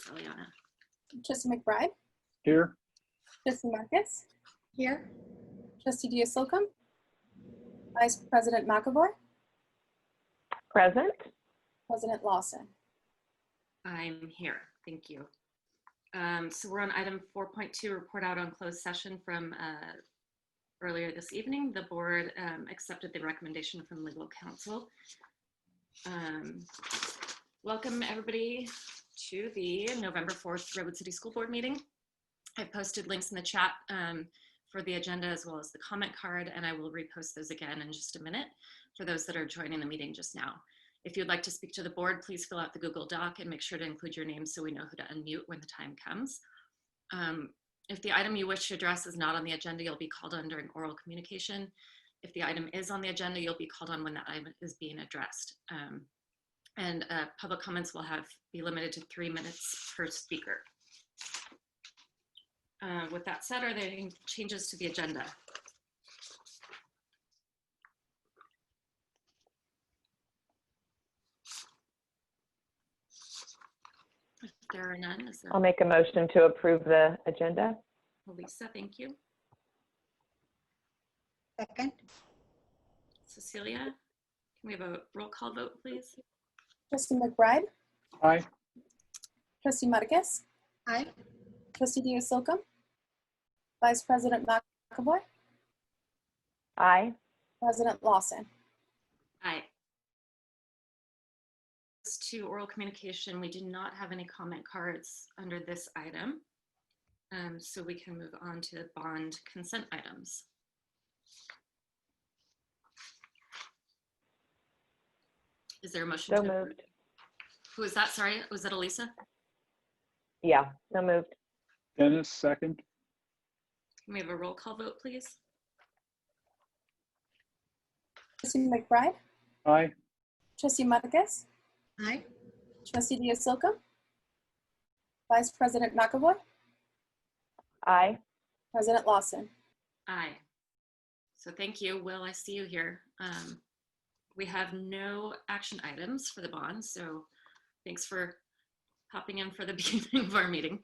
Eliana. Trustee McBride, Here. Trustee Marcus, Here. Trustee Diaz-Solcombe, Vice President McAvoy, Present. President Lawson. I'm here. Thank you. So we're on item 4.2, report out on closed session from earlier this evening. The board accepted the recommendation from legal counsel. Welcome everybody to the November 4th Redwood City School Board meeting. I've posted links in the chat for the agenda as well as the comment card, and I will repost those again in just a minute for those that are joining the meeting just now. If you'd like to speak to the board, please fill out the Google Doc and make sure to include your name so we know who to unmute when the time comes. If the item you wish to address is not on the agenda, you'll be called on during oral communication. If the item is on the agenda, you'll be called on when that item is being addressed. Public comments will be limited to 3 minutes per speaker. With that said, are there any changes to the agenda? If there are none, is there? I'll make a motion to approve the agenda. Lisa, thank you. Second. Cecilia, can we have a roll call vote, please? Trustee McBride, Aye. Trustee Marcus, Aye. Trustee Diaz-Solcombe, Vice President McAvoy, Aye. President Lawson. Aye. As to oral communication, we do not have any comment cards under this item. So we can move on to bond consent items. Is there a motion? So to moved. approve? Who is that? Sorry, was that Elisa? Yeah, so moved. Dennis, second. Can we have a roll call vote, please? Trustee McBride, Aye. Trustee Marcus, Aye. Trustee Diaz-Solcombe, Vice President McAvoy, Aye. President Lawson. Aye. So thank you. Will, I see you here. We have no action items for the bond, so thanks for popping in for the beginning of our meeting.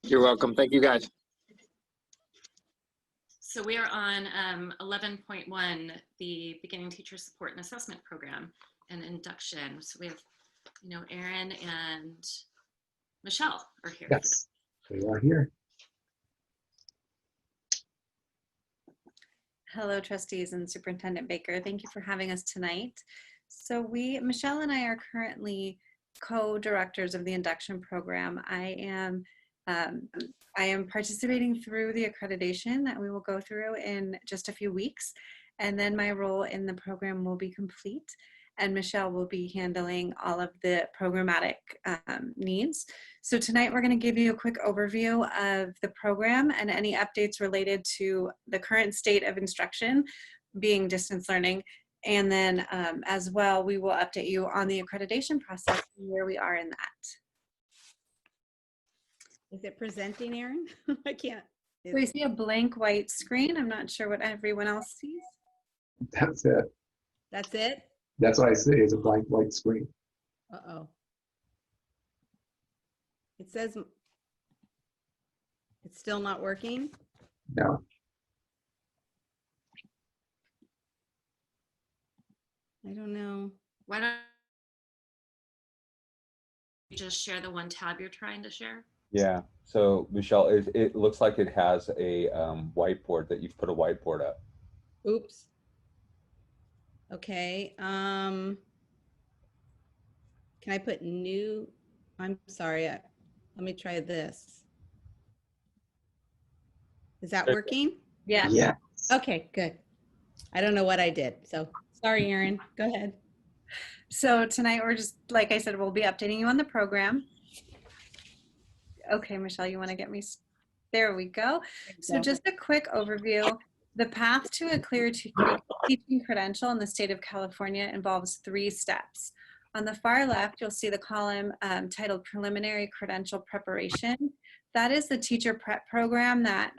You're welcome. Thank you, guys. So we are on 11.1, the Beginning Teacher Support and Assessment Program and induction. So we have, Aaron and Michelle are here. Yes, we are here. Hello, trustees and Superintendent Baker. Thank you for having us tonight. So Michelle and I are currently co-directors of the induction program. I am participating through the accreditation that we will go through in just a few weeks. And then my role in the program will be complete. And Michelle will be handling all of the programmatic needs. So tonight we're going to give you a quick overview of the program and any updates related to the current state of instruction being distance learning. And then as well, we will update you on the accreditation process and where we are in that. Is it presenting, Aaron? I can't. So we see a blank white screen. I'm not sure what everyone else sees. That's it. That's it? That's what I see, is a blank white screen. Uh-oh. It says it's still not working. No. I don't know. Why don't you just share the one tab you're trying to share? Yeah, so Michelle, it looks like it has a whiteboard that you've put a whiteboard up. Oops. Okay. Can I put new? I'm sorry. Let me try this. Is that working? Yeah. Yeah. Okay, good. I don't know what I did. So sorry, Aaron. Go ahead. So tonight we're just, like I said, we'll be updating you on the program. Okay, Michelle, you want to get me? There we go. So just a quick overview. The path to a clear teaching credential in the state of California involves 3 steps. On the far left, you'll see the column titled Preliminary Credential Preparation. That is the teacher prep program that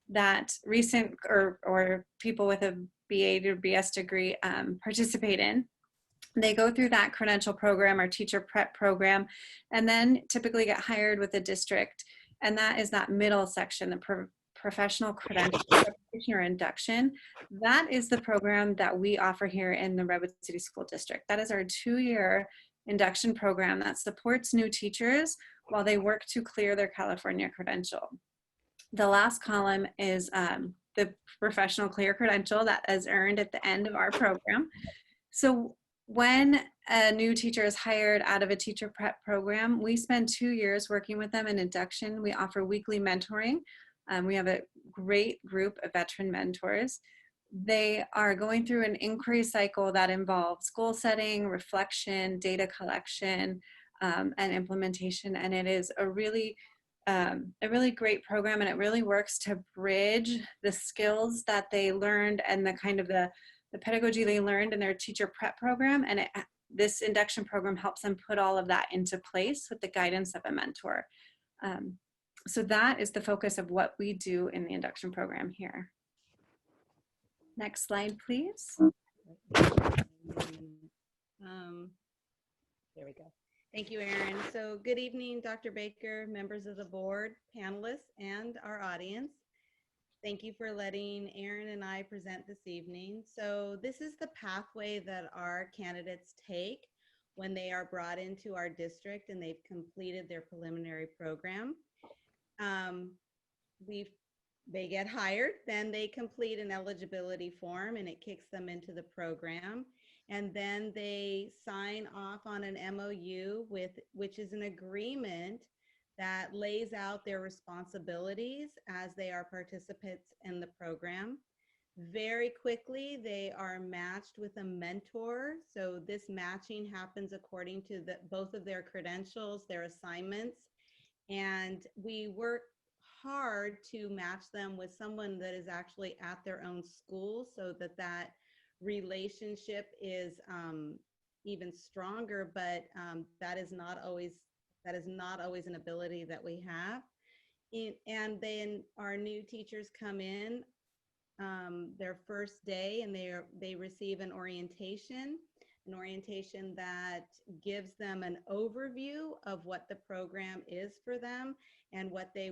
that recent or people with a BA or BS degree participate in. They go through that credential program or teacher prep program, and then typically get hired with a district. And that is that middle section, the professional credential preparation or induction. That is the program that we offer here in the Redwood City School District. That is our 2-year induction program that supports new teachers while they work to clear their California credential. The last column is the professional clear credential that is earned at the end of our program. So when a new teacher is hired out of a teacher prep program, we spend 2 years working with them in induction. We offer weekly mentoring. We have a great group of veteran mentors. They are going through an inquiry cycle that involves goal setting, reflection, data collection, and implementation. And it is a really great program, and it really works to bridge the skills that they learned and the kind of the pedagogy they learned in their teacher prep program. And this induction program helps them put all of that into place with the guidance of a mentor. So that is the focus of what we do in the induction program here. Next slide, please. There we go. Thank you, Erin. So good evening, Dr. Baker, members of the board, panelists, and our audience. Thank you for letting Erin and I present this evening. So this is the pathway that our candidates take when they are brought into our district and they've completed their preliminary program. They get hired, then they complete an eligibility form and it kicks them into the program. And then they sign off on an MOU, which is an agreement that lays out their responsibilities as they are participants in the program. Very quickly, they are matched with a mentor. So this matching happens according to both of their credentials, their assignments. And we work hard to match them with someone that is actually at their own school so that relationship is even stronger, but that is not always an ability that we have. And then our new teachers come in their first day, and they receive an orientation that gives them an overview of what the program is for them and what they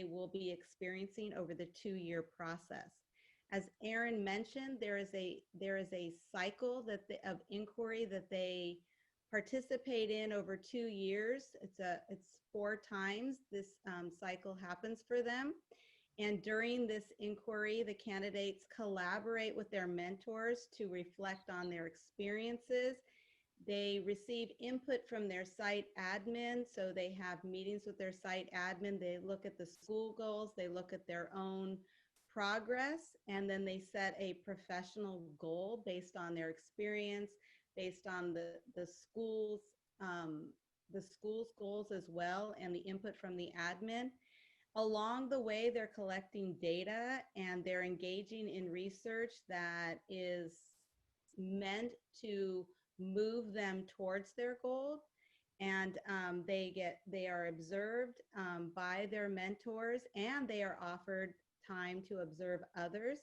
will be experiencing over the 2-year process. As Erin mentioned, there is a cycle of inquiry that they participate in over 2 years. It's 4 times this cycle happens for them. And during this inquiry, the candidates collaborate with their mentors to reflect on their experiences. They receive input from their site admin. So they have meetings with their site admin. They look at the school goals. They look at their own progress, and then they set a professional goal based on their experience, based on the school's goals as well, and the input from the admin. Along the way, they're collecting data and they're engaging in research that is meant to move them towards their goal. And they are observed by their mentors, and they are offered time to observe others.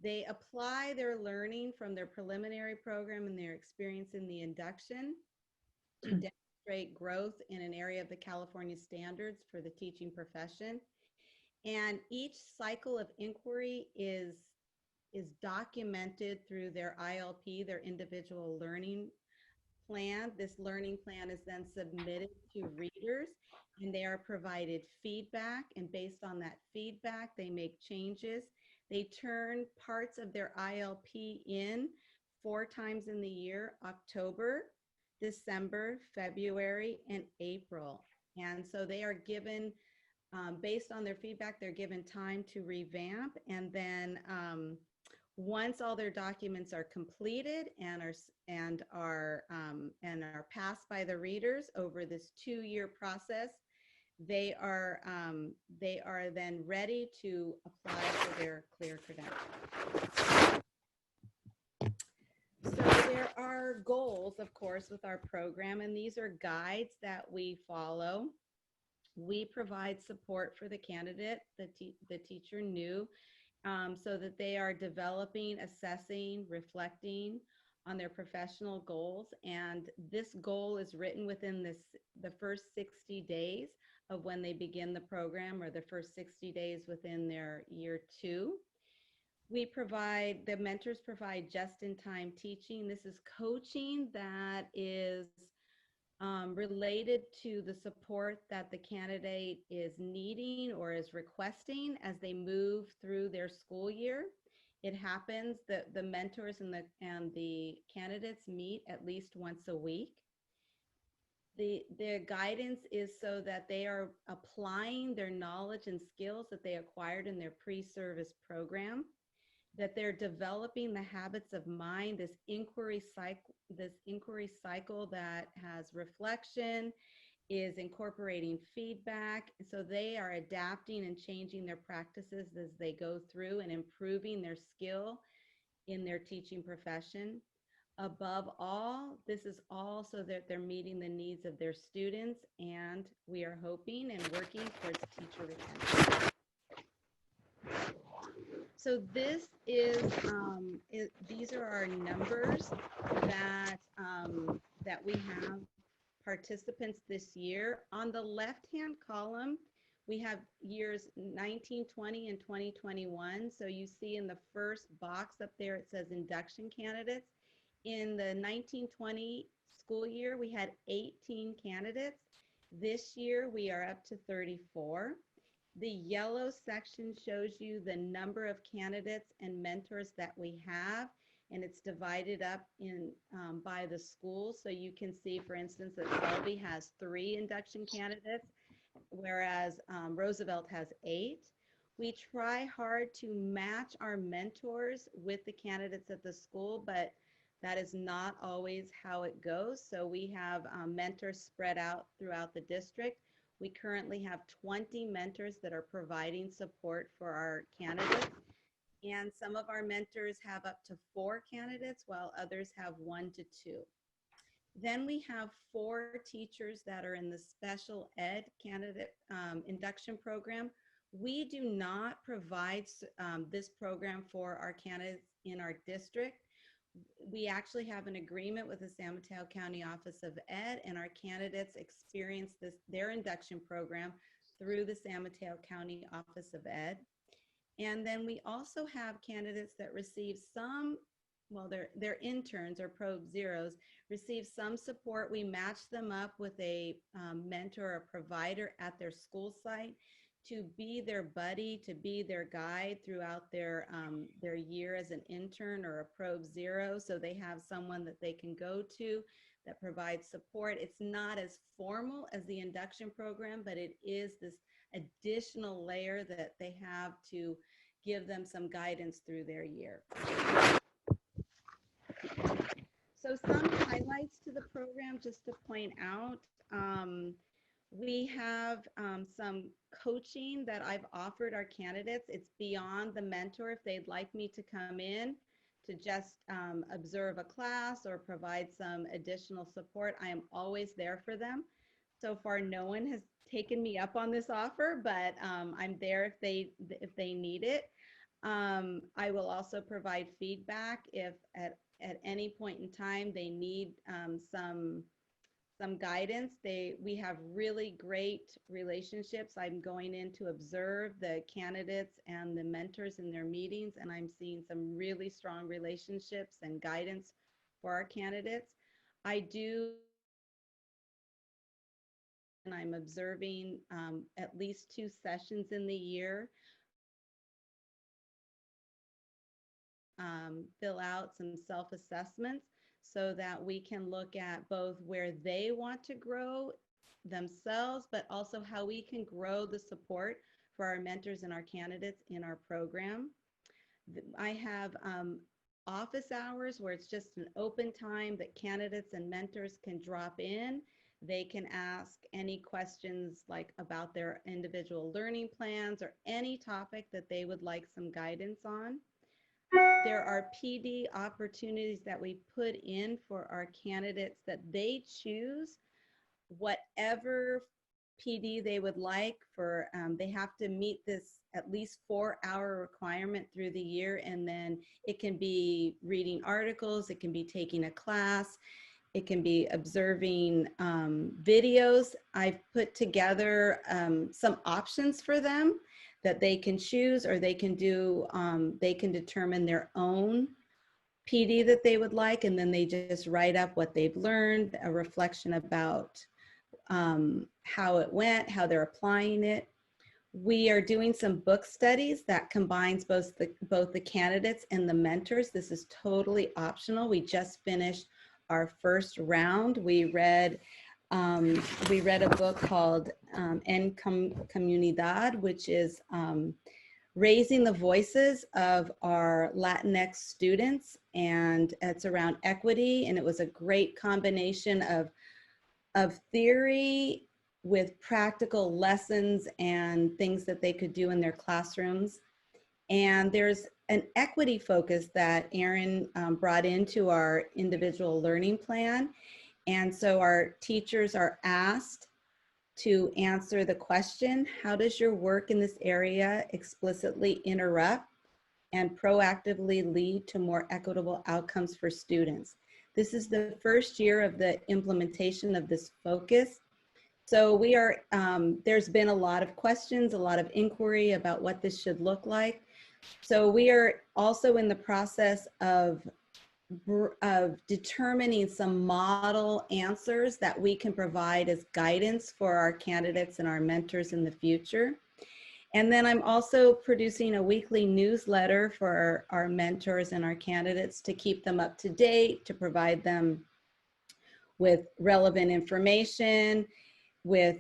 They apply their learning from their preliminary program and their experience in the induction to demonstrate growth in an area of the California standards for the teaching profession. And each cycle of inquiry is documented through their ILP, their individual learning plan. This learning plan is then submitted to readers, and they are provided feedback, and based on that feedback, they make changes. They turn parts of their ILP in 4 times in the year: October, December, February, and April. And so they are given, based on their feedback, they're given time to revamp. And then once all their documents are completed and are passed by the readers over this 2-year process, they are then ready to apply for their clear credential. So there are goals, of course, with our program, and these are guides that we follow. We provide support for the candidate, the teacher new, so that they are developing, assessing, reflecting on their professional goals. And this goal is written within the first 60 days of when they begin the program, or the first 60 days within their year 2. The mentors provide just-in-time teaching. This is coaching that is related to the support that the candidate is needing or is requesting as they move through their school year. It happens that the mentors and the candidates meet at least once a week. The guidance is so that they are applying their knowledge and skills that they acquired in their pre-service program, that they're developing the habits of mind, this inquiry cycle that has reflection, is incorporating feedback. So they are adapting and changing their practices as they go through and improving their skill in their teaching profession. Above all, this is all so that they're meeting the needs of their students, and we are hoping and working towards teacher retention. So this is, these are our numbers that, that we have participants this year. On the left-hand column, we have years 19, 20, and 2021. So you see in the first box up there, it says induction candidates. In the 1920 school year, we had 18 candidates. This year, we are up to 34. The yellow section shows you the number of candidates and mentors that we have, and it's divided up in by the school. So you can see, for instance, that Selby has 3 induction candidates, whereas Roosevelt has 8. We try hard to match our mentors with the candidates at the school, but that is not always how it goes. So we have mentors spread out throughout the district. We currently have 20 mentors that are providing support for our candidates. And some of our mentors have up to 4 candidates, while others have 1 to 2. Then we have 4 teachers that are in the special ed candidate induction program. We do not provide this program for our candidates in our district. We actually have an agreement with the San Mateo County Office of Ed, and our candidates experience their induction program through the San Mateo County Office of Ed. And then we also have candidates that receive some, well, they're interns or probe zeros, receive some support. We match them up with a mentor or provider at their school site to be their buddy, to be their guide throughout their year as an intern or a probe zero. So they have someone that they can go to that provides support. It's not as formal as the induction program, but it is this additional layer that they have to give them some guidance through their year. So some highlights to the program, just to point out. We have some coaching that I've offered our candidates. It's beyond the mentor. If they'd like me to come in to just observe a class or provide some additional support, I am always there for them. So far, no one has taken me up on this offer, but I'm there if they need it. I will also provide feedback if at any point in time they need some guidance. We have really great relationships. I'm going in to observe the candidates and the mentors in their meetings, and I'm seeing some really strong relationships and guidance for our candidates. And I'm observing at least 2 sessions in the year. Fill out some self-assessments so that we can look at both where they want to grow themselves, but also how we can grow the support for our mentors and our candidates in our program. I have office hours where it's just an open time that candidates and mentors can drop in. They can ask any questions like about their individual learning plans or any topic that they would like some guidance on. There are PD opportunities that we put in for our candidates that they choose whatever PD they would like for, they have to meet this at least 4-hour requirement through the year. And then it can be reading articles, it can be taking a class, it can be observing videos. I've put together some options for them that they can choose, or they can do, they can determine their own PD that they would like, and then they just write up what they've learned, a reflection about how it went, how they're applying it. We are doing some book studies that combines both the candidates and the mentors. This is totally optional. We just finished our first round. We read a book called En Comunidad, which is raising the voices of our Latinx students, and it's around equity. And it was a great combination of theory with practical lessons and things that they could do in their classrooms. And there's an equity focus that Erin brought into our individual learning plan. And so our teachers are asked to answer the question, how does your work in this area explicitly interrupt and proactively lead to more equitable outcomes for students? This is the first year of the implementation of this focus. So we are, there's been a lot of questions, a lot of inquiry about what this should look like. So we are also in the process of determining some model answers that we can provide as guidance for our candidates and our mentors in the future. And then I'm also producing a weekly newsletter for our mentors and our candidates to keep them up to date, to provide them with relevant information, with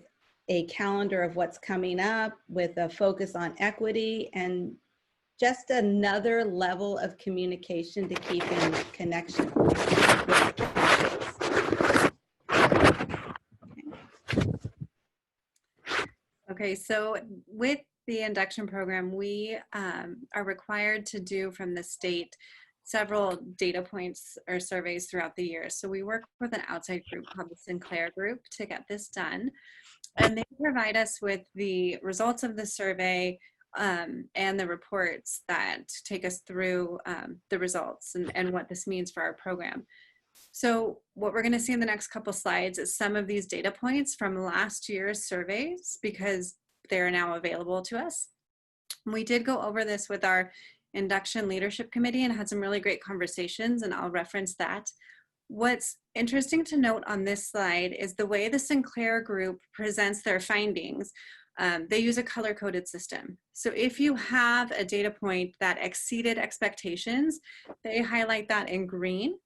a calendar of what's coming up, with a focus on equity, and just another level of communication to keep in connection with the candidates. Okay, so with the induction program, we are required to do from the state several data points or surveys throughout the year. So we work with an outside group called the Sinclair Group to get this done. And they provide us with the results of the survey and the reports that take us through the results and what this means for our program. So what we're going to see in the next couple slides is some of these data points from last year's surveys, because they're now available to us. We did go over this with our induction leadership committee and had some really great conversations, and I'll reference that. What's interesting to note on this slide is the way the Sinclair Group presents their findings. They use a color-coded system. So if you have a data point that exceeded expectations, they highlight that in green.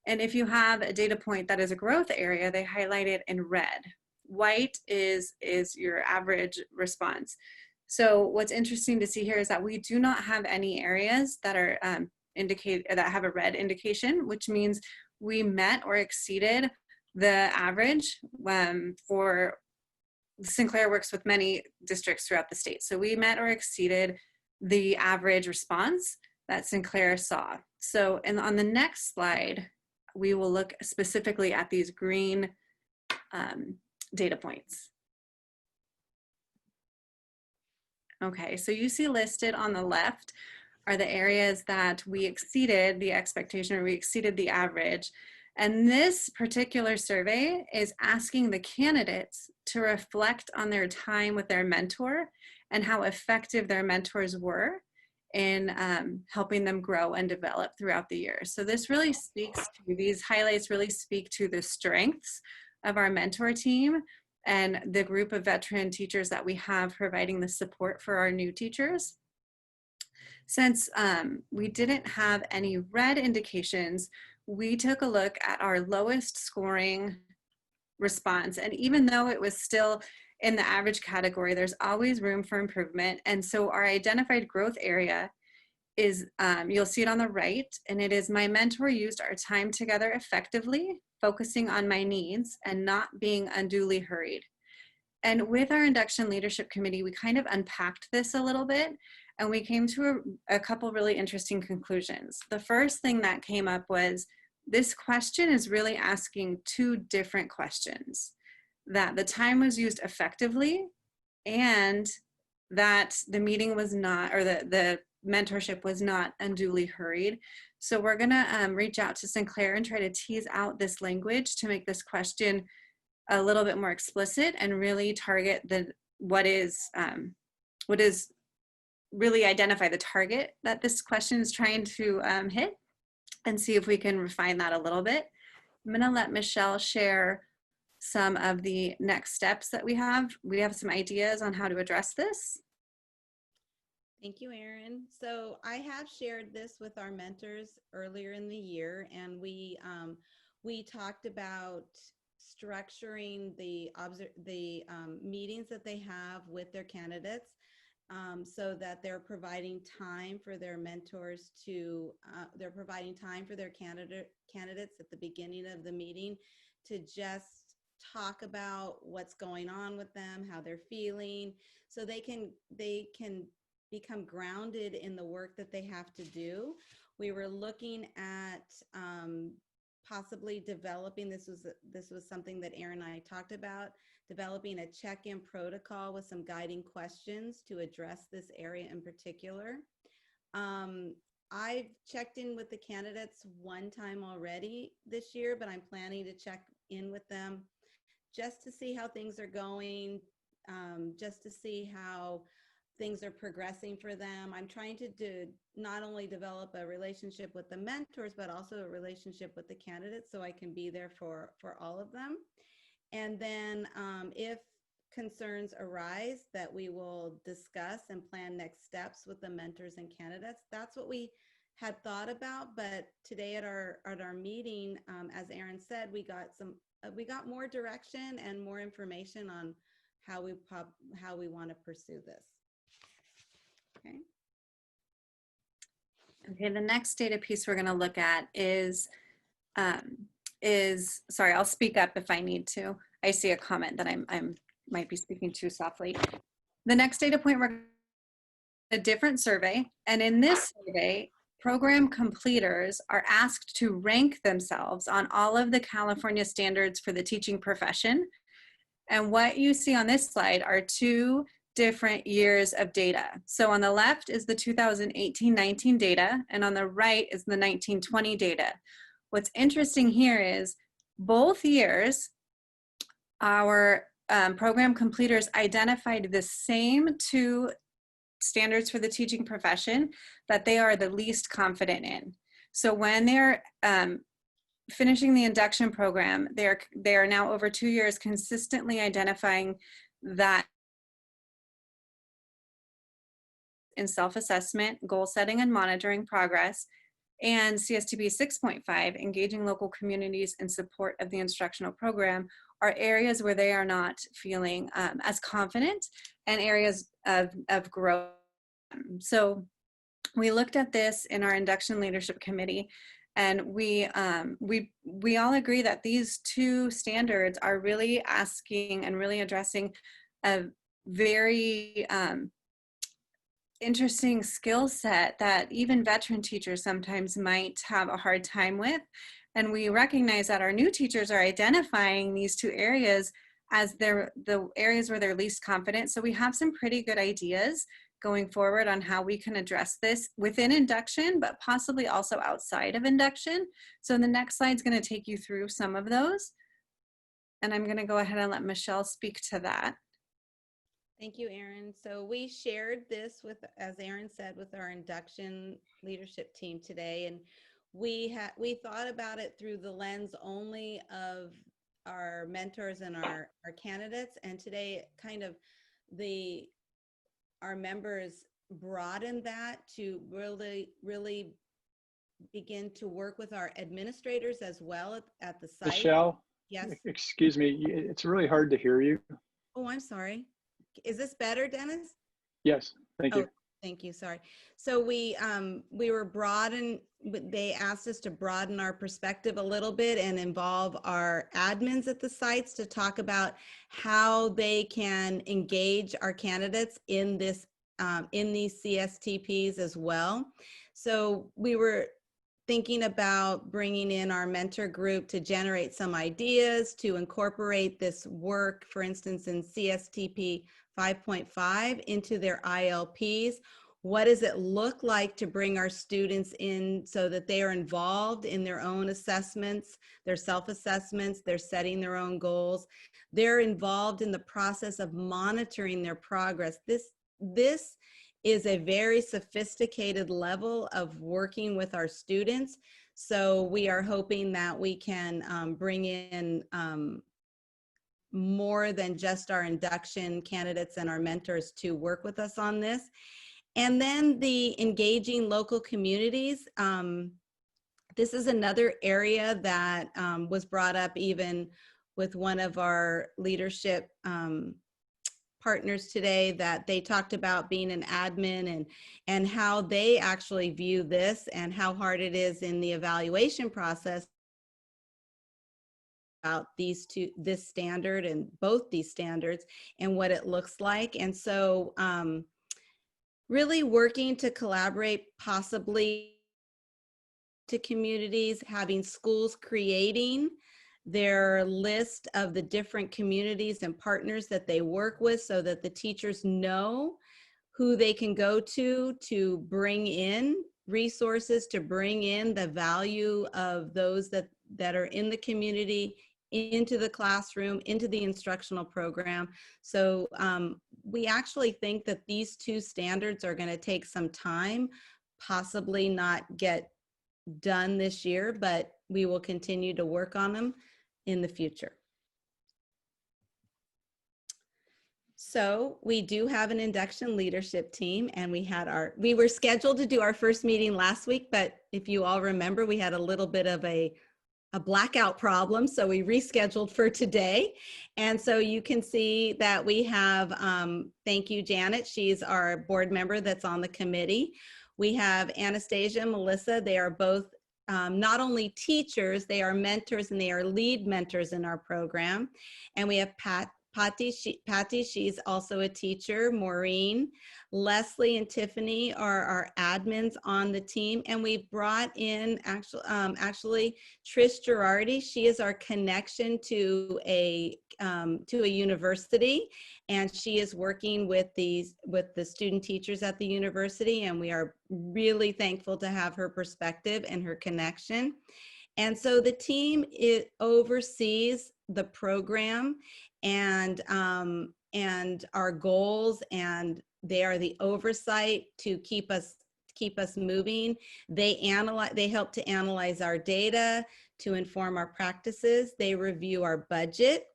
And if you have a data point that is a growth area, they highlight it in red. White is your average response. So what's interesting to see here is that we do not have any areas that are that have a red indication, which means we met or exceeded the average. For Sinclair works with many districts throughout the state. So we met or exceeded the average response that Sinclair saw. So on the next slide, we will look specifically at these green data points. Okay, so you see listed on the left are the areas that we exceeded the expectation, or we exceeded the average. And this particular survey is asking the candidates to reflect on their time with their mentor and how effective their mentors were in helping them grow and develop throughout the year. So this really speaks to, these highlights really speak to the strengths of our mentor team and the group of veteran teachers that we have providing the support for our new teachers. Since we didn't have any red indications, we took a look at our lowest scoring response. And even though it was still in the average category, there's always room for improvement. And so our identified growth area is, you'll see it on the right, and it is, my mentor used our time together effectively, focusing on my needs and not being unduly hurried. And with our induction leadership committee, we kind of unpacked this a little bit, and we came to a couple really interesting conclusions. The first thing that came up was, this question is really asking two different questions. that the time was used effectively and that the meeting was not, or the mentorship was not unduly hurried. So we're gonna reach out to Sinclair and try to tease out this language to make this question a little bit more explicit and really target what is really identify the target that this question is trying to hit, and see if we can refine that a little bit. I'm gonna let Michelle share some of the next steps that we have. We have some ideas on how to address this. Thank you, Erin. So I have shared this with our mentors earlier in the year, and we talked about structuring the meetings that they have with their candidates, so that they're providing time for their mentors to, they're providing time for their candidates at the beginning of the meeting to just talk about what's going on with them, how they're feeling, so they can become grounded in the work that they have to do. We were looking at possibly developing, this was something that Erin and I talked about, developing a check-in protocol with some guiding questions to address this area in particular. I've checked in with the candidates one time already this year, but I'm planning to check in with them just to see how things are going, just to see how things are progressing for them. I'm trying to not only develop a relationship with the mentors, but also a relationship with the candidates, so I can be there for all of them. And then if concerns arise, that we will discuss and plan next steps with the mentors and candidates. That's what we had thought about, but today at our meeting, as Erin said, we got more direction and more information on how we want to pursue this. Okay. Okay, the next data piece we're going to look at is, sorry, I'll speak up if I need to. I see a comment that I'm might be speaking too softly. The next data point, we're a different survey, and in this survey, program completers are asked to rank themselves on all of the California standards for the teaching profession. And what you see on this slide are two different years of data. So on the left is the 2018-19 data, and on the right is the 19-20 data. What's interesting here is both years, our program completers identified the same two standards for the teaching profession that they are the least confident in. So when they're finishing the induction program, they are now over 2 years consistently identifying that in self-assessment, goal setting and monitoring progress, and CSTB 6.5, engaging local communities in support of the instructional program, are areas where they are not feeling as confident, and areas of growth. So we looked at this in our induction leadership committee, and we all agree that these two standards are really asking and really addressing a very interesting skill set that even veteran teachers sometimes might have a hard time with. And we recognize that our new teachers are identifying these two areas as the areas where they're least confident. So we have some pretty good ideas going forward on how we can address this within induction, but possibly also outside of induction. So the next slide is going to take you through some of those. And I'm going to go ahead and let Michelle speak to that. Thank you, Erin. So we shared this with, as Erin said, with our induction leadership team today, and we thought about it through the lens only of our mentors and our candidates. And today, kind of our members broadened that to really begin to work with our administrators as well at the site. Michelle? Yes. Excuse me, it's really hard to hear you. Oh, I'm sorry. Is this better, Dennis? Yes, thank you. Thank you. Sorry. So we were they asked us to broaden our perspective a little bit and involve our admins at the sites to talk about how they can engage our candidates in this in these CSTPs as well. So we were thinking about bringing in our mentor group to generate some ideas to incorporate this work, for instance, in CSTP 5.5 into their ILPs. What does it look like to bring our students in so that they are involved in their own assessments, their self-assessments, they're setting their own goals. They're involved in the process of monitoring their progress. This is a very sophisticated level of working with our students. So we are hoping that we can bring in more than just our induction candidates and our mentors to work with us on this. And then the engaging local communities. This is another area that was brought up even with one of our leadership partners today, that they talked about being an admin and how they actually view this and how hard it is in the evaluation process about this standard and both these standards and what it looks like. And so really working to collaborate possibly to communities, having schools creating their list of the different communities and partners that they work with so that the teachers know who they can go to bring in resources, to bring in the value of those that are in the community into the classroom, into the instructional program. So we actually think that these two standards are going to take some time, possibly not get done this year, but we will continue to work on them in the future. So we do have an induction leadership team, and we were scheduled to do our first meeting last week, but if you all remember, we had a little bit of a blackout problem, so we rescheduled for today. And so you can see that we have, thank you, Janet, she's our board member that's on the committee. We have Anastasia and Melissa. They are both not only teachers, they are mentors and they are lead mentors in our program. And we have Patty, she's also a teacher. Maureen, Leslie, and Tiffany are our admins on the team. And we brought in actually Trish Girardi. She is our connection to a university, and she is working with the student teachers at the university. And we are really thankful to have her perspective and her connection. And so the team, it oversees the program and our goals, and they are the oversight to keep us moving. They help to analyze our data to inform our practices. They review our budget.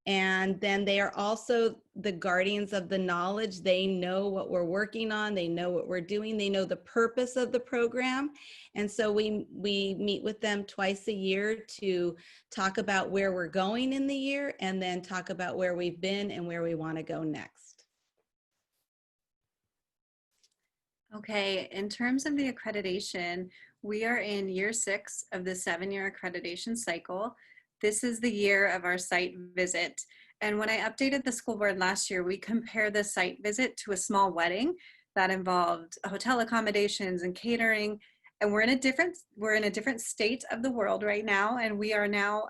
And then they are also the guardians of the knowledge. They know what we're working on. They know what we're doing. They know the purpose of the program. And so we meet with them twice a year to talk about where we're going in the year, and then talk about where we've been and where we want to go next. Okay, in terms of the accreditation, we are in year 6 of the 7-year accreditation cycle. This is the year of our site visit. And when I updated the school board last year, we compared the site visit to a small wedding that involved hotel accommodations and catering. And we're in a different state of the world right now. And we are now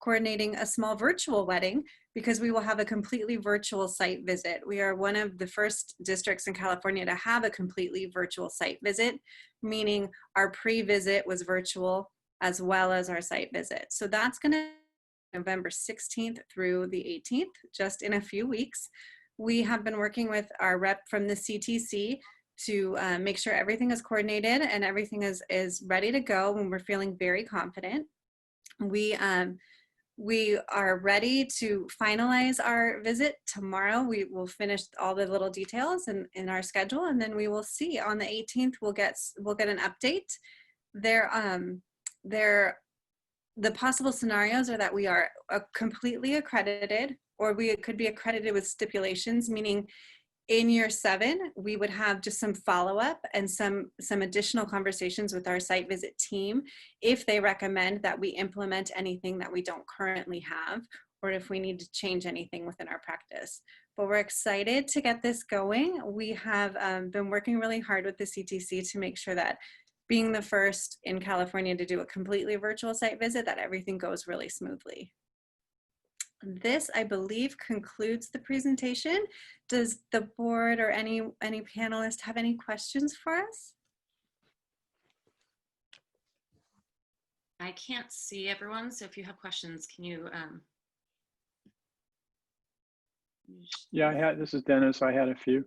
coordinating a small virtual wedding because we will have a completely virtual site visit. We are one of the first districts in California to have a completely virtual site visit, meaning our pre-visit was virtual as well as our site visit. So that's going to be November 16th through the 18th, just in a few weeks. We have been working with our rep from the CTC to make sure everything is coordinated and everything is ready to go when we're feeling very confident. We are ready to finalize our visit tomorrow. We will finish all the little details in our schedule, and then we will see on the 18th. We'll get an update. The possible scenarios are that we are completely accredited, or we could be accredited with stipulations, meaning in year 7, we would have just some follow-up and some additional conversations with our site visit team if they recommend that we implement anything that we don't currently have, or if we need to change anything within our practice. But we're excited to get this going. We have been working really hard with the CTC to make sure that being the first in California to do a completely virtual site visit, that everything goes really smoothly. This, I believe, concludes the presentation. Does the board or any panelist have any questions for us? I can't see everyone, so if you have questions, can you? Yeah, this is Dennis. I had a few.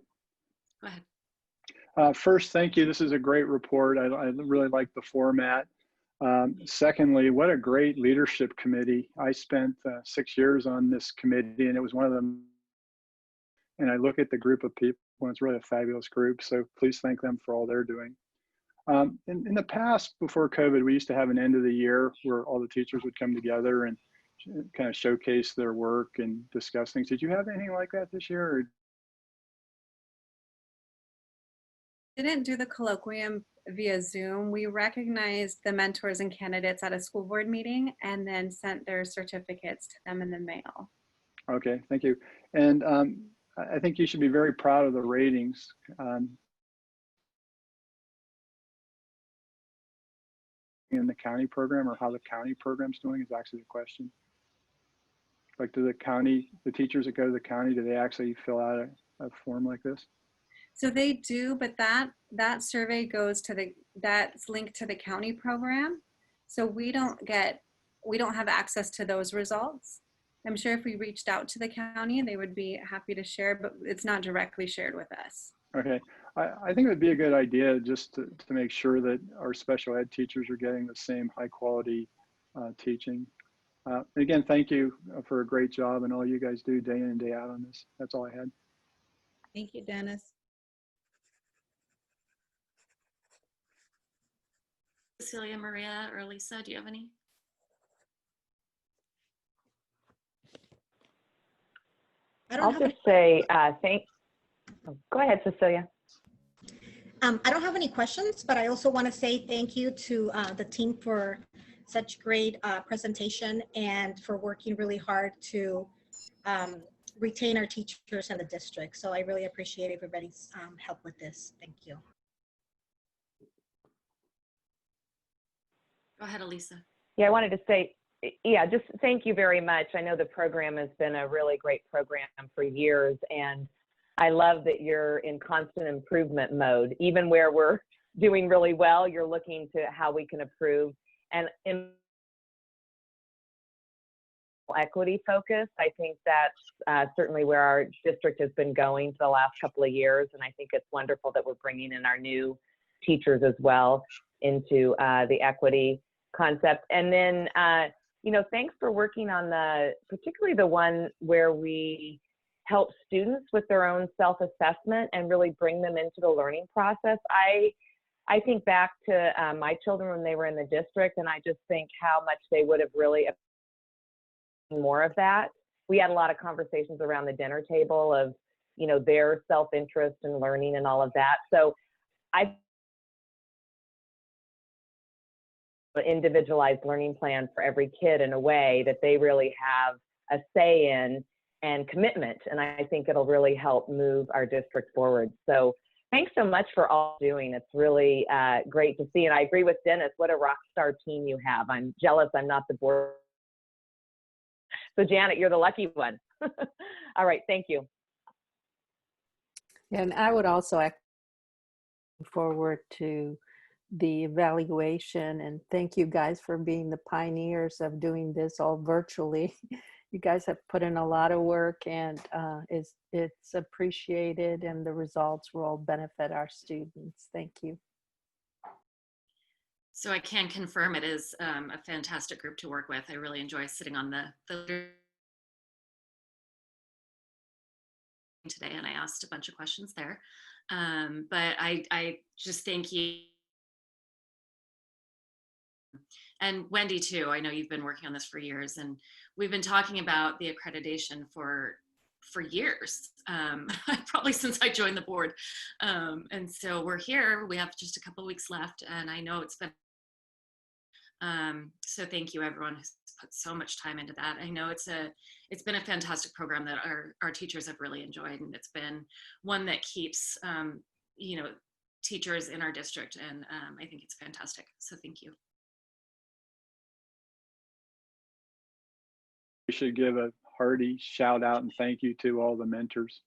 Go ahead. First, thank you. This is a great report. I really like the format. Secondly, what a great leadership committee. I spent 6 years on this committee, and it was one of them. And I look at the group of people, and it's really a fabulous group. So please thank them for all they're doing. In the past, before COVID, we used to have an end of the year where all the teachers would come together and kind of showcase their work and discuss things. Did you have anything like that this year? Or? Didn't do the colloquium via Zoom. We recognized the mentors and candidates at a school board meeting and then sent their certificates to them in the mail. Okay, thank you. And I think you should be very proud of the ratings. In the county program, or how the county program's doing, is actually the question. Like, do the teachers that go to the county, do they actually fill out a form like this? So they do, but that survey goes to that's linked to the county program. So we don't have access to those results. I'm sure if we reached out to the county, they would be happy to share, but it's not directly shared with us. Okay, I think it would be a good idea just to make sure that our special ed teachers are getting the same high quality teaching. Again, thank you for a great job and all you guys do day in and day out on this. That's all I had. Thank you, Dennis. Cecilia, Maria, or Lisa, do you have any? I'll just say go ahead, Cecilia. I don't have any questions, but I also want to say thank you to the team for such great presentation and for working really hard to retain our teachers in the district. So I really appreciate everybody's help with this. Thank you. Go ahead, Elisa. Yeah, I wanted to say, just thank you very much. I know the program has been a really great program for years, and I love that you're in constant improvement mode. Even where we're doing really well, you're looking to how we can improve. And in equity focus, I think that's certainly where our district has been going for the last couple of years. And I think it's wonderful that we're bringing in our new teachers as well into the equity concept. And then, thanks for working on particularly the one where we help students with their own self-assessment and really bring them into the learning process. I think back to my children when they were in the district, and I just think how much they would have really more of that. We had a lot of conversations around the dinner table of, their self-interest in learning and all of that. So I individualized learning plan for every kid in a way that they really have a say in and commitment. And I think it'll really help move our district forward. So thanks so much for all doing. It's really great to see. And I agree with Dennis, what a rock star team you have. I'm jealous I'm not the board. So Janet, you're the lucky one. All right, thank you. And I would also look forward to the evaluation, and thank you guys for being the pioneers of doing this all virtually. You guys have put in a lot of work, and it's appreciated, and the results will benefit our students. Thank you. So I can confirm it is a fantastic group to work with. I really enjoy sitting on the today, and I asked a bunch of questions there. But I just thank you. And Wendy too, I know you've been working on this for years, and we've been talking about the accreditation for years, probably since I joined the board. And so we're here, we have just a couple of weeks left, and I know it's been, so thank you everyone who's put so much time into that. I know it's been a fantastic program that our teachers have really enjoyed, and it's been one that keeps, teachers in our district. And I think it's fantastic. So thank you. We should give a hearty shout out and thank you to all the mentors.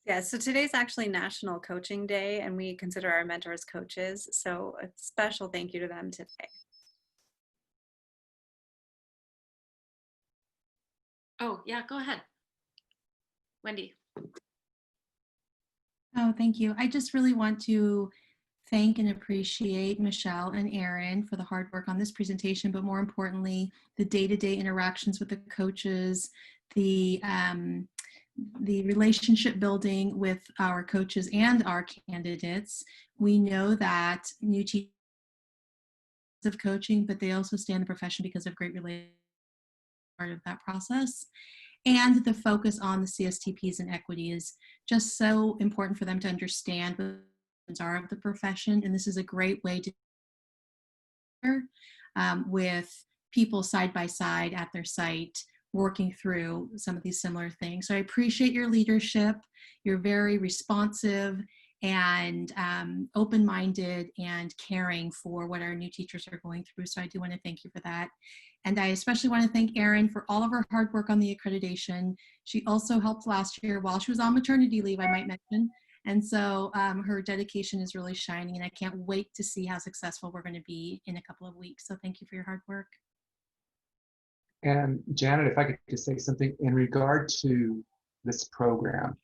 Yeah, so today's actually National Coaching Day, and we consider our mentors coaches. So a special thank you to them today. Oh, yeah, go ahead. Wendy. Oh, thank you. I just really want to thank and appreciate Michelle and Aaron for the hard work on this presentation, but more importantly, the day-to-day interactions with the coaches, the relationship building with our coaches and our candidates. We know that new teachers of coaching, but they also stay in the profession because of great relationship part of that process. And the focus on the CSTPs and equity is just so important for them to understand what the are of the profession. And this is a great way to with people side by side at their site, working through some of these similar things. So I appreciate your leadership. You're very responsive and open-minded and caring for what our new teachers are going through. So I do want to thank you for that. And I especially want to thank Erin for all of her hard work on the accreditation. She also helped last year while she was on maternity leave, I might mention. And so her dedication is really shining, and I can't wait to see how successful we're going to be in a couple of weeks. So thank you for your hard work. And Janet, if I could just say something in regard to this program,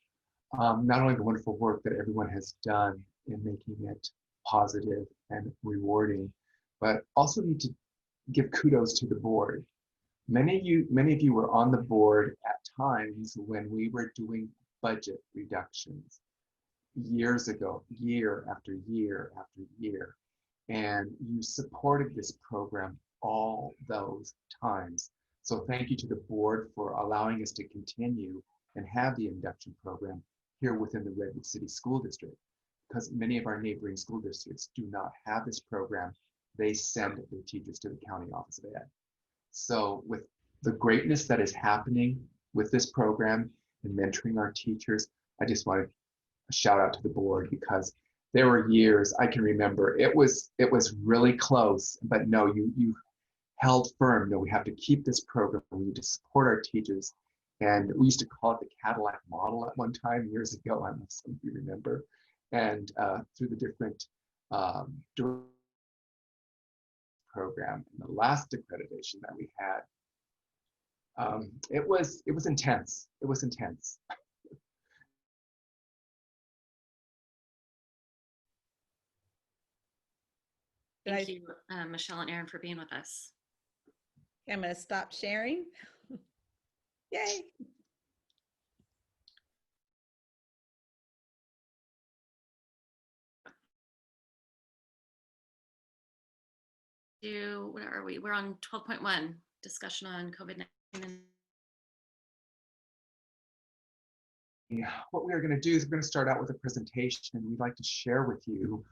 not only the wonderful work that everyone has done in making it positive and rewarding, but also need to give kudos to the board. Many of you were on the board at times when we were doing budget reductions years ago, year after year after year, and you supported this program all those times. So thank you to the board for allowing us to continue and have the induction program here within the Redwood City School District, because many of our neighboring school districts do not have this program. They send their teachers to the county office of ed. So with the greatness that is happening with this program and mentoring our teachers, I just want to shout out to the board, because there were years I can remember it was really close, but no, you held firm. No, we have to keep this program. We need to support our teachers. And we used to call it the Cadillac model at one time years ago. I don't know if some of you remember. And through the different program and the last accreditation that we had, it was intense. It was intense. Thank you, Michelle and Aaron, for being with us. I'm going to stop sharing. Yay. What are we? We're on 12.1, discussion on COVID-19. Yeah, what we are going to do is we're going to start out with a presentation. We'd like to share with you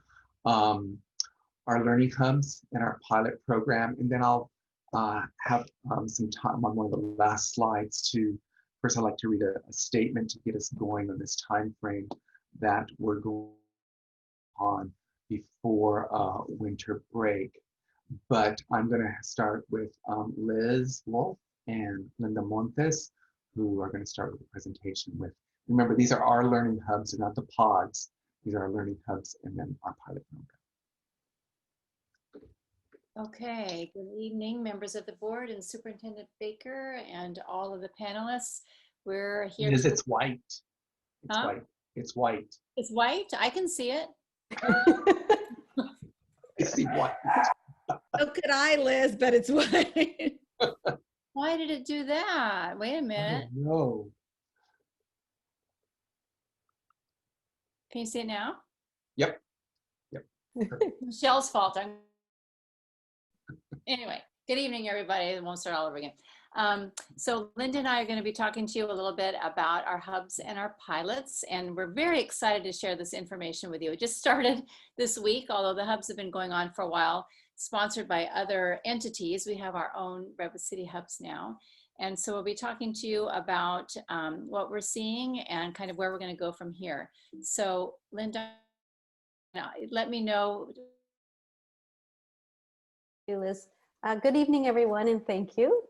our learning hubs and our pilot program, and then I'll have some time on one of the last slides to, first I'd like to read a statement to get us going on this time frame that we're going on before winter break. But I'm going to start with Liz Wolf and Linda Montes, who are going to start with the presentation with. Remember, these are our learning hubs and not the pods. These are our learning hubs and then our pilot program. Okay, good evening, members of the board and Superintendent Baker and all of the panelists. We're here. Liz, it's white. It's Huh? white. It's white. It's white? I can see it. I see white. So could I, Liz, but it's white. Why did it do that? Wait a minute. No. Can you see it now? Yep. Yep. Michelle's fault. Anyway, good evening, everybody. It won't start all over again. So Linda and I are going to be talking to you a little bit about our hubs and our pilots, and we're very excited to share this information with you. It just started this week, although the hubs have been going on for a while, sponsored by other entities. We have our own Redwood City hubs now. And so we'll be talking to you about what we're seeing and kind of where we're going to go from here. So Linda, let me know. You, Liz. Good evening, everyone, and thank you.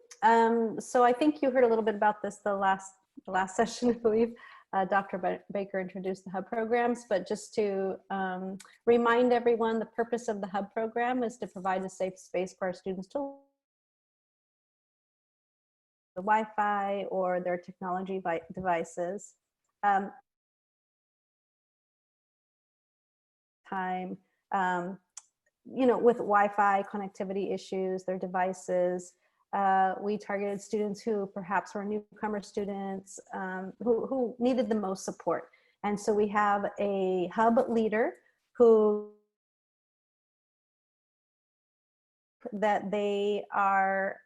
So I think you heard a little bit about this the last session, I believe. Dr. Baker introduced the HUB programs, but just to remind everyone, the purpose of the HUB program is to provide a safe space for our students to the Wi-Fi or their technology devices. You know, with Wi-Fi connectivity issues, their devices. We targeted students who perhaps were newcomer students who needed the most support. And so we have a HUB leader who that they are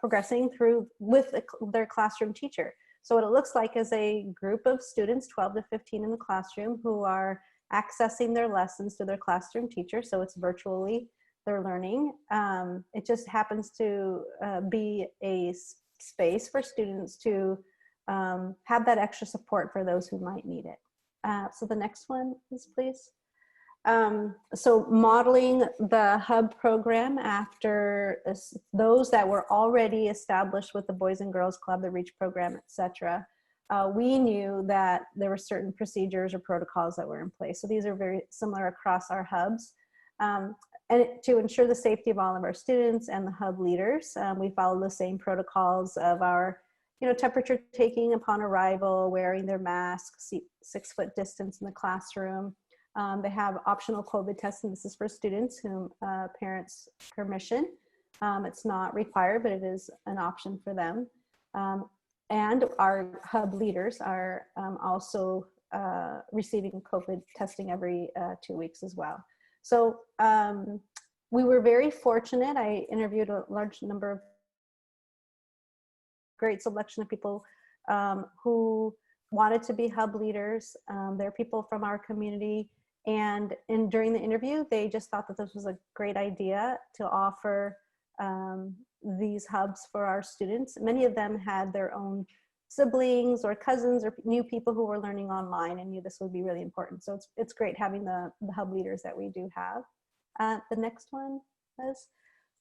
progressing through with their classroom teacher. So what it looks like is a group of students, 12 to 15 in the classroom, who are accessing their lessons to their classroom teacher. So it's virtually they're learning. It just happens to be a space for students to have that extra support for those who might need it. So the next one is please. So modeling the HUB program after those that were already established with the Boys and Girls Club, the REACH program, etc. We knew that there were certain procedures or protocols that were in place. So these are very similar across our HUBs. And to ensure the safety of all of our students and the HUB leaders, we follow the same protocols of our temperature taking upon arrival, wearing their masks, 6-foot distance in the classroom. They have optional COVID testing. This is for students whom parents' permission. It's not required, but it is an option for them. And our HUB leaders are also receiving COVID testing every 2 weeks as well. So we were very fortunate. I interviewed a large number of great selection of people who wanted to be HUB leaders. They're people from our community. And during the interview, they just thought that this was a great idea to offer these hubs for our students. Many of them had their own siblings or cousins or new people who were learning online and knew this would be really important. So it's great having the HUB leaders that we do have. The next one is,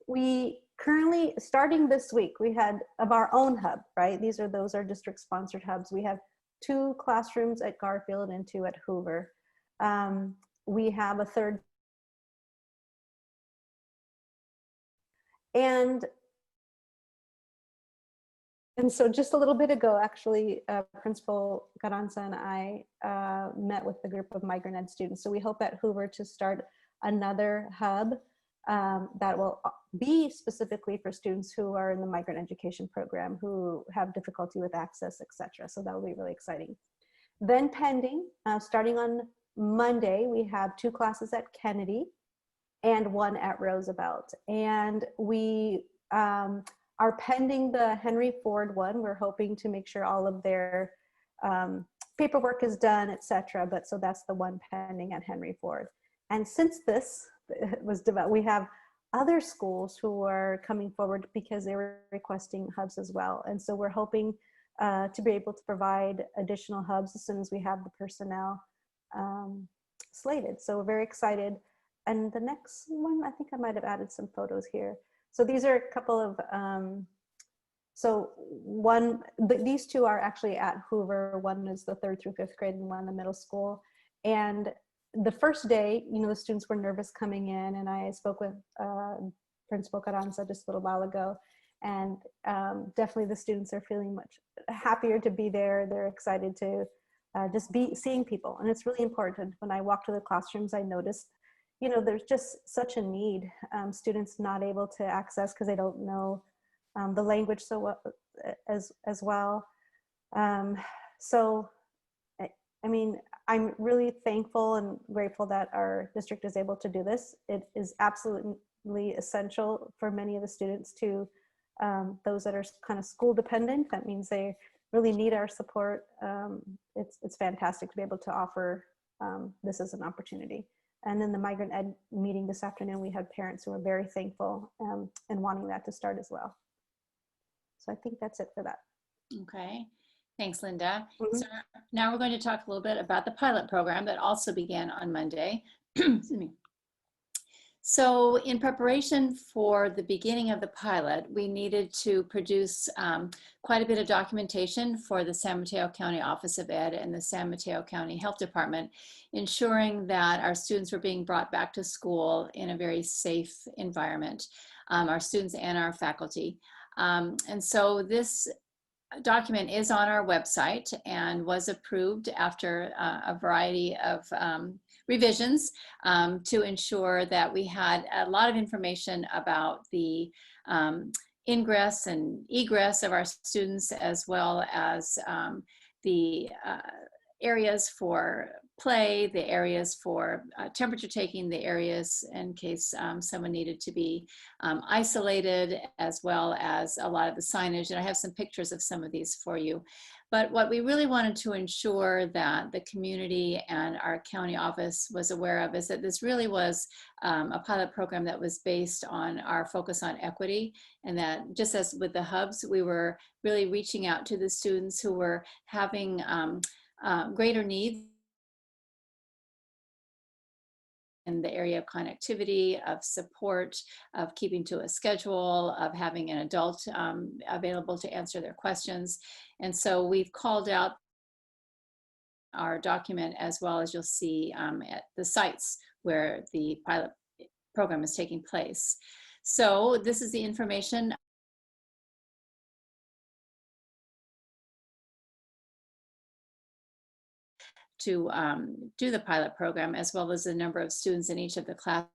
we currently, starting this week, we had of our own hub, right? Those are district sponsored hubs. We have 2 classrooms at Garfield and 2 at Hoover. We have a third. And so just a little bit ago, actually, Principal Carranza and I met with a group of migrant ed students. So we hope at Hoover to start another hub that will be specifically for students who are in the migrant education program, who have difficulty with access, etc. So that will be really exciting. Then pending, starting on Monday, we have 2 classes at Kennedy and 1 at Roosevelt. And we are pending the Henry Ford one. We're hoping to make sure all of their paperwork is done, etc. But so that's the one pending at Henry Ford. And since this was developed, we have other schools who are coming forward because they were requesting hubs as well. And so we're hoping to be able to provide additional hubs as soon as we have the personnel slated. So we're very excited. And the next one, I think I might have added some photos here. So these are a couple of, these 2 are actually at Hoover. One is the 3rd through 5th grade and 1 the middle school. And the first day, the students were nervous coming in, and I spoke with Principal Carranza just a little while ago. And definitely the students are feeling much happier to be there. They're excited to just be seeing people. And it's really important. When I walked to the classrooms, I noticed, there's just such a need. Students not able to access because they don't know the language so well, as well. So, I mean, I'm really thankful and grateful that our district is able to do this. It is absolutely essential for many of the students to those that are kind of school dependent. That means they really need our support. It's fantastic to be able to offer this as an opportunity. And in the migrant ed meeting this afternoon, we had parents who were very thankful and wanting that to start as well. So I think that's it for that. Okay, thanks, Linda. So now we're going to talk a little bit about the pilot program that also began on Monday. Excuse me. So in preparation for the beginning of the pilot, we needed to produce quite a bit of documentation for the San Mateo County Office of Ed and the San Mateo County Health Department, ensuring that our students were being brought back to school in a very safe environment, our students and our faculty. And so this document is on our website and was approved after a variety of revisions to ensure that we had a lot of information about the ingress and egress of our students, as well as the areas for play, the areas for temperature taking, the areas in case someone needed to be isolated, as well as a lot of the signage. And I have some pictures of some of these for you. But what we really wanted to ensure that the community and our county office was aware of is that this really was a pilot program that was based on our focus on equity, and that just as with the hubs, we were really reaching out to the students who were having greater needs in the area of connectivity, of support, of keeping to a schedule, of having an adult available to answer their questions. And so we've called out our document, as well as you'll see at the sites where the pilot program is taking place. So this is the information to do the pilot program, as well as the number of students in each of the classes.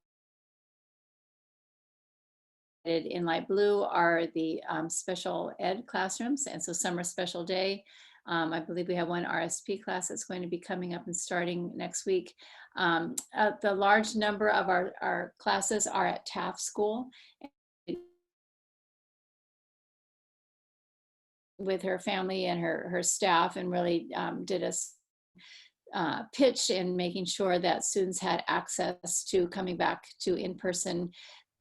In light blue are the special ed classrooms, and so summer special day. I believe we have one RSP class that's going to be coming up and starting next week. The large number of our classes are at Taft School with her family and her staff, and really did a pitch in making sure that students had access to coming back to in-person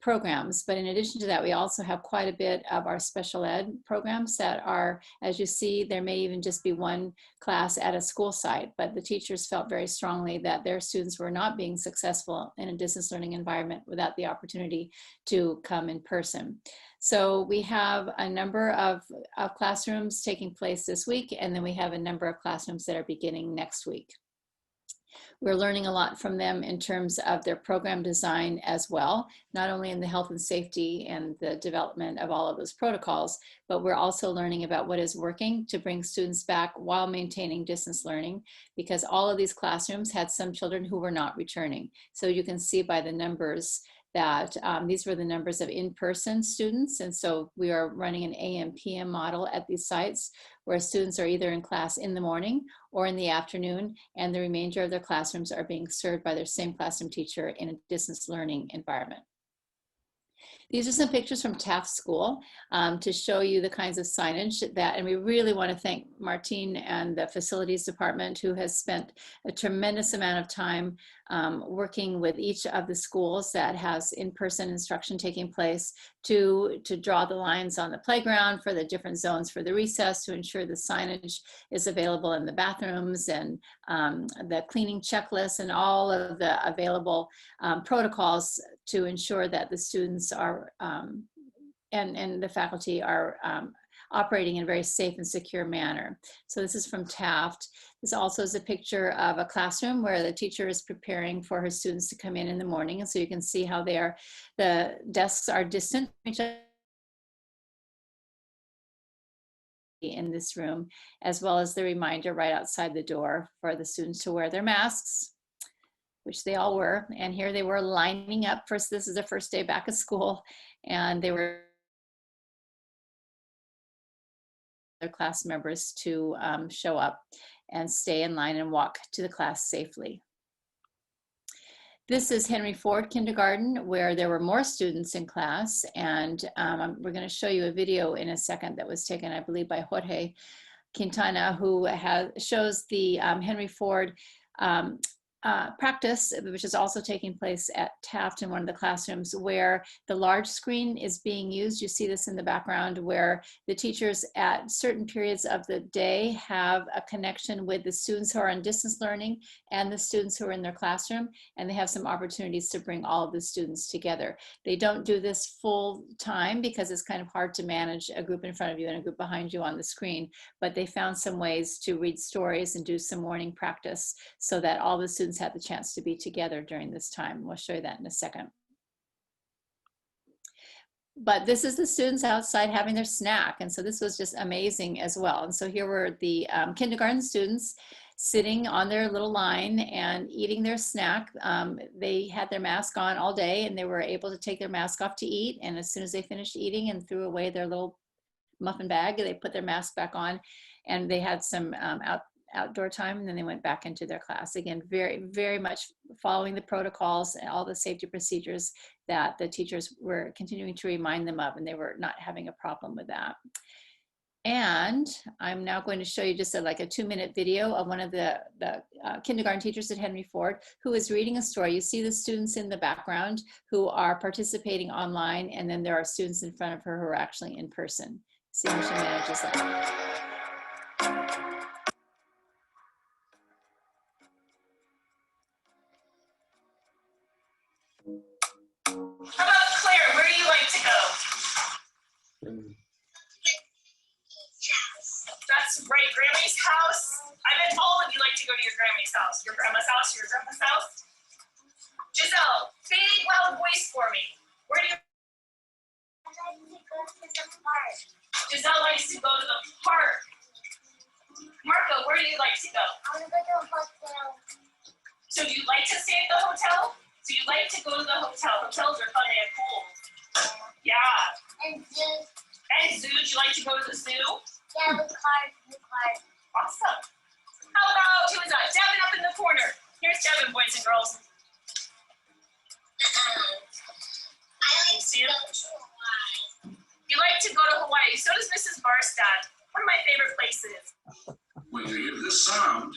programs. But in addition to that, we also have quite a bit of our special ed programs that are, as you see, there may even just be one class at a school site, but the teachers felt very strongly that their students were not being successful in a distance learning environment without the opportunity to come in person. So we have a number of classrooms taking place this week, and then we have a number of classrooms that are beginning next week. We're learning a lot from them in terms of their program design as well, not only in the health and safety and the development of all of those protocols, but we're also learning about what is working to bring students back while maintaining distance learning, because all of these classrooms had some children who were not returning. So you can see by the numbers that these were the numbers of in-person students. And so we are running an AM/PM model at these sites where students are either in class in the morning or in the afternoon, and the remainder of their classrooms are being served by their same classroom teacher in a distance learning environment. These are some pictures from Taft School to show you the kinds of signage that, and we really want to thank Martine and the facilities department, who has spent a tremendous amount of time working with each of the schools that has in-person instruction taking place to draw the lines on the playground for the different zones for the recess, to ensure the signage is available in the bathrooms, and the cleaning checklist, and all of the available protocols to ensure that the students are and the faculty are operating in a very safe and secure manner. So this is from Taft. This also is a picture of a classroom where the teacher is preparing for her students to come in the morning. And so you can see how the desks are distant from each other in this room, as well as the reminder right outside the door for the students to wear their masks, which they all were. And here they were lining up. First, this is the first day back at school, and they were their class members to show up and stay in line and walk to the class safely. This is Henry Ford Kindergarten, where there were more students in class, and we're going to show you a video in a second that was taken, I believe, by Jorge Quintana, who shows the Henry Ford practice, which is also taking place at Taft in one of the classrooms, where the large screen is being used. You see this in the background, where the teachers at certain periods of the day have a connection with the students who are in distance learning and the students who are in their classroom, and they have some opportunities to bring all of the students together. They don't do this full time because it's kind of hard to manage a group in front of you and a group behind you on the screen, but they found some ways to read stories and do some morning practice so that all the students had the chance to be together during this time. We'll show you that in a second. But this is the students outside having their snack. And so this was just amazing as well. And so here were the kindergarten students sitting on their little line and eating their snack. They had their mask on all day and they were able to take their mask off to eat. And as soon as they finished eating and threw away their little muffin bag, they put their mask back on, and they had some outdoor time, and then they went back into their class. Again, very, very much following the protocols and all the safety procedures that the teachers were continuing to remind them of, and they were not having a problem with that. And I'm now going to show you just like a 2-minute video of one of the kindergarten teachers at Henry Ford who is reading a story. You see the students in the background who are participating online, and then there are students in front of her who are actually in person. See how she manages that. How about Claire? Where do you like to go? That's right, Grammy's house. I bet all of you like to go to your Grammy's house. Your grandma's house, your grandpa's house. Giselle, big loud voice for me. Where do you? I like to go to the park. Giselle likes to go to the park. Marco, where do you like to go? I want to go to a hotel. So do you like to stay at the hotel? So you like to go to the hotel. Hotels are fun and cool. Yeah. And zoo. And zoo. Do you like to go to the zoo? Yeah, with cars. Awesome. How about, who is that? Devin up in the corner. Here's Devin, boys and girls. I like to go to Hawaii. You like to go to Hawaii. So does Mrs. Barstad. One of my favorite places. When you hear this sound,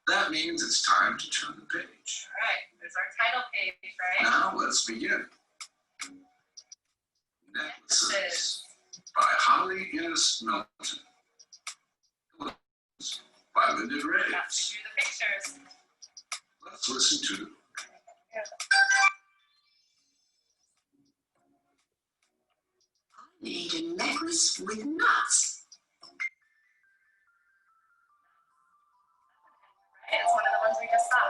that means it's time to turn the page. All right, there's our title page, right? Now let's begin. Necklaces by Holly Innes Melton. By Linda Graves. Let's do the pictures. Let's listen to I need a necklace with nuts. It's one of the ones we just saw.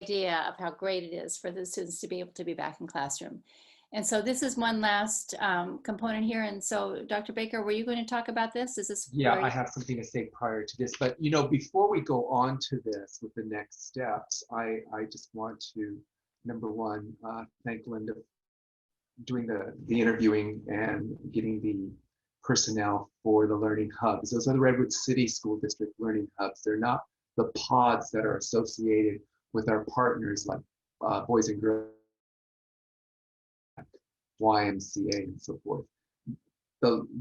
Idea of how great it is for the students to be able to be back in classroom. And so this is one last component here. And so Dr. Baker, were you going to talk about this? Is this? Yeah, I have something to say prior to this, but you know, before we go on to this with the next steps, I just want to, number one, thank Linda for doing the interviewing and getting the personnel for the learning hubs. Those are the Redwood City School District learning hubs. They're not the pods that are associated with our partners like Boys and Girls, YMCA, and so forth.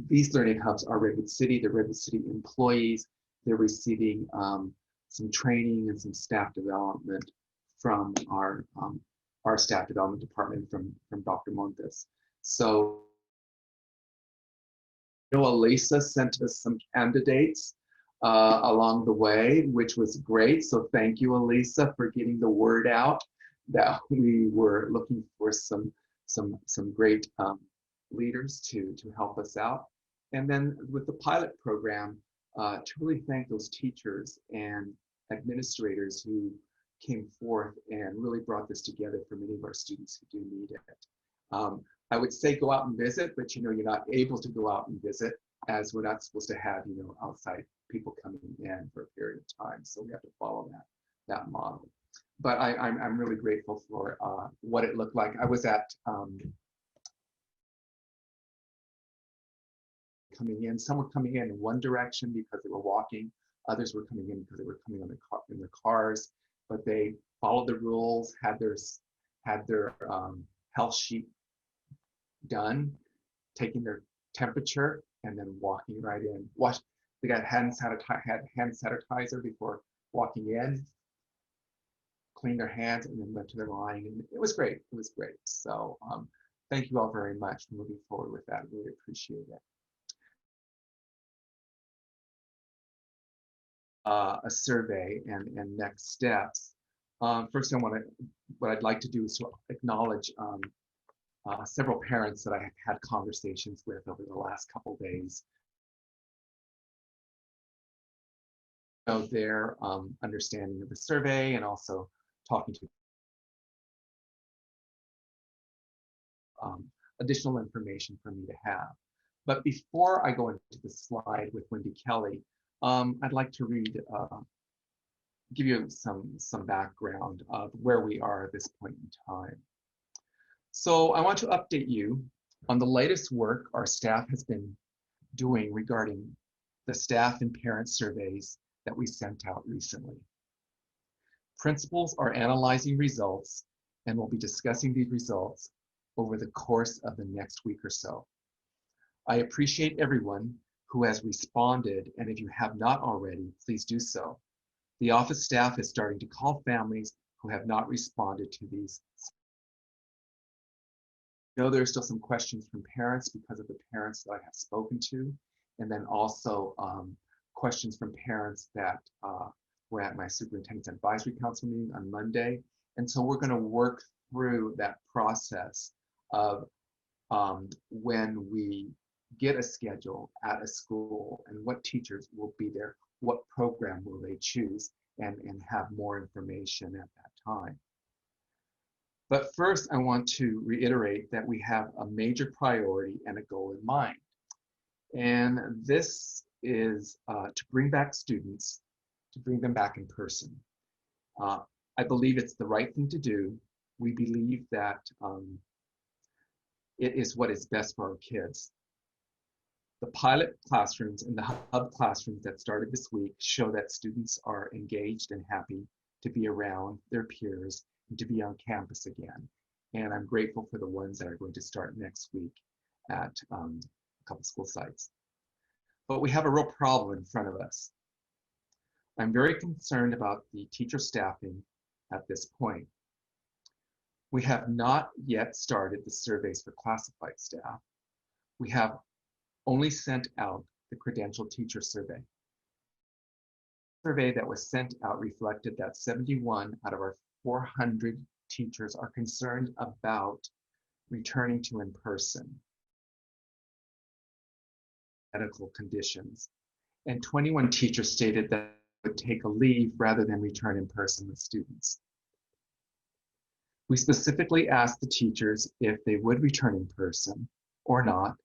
These learning hubs are Redwood City. They're Redwood City employees. They're receiving some training and some staff development from our staff development department from Dr. Montes. So, you know, Elisa sent us some candidates along the way, which was great. So thank you, Elisa, for getting the word out that we were looking for some great leaders to help us out. And then with the pilot program, to really thank those teachers and administrators who came forth and really brought this together for many of our students who do need it. I would say go out and visit, but you know, you're not able to go out and visit as we're not supposed to have, you know, outside people coming in for a period of time. So we have to follow that model. But I'm really grateful for what it looked like. I was at someone coming in one direction because they were walking Others were coming in because they were coming on in their cars, but they followed the rules, had their health sheet done, taking their temperature, and then walking right in. They got hand sanitizer before walking in, cleaned their hands, and then went to their line. And it was great. It was great. So thank you all very much for moving forward with that. Really appreciate it. A survey and next steps. First, what I'd like to do is to acknowledge several parents that I have had conversations with over the last couple of days. So their understanding of the survey and also talking to additional information for me to have. But before I go into the slide with Wendy Kelly, I'd like to give you some background of where we are at this point in time. So I want to update you on the latest work our staff has been doing regarding the staff and parent surveys that we sent out recently. Principals are analyzing results and will be discussing these results over the course of the next week or so. I appreciate everyone who has responded, and if you have not already, please do so. The office staff is starting to call families who have not responded to these. I know there's still some questions from parents because of the parents that I have spoken to, and then also questions from parents that were at my Superintendent's Advisory Council meeting on Monday. And so we're going to work through that process of when we get a schedule at a school and what teachers will be there, what program will they choose, and have more information at that time. But first, I want to reiterate that we have a major priority and a goal in mind. And this is to bring back students, to bring them back in person. I believe it's the right thing to do. We believe that it is what is best for our kids. The pilot classrooms and the hub classrooms that started this week show that students are engaged and happy to be around their peers and to be on campus again. And I'm grateful for the ones that are going to start next week at a couple school sites. But we have a real problem in front of us. I'm very concerned about the teacher staffing at this point. We have not yet started the surveys for classified staff. We have only sent out the credentialed teacher survey. The survey that was sent out reflected that 71 out of our 400 teachers are concerned about returning to in-person medical conditions. And 21 teachers stated that they would take a leave rather than return in person with students. We specifically asked the teachers if they would return in person or not,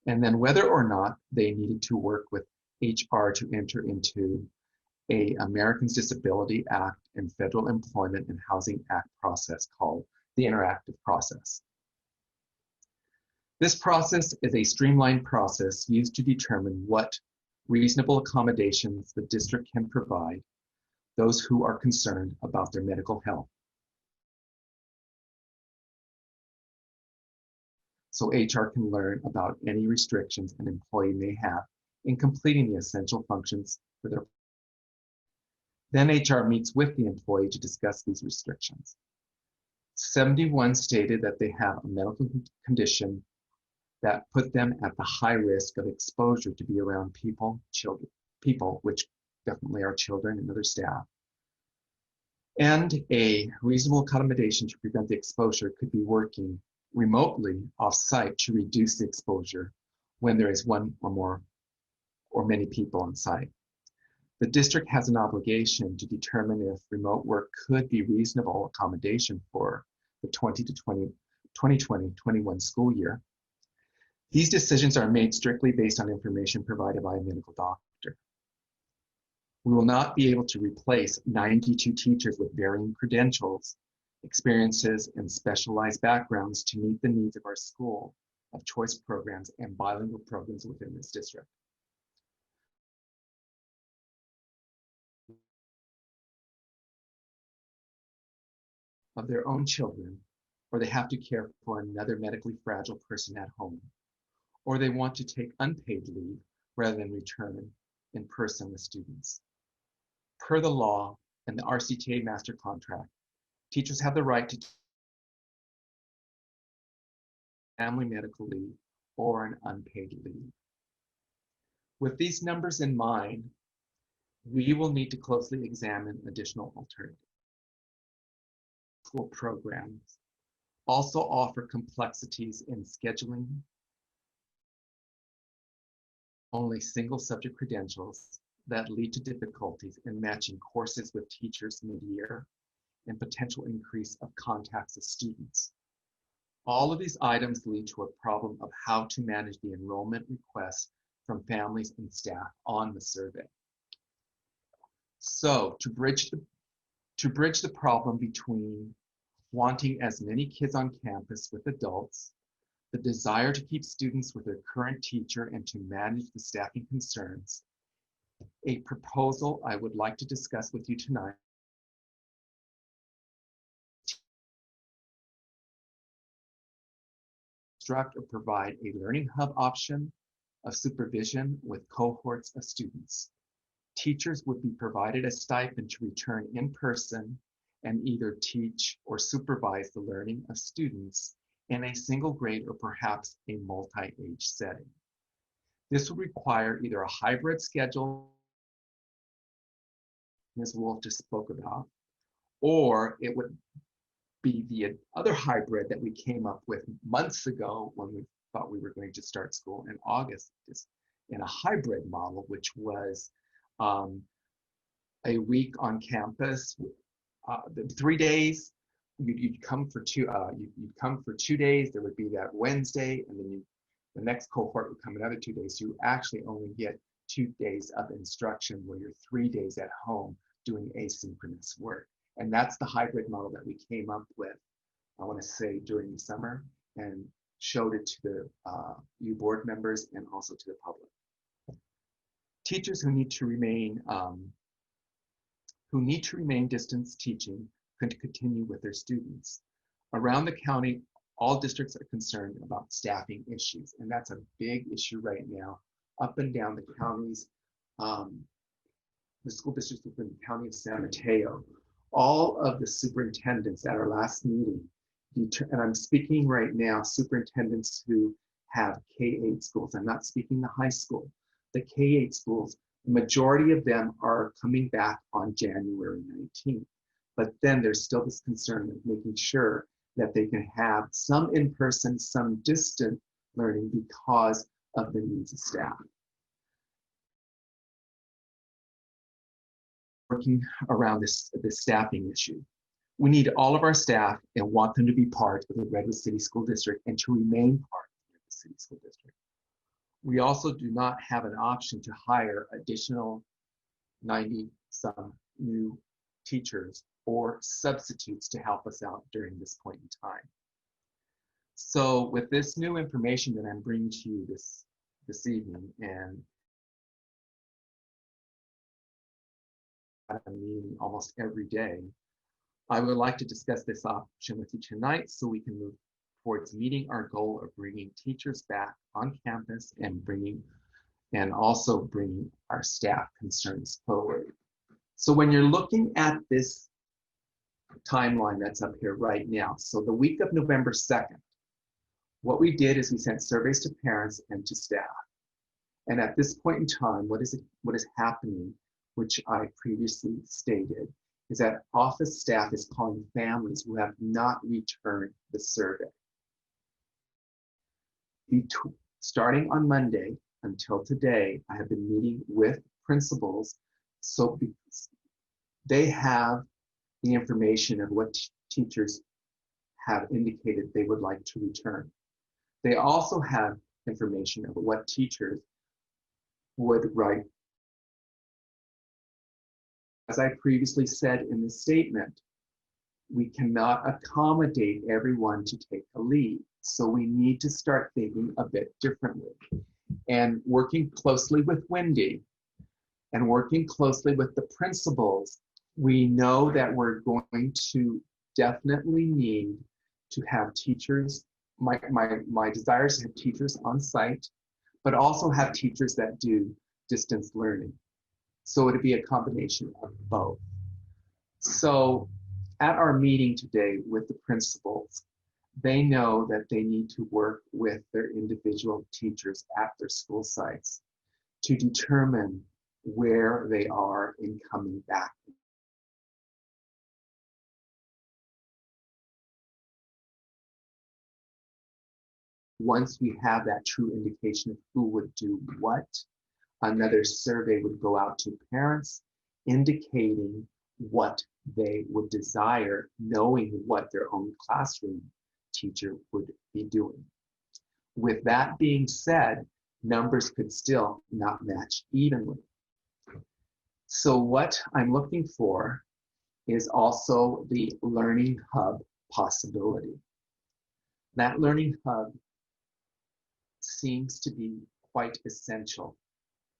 and then whether or not they needed to work with HR to enter into a Americans Disability Act and Federal Employment and Housing Act process called the interactive process. This process is a streamlined process used to determine what reasonable accommodations the district can provide those who are concerned about their medical health. So HR can learn about any restrictions an employee may have in completing the essential functions for their. Then HR meets with the employee to discuss these restrictions. 71 stated that they have a medical condition that put them at the high risk of exposure to be around people, which definitely are children and other staff. And a reasonable accommodation to prevent the exposure could be working remotely off-site to reduce the exposure when there is one or more or many people on site. The district has an obligation to determine if remote work could be reasonable accommodation for the 2020-21 school year. These decisions are made strictly based on information provided by a medical doctor. We will not be able to replace 92 teachers with varying credentials, experiences, and specialized backgrounds to meet the needs of our school of choice programs and bilingual programs within this district. of their own children, or they have to care for another medically fragile person at home, or they want to take unpaid leave rather than return in person with students. Per the law and the RCTA master contract, teachers have the right to family medical leave or an unpaid leave. With these numbers in mind, we will need to closely examine additional alternatives. School programs also offer complexities in scheduling, only single subject credentials that lead to difficulties in matching courses with teachers mid-year and potential increase of contacts of students. All of these items lead to a problem of how to manage the enrollment requests from families and staff on the survey. So to bridge the problem between wanting as many kids on campus with adults, the desire to keep students with their current teacher and to manage the staffing concerns, a proposal I would like to discuss with you tonight construct or provide a learning hub option of supervision with cohorts of students. Teachers would be provided a stipend to return in person and either teach or supervise the learning of students in a single grade or perhaps a multi-age setting. This would require either a hybrid schedule, Ms. Wolf just spoke about, or it would be the other hybrid that we came up with months ago when we thought we were going to start school in August, just in a hybrid model, which was a week on campus, 3 days. You'd come for you'd come for 2 days. There would be that Wednesday, and then the next cohort would come another 2 days. So you actually only get 2 days of instruction where you're 3 days at home doing asynchronous work. And that's the hybrid model that we came up with, I want to say, during the summer, and showed it to the U board members and also to the public. Teachers who need to remain distance teaching can continue with their students. Around the county, all districts are concerned about staffing issues, and that's a big issue right now, up and down the counties, the school districts within the county of San Mateo. All of the superintendents at our last meeting, and I'm speaking right now, superintendents who have K-8 schools. I'm not speaking the high school. The K-8 schools, the majority of them are coming back on January 19th. But then there's still this concern of making sure that they can have some in-person, some distant learning because of the needs of staff. Working around this staffing issue. We need all of our staff and want them to be part of the Redwood City School District and to remain part of the Redwood City School District. We also do not have an option to hire additional 90-some new teachers or substitutes to help us out during this point in time. So with this new information that I'm bringing to you this evening, and a meeting almost every day, I would like to discuss this option with you tonight so we can move towards meeting our goal of bringing teachers back on campus and also bringing our staff concerns forward. So when you're looking at this timeline that's up here right now, so the week of November 2nd, what we did is we sent surveys to parents and to staff. And at this point in time, what is happening, which I previously stated, is that office staff is calling families who have not returned the survey. Starting on Monday until today, I have been meeting with principals, so they have the information of what teachers have indicated they would like to return. They also have information of what teachers would write. As I previously said in the statement, we cannot accommodate everyone to take a leave. So we need to start thinking a bit differently. And working closely with Wendy and working closely with the principals, we know that we're going to definitely need to have teachers. My desire is to have teachers on site, but also have teachers that do distance learning. So it'd be a combination of both. So at our meeting today with the principals, they know that they need to work with their individual teachers at their school sites to determine where they are in coming back. Once we have that true indication of who would do what, another survey would go out to parents indicating what they would desire, knowing what their own classroom teacher would be doing. With that being said, numbers could still not match evenly. So what I'm looking for is also the learning hub possibility. That learning hub seems to be quite essential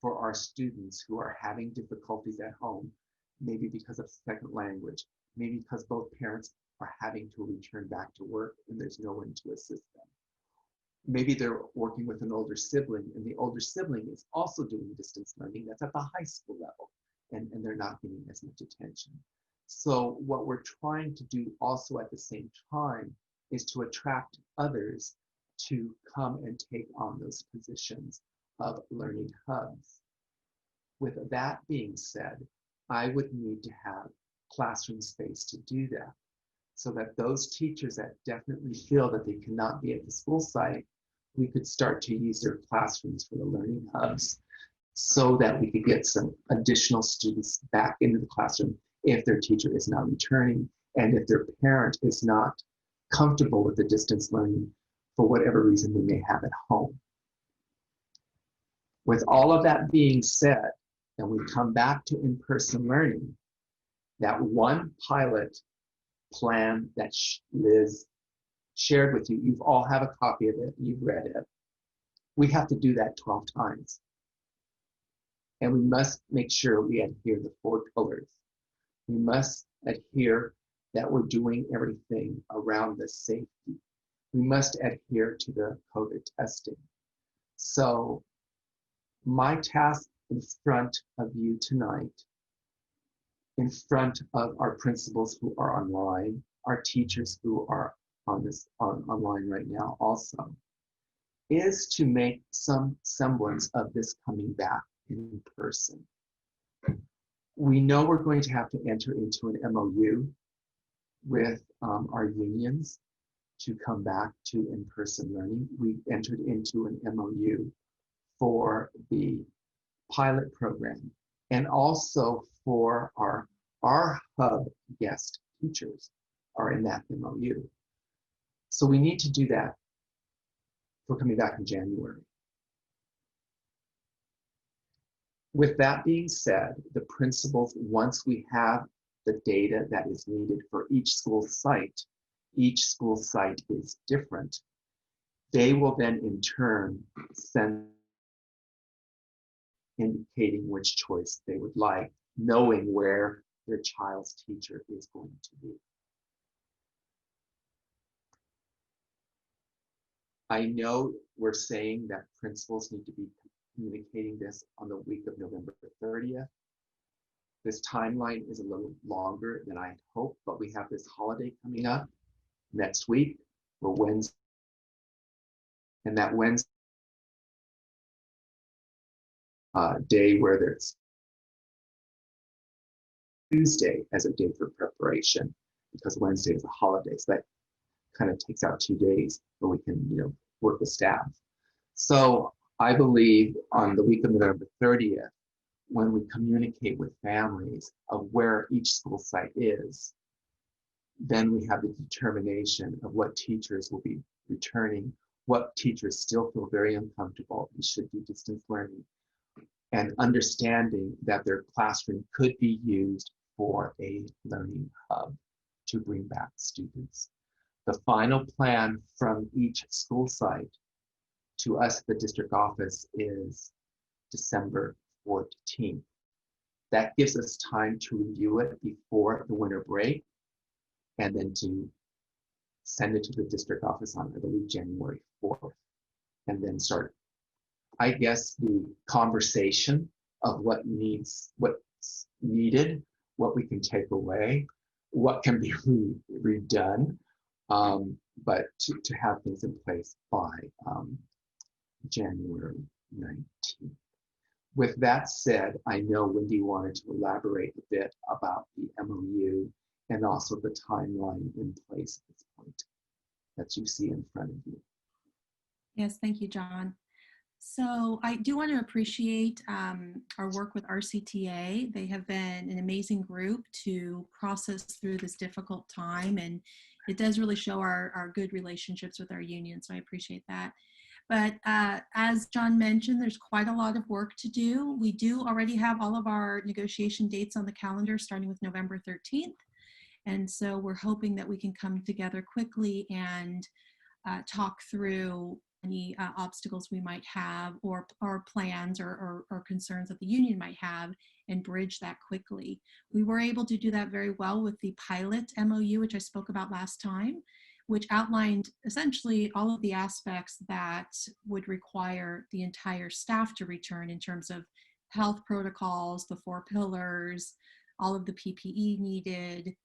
for our students who are having difficulties at home, maybe because of second language, maybe because both parents are having to return back to work and there's no one to assist them. Maybe they're working with an older sibling and the older sibling is also doing distance learning that's at the high school level and they're not getting as much attention. So what we're trying to do also at the same time is to attract others to come and take on those positions of learning hubs. With that being said, I would need to have classroom space to do that, so that those teachers that definitely feel that they cannot be at the school site, we could start to use their classrooms for the learning hubs so that we could get some additional students back into the classroom if their teacher is not returning and if their parent is not comfortable with the distance learning for whatever reason they may have at home. With all of that being said, and we come back to in-person learning, that one pilot plan that Liz shared with you, you've all have a copy of it, you've read it. We have to do that 12 times. And we must make sure we adhere to the 4 pillars. We must adhere that we're doing everything around the safety. We must adhere to the COVID testing. So my task in front of you tonight, in front of our principals who are online, our teachers who are online right now also, is to make some semblance of this coming back in person. We know we're going to have to enter into an MOU with our unions to come back to in-person learning. We entered into an MOU for the pilot program and also for our hub guest teachers are in that MOU. So we need to do that for coming back in January. With that being said, the principals, once we have the data that is needed for each school site is different, they will then in turn send indicating which choice they would like, knowing where their child's teacher is going to be. I know we're saying that principals need to be communicating this on the week of November 30th. This timeline is a little longer than I hoped, but we have this holiday coming up next week, or Wednesday, and that Wednesday day where there's Tuesday as a day for preparation, because Wednesday is a holiday, so that kind of takes out 2 days where we can, work with staff. So I believe on the week of November 30th, when we communicate with families of where each school site is, then we have the determination of what teachers will be returning, what teachers still feel very uncomfortable and should do distance learning, and understanding that their classroom could be used for a learning hub to bring back students. The final plan from each school site to us at the district office is December 14th. That gives us time to review it before the winter break and then to send it to the district office on, I believe, January 4th, and then start, I guess, the conversation of what's needed, what we can take away, what can be redone, but to have things in place by January 19th. With that said, I know Wendy wanted to elaborate a bit about the MOU and also the timeline in place at this point that you see in front of you. Yes, thank you, John. So I do want to appreciate our work with RCTA. They have been an amazing group to process through this difficult time, and it does really show our good relationships with our union, so I appreciate that. But as John mentioned, there's quite a lot of work to do. We do already have all of our negotiation dates on the calendar starting with November 13th. And so we're hoping that we can come together quickly and talk through any obstacles we might have or plans or concerns that the union might have and bridge that quickly. We were able to do that very well with the pilot MOU, which I spoke about last time, which outlined essentially all of the aspects that would require the entire staff to return in terms of health protocols, the 4 pillars, all of the PPE needed,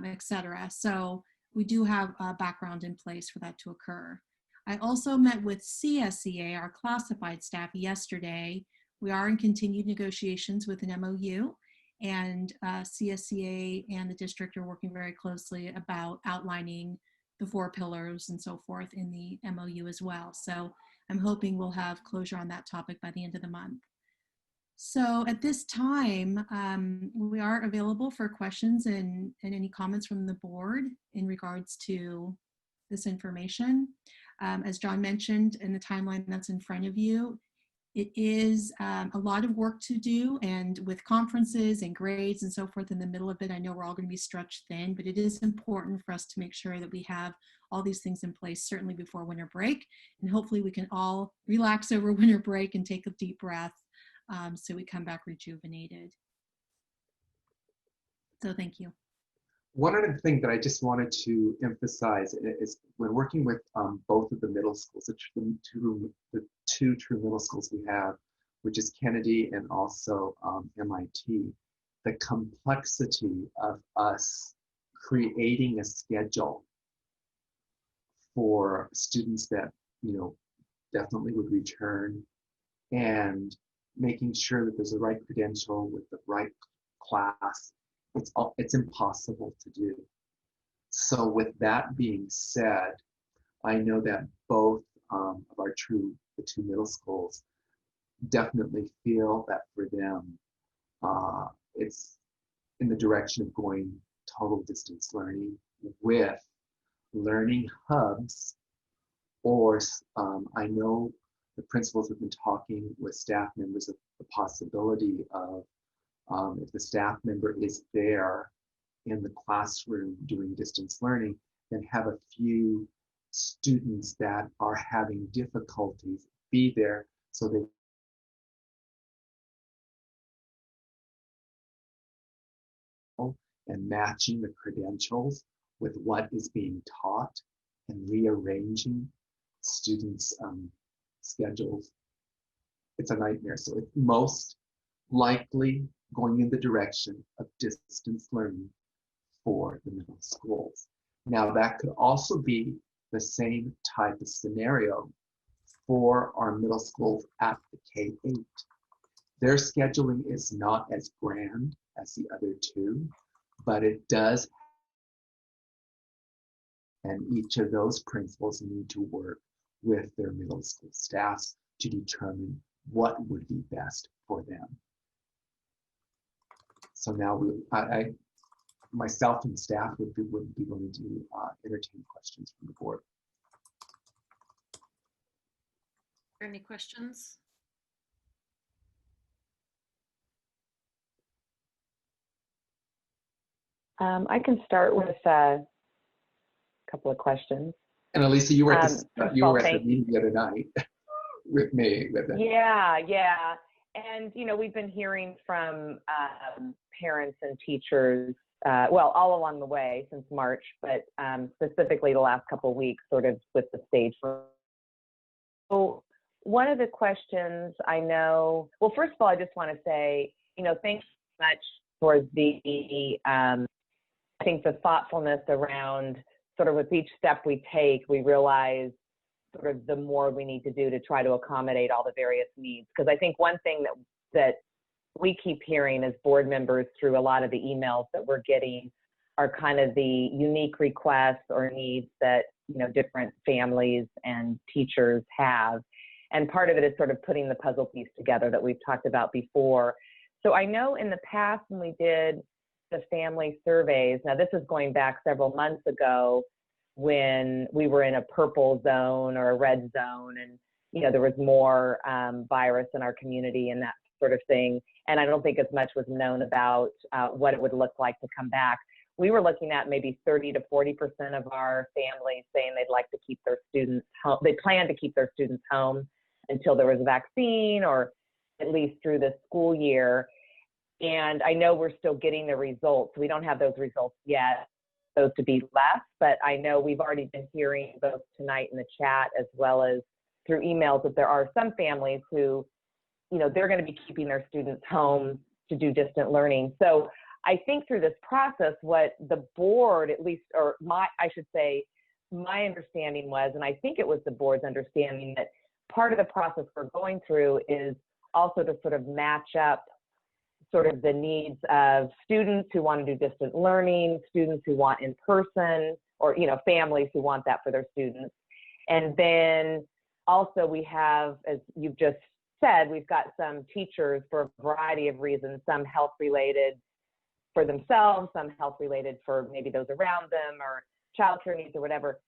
et cetera. So we do have a background in place for that to occur. I also met with CSEA, our classified staff, yesterday. We are in continued negotiations with an MOU, and CSEA and the district are working very closely about outlining the 4 pillars and so forth in the MOU as well. So I'm hoping we'll have closure on that topic by the end of the month. So at this time, we are available for questions and any comments from the board in regards to this information. As John mentioned in the timeline that's in front of you, it is a lot of work to do, and with conferences and grades and so forth in the middle of it, I know we're all going to be stretched thin, but it is important for us to make sure that we have all these things in place, certainly before winter break, and hopefully we can all relax over winter break and take a deep breath so we come back rejuvenated. So thank you. One other thing that I just wanted to emphasize is when working with both of the middle schools, the two true middle schools we have, which is Kennedy and also MIT, the complexity of us creating a schedule for students that, you know, definitely would return, and making sure that there's the right credential with the right class. It's impossible to do. So with that being said, I know that both of the two middle schools definitely feel that for them, it's in the direction of going total distance learning with learning hubs, or I know the principals have been talking with staff members of the possibility of if the staff member is there in the classroom doing distance learning, then have a few students that are having difficulties be there so they and matching the credentials with what is being taught and rearranging students' schedules. It's a nightmare. So it's most likely going in the direction of distance learning for the middle schools. Now that could also be the same type of scenario for our middle schools at the K-8. Their scheduling is not as grand as the other two, but it does, and each of those principals need to work with their middle school staffs to determine what would be best for them. So now myself and staff would be willing to entertain questions from the board. Are there any questions? I can start with a couple of questions. And Elisa, you were at the Thank you. meeting the other night with me. Yeah. And, you know, we've been hearing from parents and teachers well, all along the way since March, but specifically the last couple of weeks, sort of with the stage. So one of the questions I know, well, first of all, I just want to say, thanks so much for the, I think the thoughtfulness around sort of with each step we take, we realize sort of the more we need to do to try to accommodate all the various needs. Because I think one thing that we keep hearing as board members through a lot of the emails that we're getting are kind of the unique requests or needs that, different families and teachers have. And part of it is sort of putting the puzzle piece together that we've talked about before. So I know in the past when we did the family surveys, now this is going back several months ago when we were in a purple zone or a red zone and, there was more virus in our community and that sort of thing. And I don't think as much was known about what it would look like to come back. We were looking at maybe 30 to 40% of our families saying they'd like to keep their students home. They plan to keep their students home until there was a vaccine or at least through the school year. And I know we're still getting the results. We don't have those results yet, those to be less, but I know we've already been hearing both tonight in the chat as well as through emails that there are some families who, they're going to be keeping their students home to do distant learning. So I think through this process, what the board, at least, or my understanding was, and I think it was the board's understanding, that part of the process we're going through is also to sort of match up sort of the needs of students who want to do distant learning, students who want in person, or, families who want that for their students. And then also we have, as you've just said, we've got some teachers for a variety of reasons, some health related for themselves, some health related for maybe those around them or childcare needs or whatever.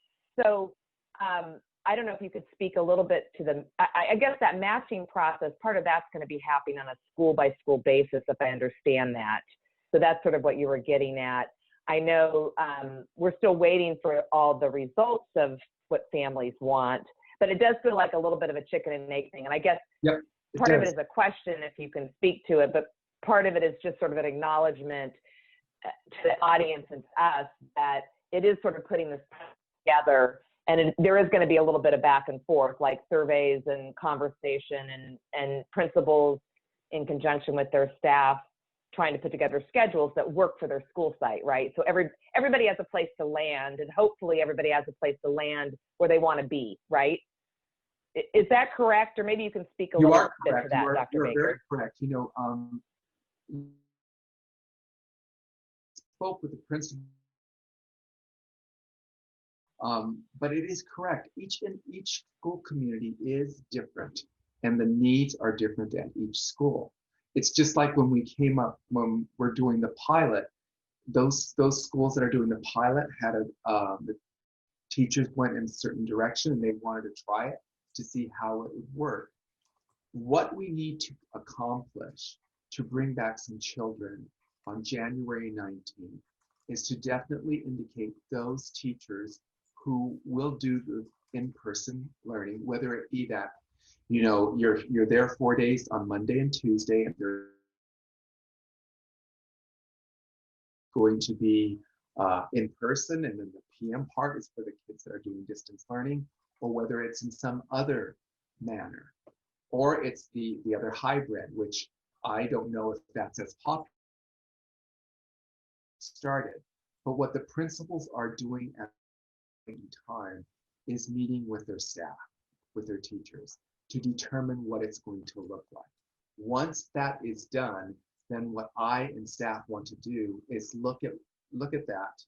So I don't know if you could speak a little bit to I guess that matching process, part of that's going to be happening on a school by school basis, if I understand that. So that's sort of what you were getting at. I know we're still waiting for all the results of what families want, but it does feel like a little bit of a chicken and egg thing. And I guess part of it is a question, if you can speak to it, but part of it is just sort of an acknowledgement to the audience and to us that it is sort of putting this together. And there is going to be a little bit of back and forth, like surveys and conversation and principals in conjunction with their staff trying to put together schedules that work for their school site, right? So everybody has a place to land, and hopefully everybody has a place to land where they want to be, right? Is that correct? Or maybe you can speak a little bit to that, Dr. You are Baker. very correct. Spoke with the principal. But it is correct. Each school community is different, and the needs are different at each school. It's just like when when we're doing the pilot, those schools that are doing the pilot had the teachers went in a certain direction and they wanted to try it to see how it would work. What we need to accomplish to bring back some children on January 19th is to definitely indicate those teachers who will do the in-person learning, whether it be that, you're there 4 days on Monday and Tuesday, and they're going to be in person, and then the PM part is for the kids that are doing distance learning, or whether it's in some other manner, or it's the other hybrid, which I don't know if that's as popular started. But what the principals are doing at any time is meeting with their staff, with their teachers, to determine what it's going to look like. Once that is done, then what I and staff want to do is look at that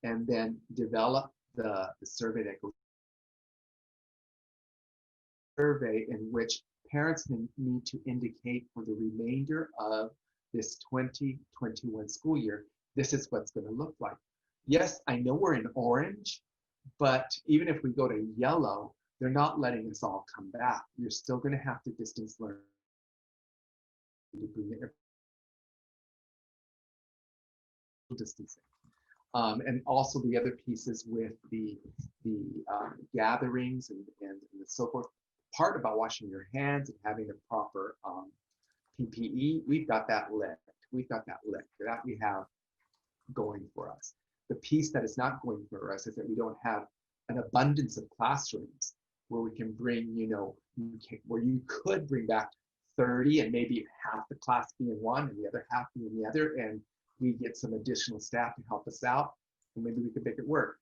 and then develop the survey that goes survey in which parents need to indicate for the remainder of this 2021 school year, this is what's going to look like. Yes, I know we're in orange, but even if we go to yellow, they're not letting us all come back. You're still going to have to distance learn. Distancing. And also the other pieces with the gatherings and so forth. Part about washing your hands and having the proper PPE, we've got that licked. We've got that licked. That we have going for us. The piece that is not going for us is that we don't have an abundance of classrooms where we can bring, where you could bring back 30 and maybe half the class be in one and the other half be in the other, and we get some additional staff to help us out, and maybe we could make it work.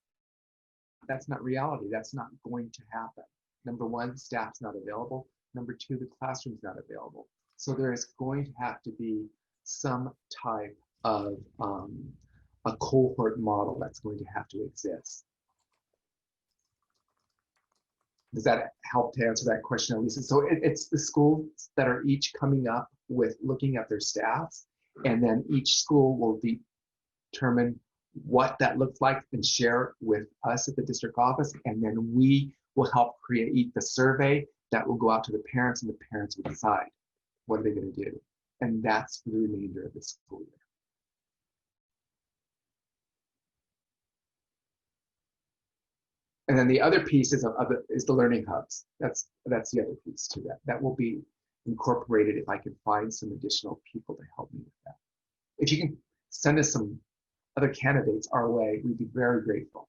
That's not reality. That's not going to happen. Number one, staff's not available. Number two, the classroom's not available. So there is going to have to be some type of a cohort model that's going to have to exist. Does that help to answer that question, Elisa? So it's the schools that are each coming up with looking at their staffs, and then each school will determine what that looks like and share with us at the district office, and then we will help create the survey that will go out to the parents, and the parents will decide what are they going to do. And that's for the remainder of the school year. And then the other piece is the learning hubs. That's the other piece to that. That will be incorporated if I can find some additional people to help me with that. If you can send us some other candidates our way, we'd be very grateful.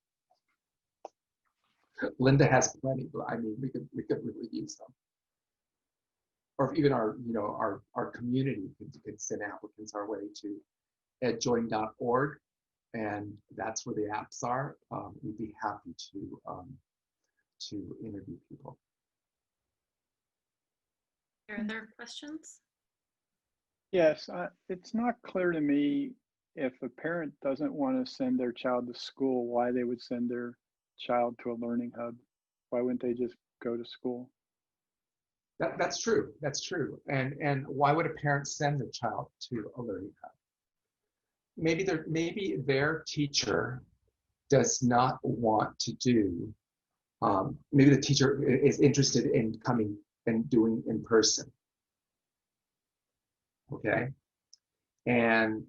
Linda has plenty, but I mean, we could really use them. Or if even our community could send applicants our way to edjoin.org, and that's where the apps are. We'd be happy to interview people. Are there questions? Yes, it's not clear to me if a parent doesn't want to send their child to school, why they would send their child to a learning hub. Why wouldn't they just go to school? That's true. That's true. And why would a parent send their child to a learning hub? Maybe their teacher does not want to do. Maybe the teacher is interested in coming and doing in person. Okay. And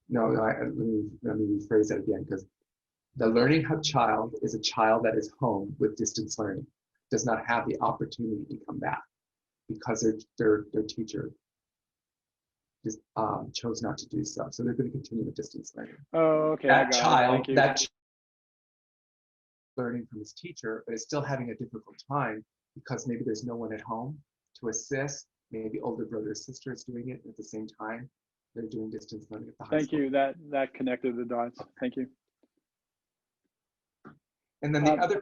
no, let me rephrase that again, because the learning hub child is a child that is home with distance learning, does not have the opportunity to come back because their teacher just chose not to do so. So they're going to continue with distance learning. Oh, okay. That child learning from his teacher, but is still having a difficult time because maybe there's no one at home to assist. Maybe older brother or sister is doing it at the same time. They're doing distance learning at the high school. Thank you. That connected the dots. Thank you. And then the other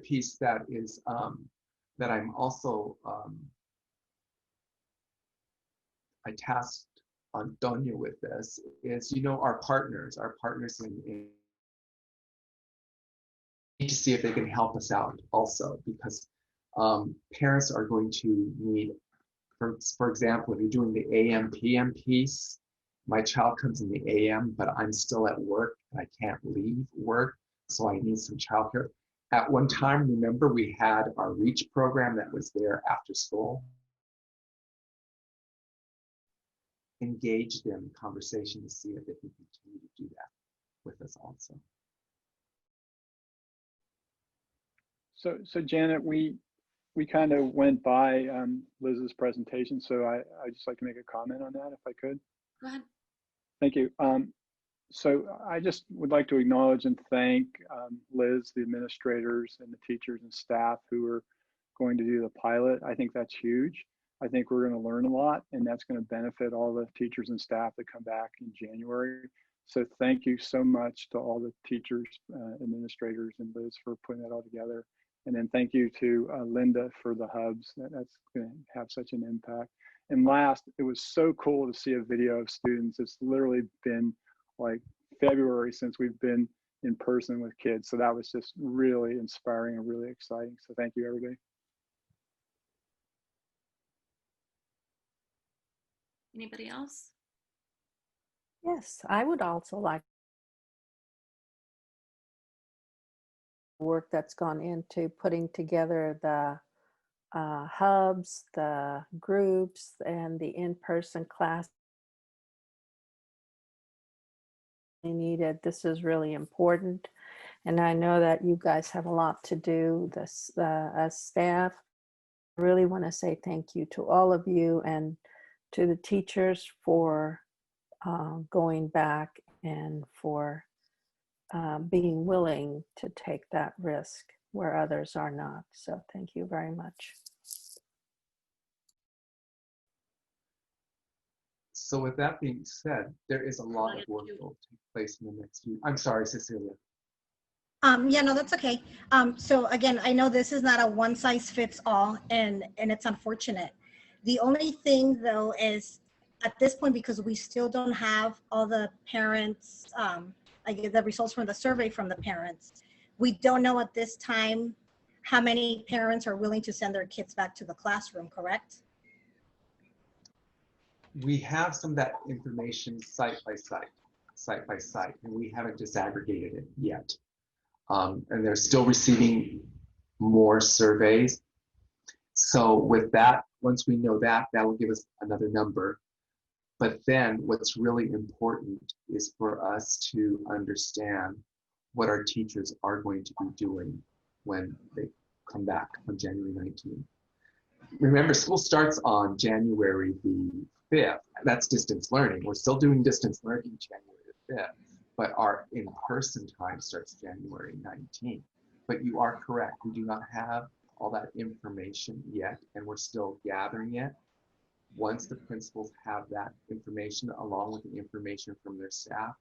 piece that is that I'm also I tasked Antonio with this is, our partners in need to see if they can help us out also, because parents are going to need, for example, if you're doing the AM PM piece, my child comes in the AM, but I'm still at work and I can't leave work, so I need some childcare. At one time, remember, we had our REACH program that was there after school. Engage them in conversation to see if they can continue to do that with us also. So Janet, we kind of went by Liz's presentation, so I'd just like to make a comment on that if I could. Go ahead. Thank you. So I just would like to acknowledge and thank Liz, the administrators and the teachers and staff who are going to do the pilot. I think that's huge. I think we're going to learn a lot, and that's going to benefit all the teachers and staff that come back in January. So thank you so much to all the teachers, administrators, and Liz for putting that all together. And then thank you to Linda for the hubs. That's going to have such an impact. And last, it was so cool to see a video of students. It's literally been like February since we've been in person with kids. So that was just really inspiring and really exciting. So thank you, everybody. Anybody else? Yes, I would also like work that's gone into putting together the hubs, the groups, and the in-person class needed. This is really important. And I know that you guys have a lot to do this as staff. I really want to say thank you to all of you and to the teachers for going back and for being willing to take that risk where others are not. So thank you very much. So with that being said, there is a lot of work that will take place in the next few. I'm sorry, Cecilia. Yeah, no, that's okay. So again, I know this is not a one size fits all, and it's unfortunate. The only thing though is at this point, because we still don't have all the parents, like the results from the survey from the parents, we don't know at this time how many parents are willing to send their kids back to the classroom, correct? We have some of that information site by site, and we haven't disaggregated it yet. And they're still receiving more surveys. So with that, once we know that, that will give us another number. But then what's really important is for us to understand what our teachers are going to be doing when they come back on January 19th. Remember, school starts on January the 5th. That's distance learning. We're still doing distance learning January the 5th, but our in-person time starts January 19th. But you are correct. We do not have all that information yet, and we're still gathering it. Once the principals have that information, along with the information from their staff,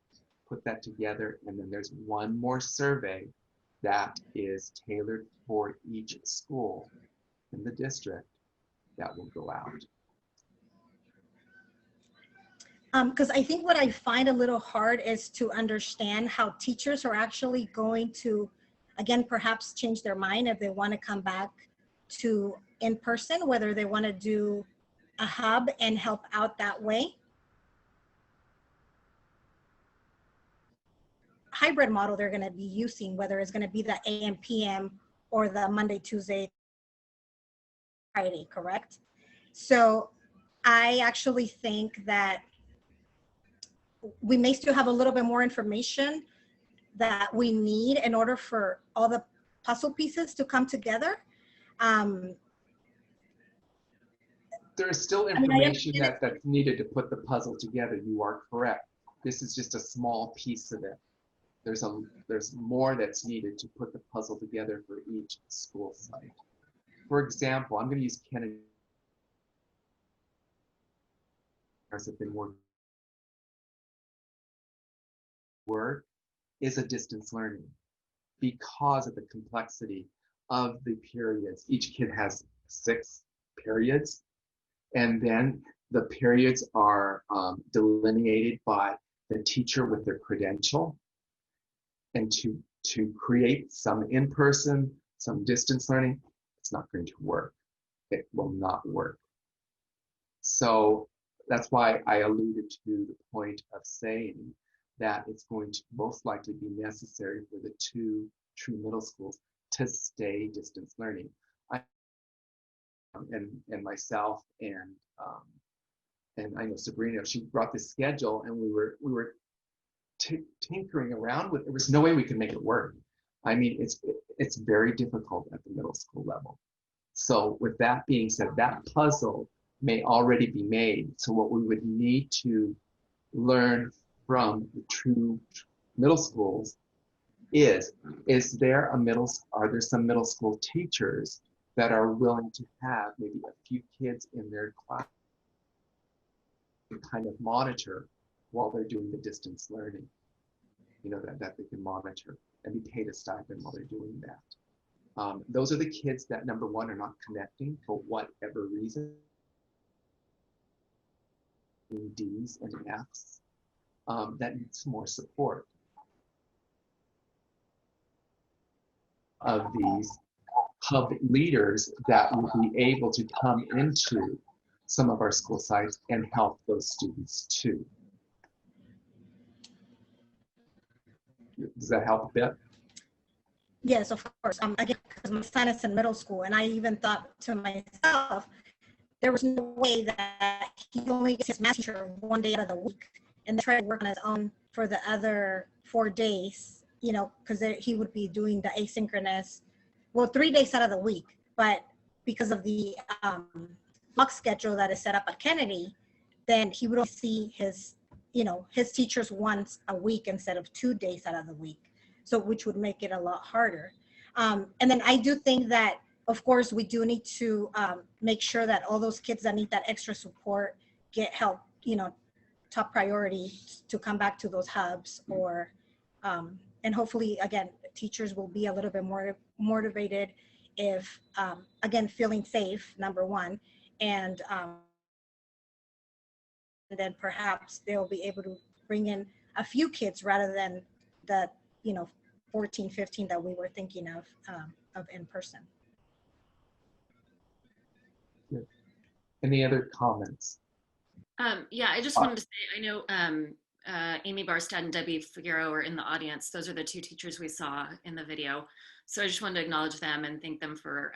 put that together, and then there's one more survey that is tailored for each school in the district that will go out. Because I think what I find a little hard is to understand how teachers are actually going to, again, perhaps change their mind if they want to come back to in person, whether they want to do a hub and help out that way. Hybrid model they're going to be using, whether it's going to be the AM, PM, or the Monday, Tuesday, Friday, correct? So I actually think that we may still have a little bit more information that we need in order for all the puzzle pieces to come together. There is still information that's needed to put the puzzle together. You are correct. This is just a small piece of it. There's more that's needed to put the puzzle together for each school site. For example, I'm going to use Kennedy. Have been work is a distance learning because of the complexity of the periods. Each kid has 6 periods, and then the periods are delineated by the teacher with their credential, and to create some in-person, some distance learning, it's not going to work. It will not work. So that's why I alluded to the point of saying that it's going to most likely be necessary for the 2 true middle schools to stay distance learning. And myself and I know Sabrina, she brought this schedule, and we were tinkering around with it. There was no way we could make it work. I mean, it's very difficult at the middle school level. So with that being said, that puzzle may already be made. So what we would need to learn from the true middle schools are there some middle school teachers that are willing to have maybe a few kids in their class to kind of monitor while they're doing the distance learning, that they can monitor and be paid a stipend while they're doing that. Those are the kids that, number one, are not connecting for whatever reason. D's and F's that needs more support. Of these hub leaders that will be able to come into some of our school sites and help those students too. Does that help a bit? Yes, of course. Again, because my son is in middle school, and I even thought to myself, there was no way that he only gets his math teacher 1 day out of the week and then try to work on his own for the other 4 days, because he would be doing the asynchronous, 3 days out of the week. But because of the block schedule that is set up at Kennedy, then he would only see his his teachers once a week instead of 2 days out of the week. So which would make it a lot harder. And then I do think that, of course, we do need to make sure that all those kids that need that extra support get help, top priority to come back to those hubs, or and hopefully again teachers will be a little bit more motivated if again feeling safe, number one, and then perhaps they'll be able to bring in a few kids rather than the 14, 15 that we were thinking of in person. Good. Any other comments? Yeah, I just wanted to say, I know Amy Barstad and Debbie Figueroa are in the audience. Those are the two teachers we saw in the video. So I just wanted to acknowledge them and thank them for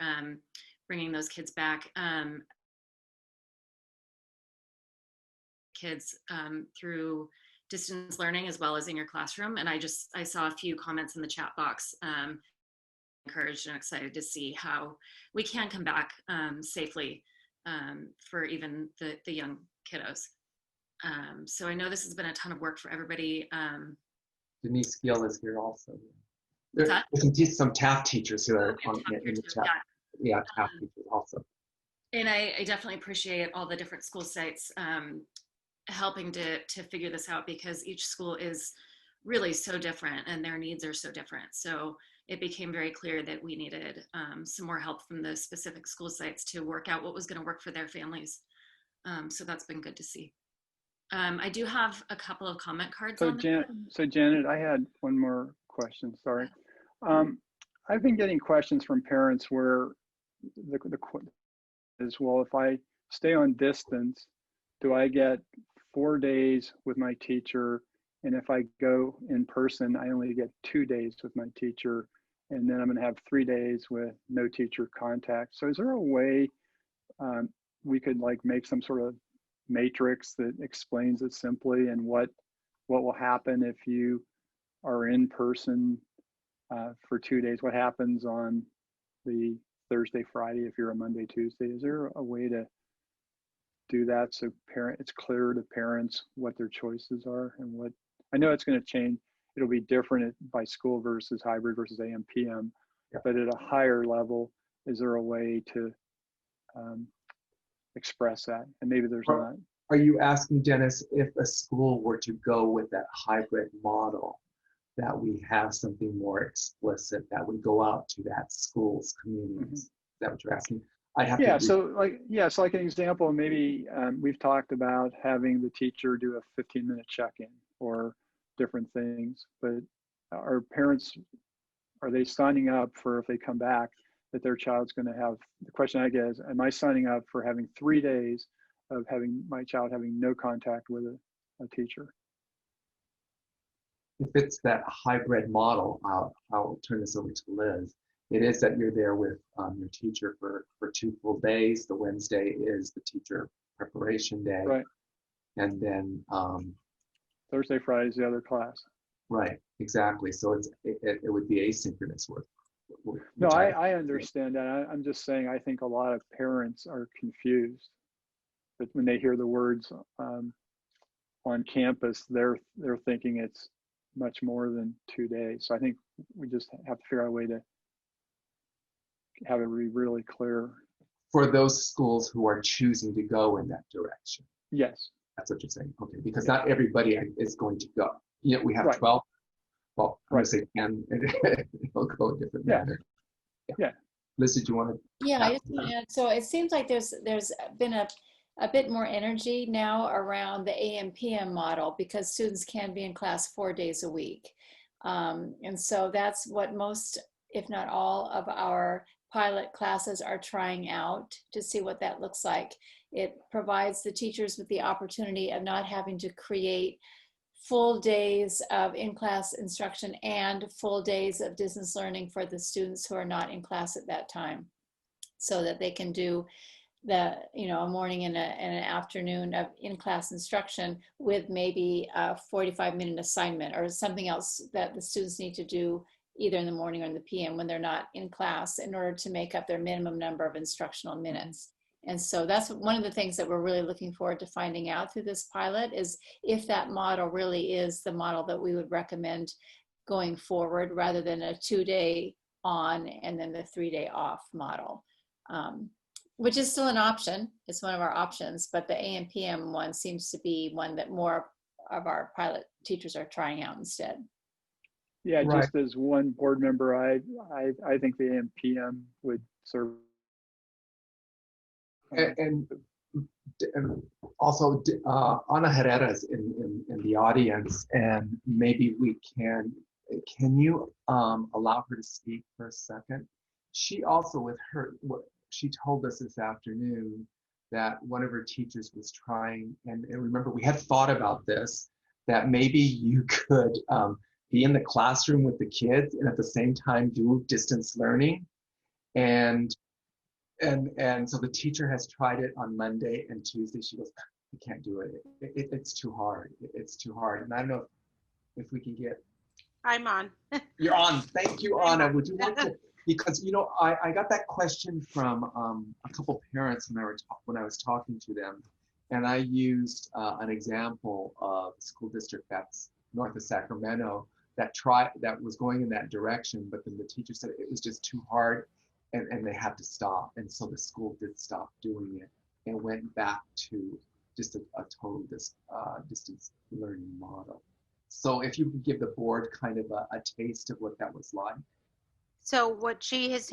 bringing those kids back. Kids through distance learning as well as in your classroom. And I saw a few comments in the chat box, encouraged and excited to see how we can come back safely for even the young kiddos. So I know this has been a ton of work for everybody. Denise Gill is here also. There's some TAF teachers who are in the chat. Yeah, TAF teachers also. And I definitely appreciate all the different school sites helping to figure this out, because each school is really so different and their needs are so different. So it became very clear that we needed some more help from the specific school sites to work out what was going to work for their families. So that's been good to see. I do have a couple of comment cards on this. So Janet, I had one more question, sorry. I've been getting questions from parents where the is, well, if I stay on distance, do I get 4 days with my teacher? And if I go in person, I only get 2 days with my teacher. And then I'm gonna have 3 days with no teacher contact. So is there a way we could like make some sort of matrix that explains it simply, and what will happen if you are in person for 2 days? What happens on the Thursday, Friday if you're a Monday, Tuesday? Is there a way to do that so it's clear to parents what their choices are? And what, I know it's going to change, it'll be different by school versus hybrid versus AM PM, but at a higher level, is there a way to express that? And maybe there's not. Are you asking, Dennis, if a school were to go with that hybrid model, that we have something more explicit that would go out to that school's communities? Is that what you're asking? So like an example, maybe we've talked about having the teacher do a 15-minute check-in or different things, but are parents, are they signing up for, if they come back, that their child's going to have, the question I get is, am I signing up for having 3 days of having my child having no contact with a teacher? If it's that hybrid model, I'll turn this over to Liz. It is that you're there with your teacher for 2 full days. The Wednesday is the teacher preparation day. Right. And then Thursday, Friday is the other class. Right, exactly. So it would be asynchronous work. No, I understand that. I'm just saying, I think a lot of parents are confused. But when they hear the words on campus, they're thinking it's much more than 2 days. So I think we just have to figure out a way to have it be really clear. For those schools who are choosing to go in that direction. Yes. That's what you're saying. Okay, because not everybody is going to go. We have 12. Well, I'm going to say 10, and it'll go a different manner. Yeah. Liz, did you want to? Yeah, I just want to add, so it seems like there's been a bit more energy now around the AM PM model, because students can be in class 4 days a week. And so that's what most, if not all, of our pilot classes are trying out to see what that looks like. It provides the teachers with the opportunity of not having to create full days of in-class instruction and full days of distance learning for the students who are not in class at that time, so that they can do a morning and an afternoon of in-class instruction with maybe a 45-minute assignment or something else that the students need to do either in the morning or in the PM when they're not in class, in order to make up their minimum number of instructional minutes. And so that's one of the things that we're really looking forward to finding out through this pilot, is if that model really is the model that we would recommend going forward, rather than a 2-day on and then the 3-day off model, which is still an option. It's one of our options, but the AM/PM one seems to be one that more of our pilot teachers are trying out instead. Yeah, Right. just as one board member, I think the AM/PM would serve. And also Ana Herrera is in the audience, and maybe we can you allow her to speak for a second? She also, with her, she told us this afternoon that one of her teachers was trying, and remember, we had thought about this, that maybe you could be in the classroom with the kids and at the same time do distance learning. And so the teacher has tried it on Monday and Tuesday. She goes, I can't do it. It's too hard. It's too hard. And I don't know if we can get. I'm on. You're on. Thank you, Anna. Would you like to? Because I got that question from a couple parents when I was talking to them, and I used an example of a school district that's north of Sacramento that was going in that direction, but then the teacher said it was just too hard. And they had to stop. And so the school did stop doing it and went back to just a total distance learning model. So if you could give the board kind of a taste of what that was like. So what she has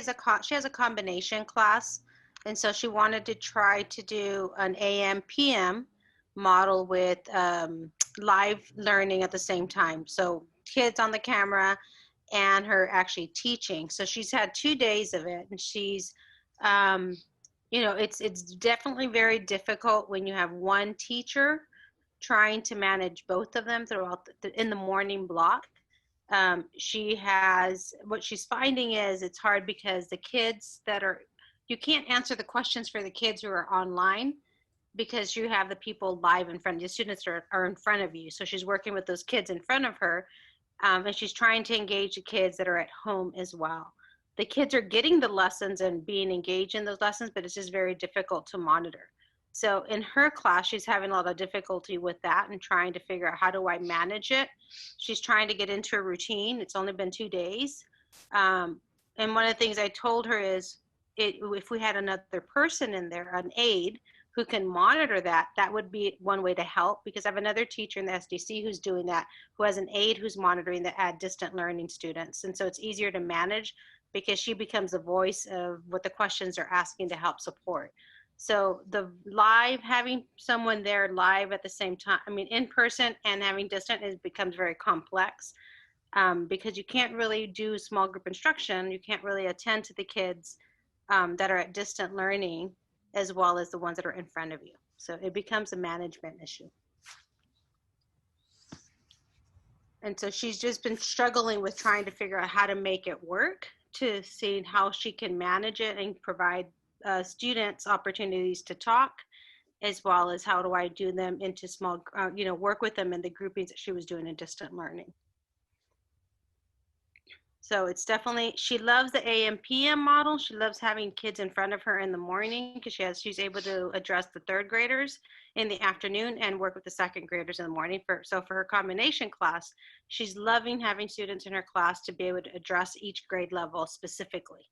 a combination class. And so she wanted to try to do an AM/PM model with live learning at the same time. So kids on the camera and her actually teaching. So she's had 2 days of it, and she's, it's definitely very difficult when you have one teacher trying to manage both of them throughout in the morning block. What she's finding is it's hard because the kids you can't answer the questions for the kids who are online, because you have the people live in front of you. The students are in front of you. So she's working with those kids in front of her. And she's trying to engage the kids that are at home as well. The kids are getting the lessons and being engaged in those lessons, but it's just very difficult to monitor. So in her class, she's having a lot of difficulty with that and trying to figure out, how do I manage it? She's trying to get into a routine. It's only been 2 days. And one of the things I told her is, if we had another person in there, an aide, who can monitor that would be one way to help, because I have another teacher in the SDC who's doing that, who has an aide who's monitoring the distant learning students. And so it's easier to manage because she becomes the voice of what the questions are asking to help support. So the having someone there live at the same time, in person and having distant, becomes very complex, because you can't really do small group instruction. You can't really attend to the kids that are at distant learning, as well as the ones that are in front of you. So it becomes a management issue. And so she's just been struggling with trying to figure out how to make it work, to see how she can manage it and provide students opportunities to talk, as well as how do I do them into small, work with them in the groupings that she was doing in distant learning. So it's definitely, she loves the AM/PM model. She loves having kids in front of her in the morning, because she's able to address the 3rd graders in the afternoon and work with the 2nd graders in the morning. So for her combination class, she's loving having students in her class to be able to address each grade level specifically,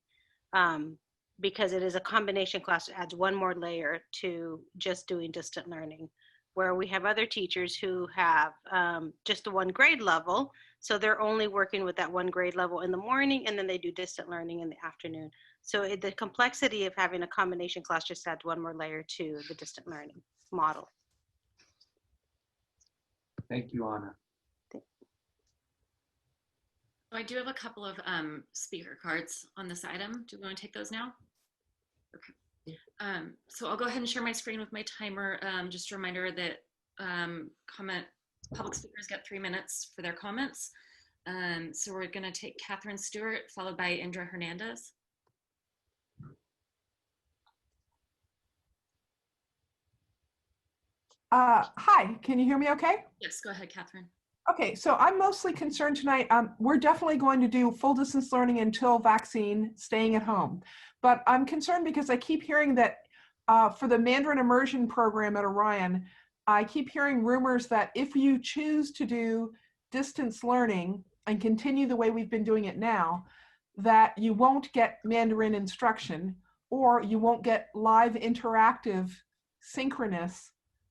because it is a combination class that adds one more layer to just doing distant learning, where we have other teachers who have just the 1 grade level. So they're only working with that 1 grade level in the morning, and then they do distant learning in the afternoon. So the complexity of having a combination class just adds one more layer to the distant learning model. Thank you, Anna. I do have a couple of speaker cards on this item. Do we want to take those now? Okay. So I'll go ahead and share my screen with my timer. Just a reminder that public speakers get 3 minutes for their comments. So we're going to take Catherine Stewart, followed by Indra Hernandez. Hi, can you hear me okay? Yes, go ahead, Catherine. Okay, so I'm mostly concerned tonight. We're definitely going to do full distance learning until vaccine, staying at home. But I'm concerned because I keep hearing that for the Mandarin immersion program at Orion, I keep hearing rumors that if you choose to do distance learning and continue the way we've been doing it now, that you won't get Mandarin instruction, or you won't get live interactive synchronous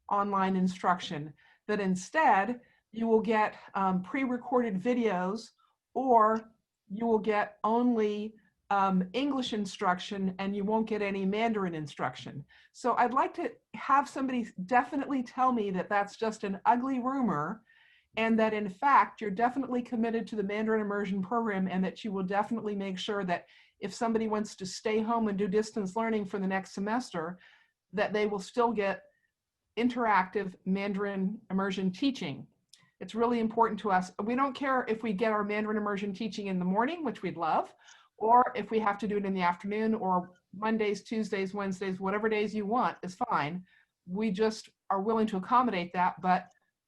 online instruction, that instead you will get pre-recorded videos, or you will get only English instruction and you won't get any Mandarin instruction. So I'd like to have somebody definitely tell me that that's just an ugly rumor, and that in fact you're definitely committed to the Mandarin immersion program, and that you will definitely make sure that if somebody wants to stay home and do distance learning for the next semester, that they will still get interactive Mandarin immersion teaching. It's really important to us. We don't care if we get our Mandarin immersion teaching in the morning, which we'd love, or if we have to do it in the afternoon, or Mondays, Tuesdays, Wednesdays, whatever days you want is fine. We just are willing to accommodate that, but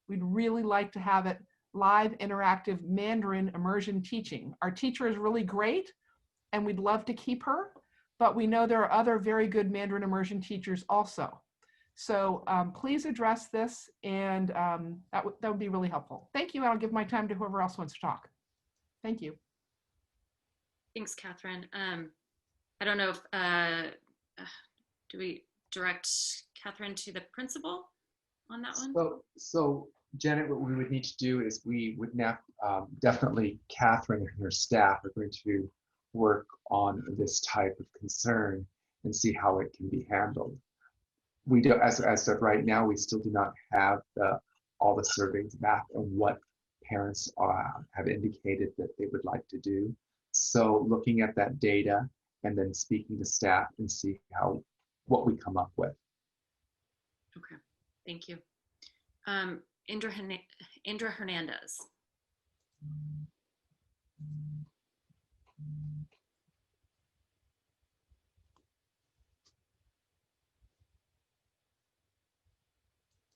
we'd really like to have it live interactive Mandarin immersion teaching. Our teacher is really great and we'd love to keep her, but we know there are other very good Mandarin immersion teachers also. So please address this, and that would be really helpful. Thank you, and I'll give my time to whoever else wants to talk. Thank you. Thanks, Catherine. I don't know if, do we direct Catherine to the principal on that one? So Janet, what we would need to do is we would now definitely Catherine and her staff are going to work on this type of concern and see how it can be handled. We do, as of right now, we still do not have all the surveys back on what parents have indicated that they would like to do. So looking at that data and then speaking to staff and see what we come up with. Okay, thank you. Indra Hernandez.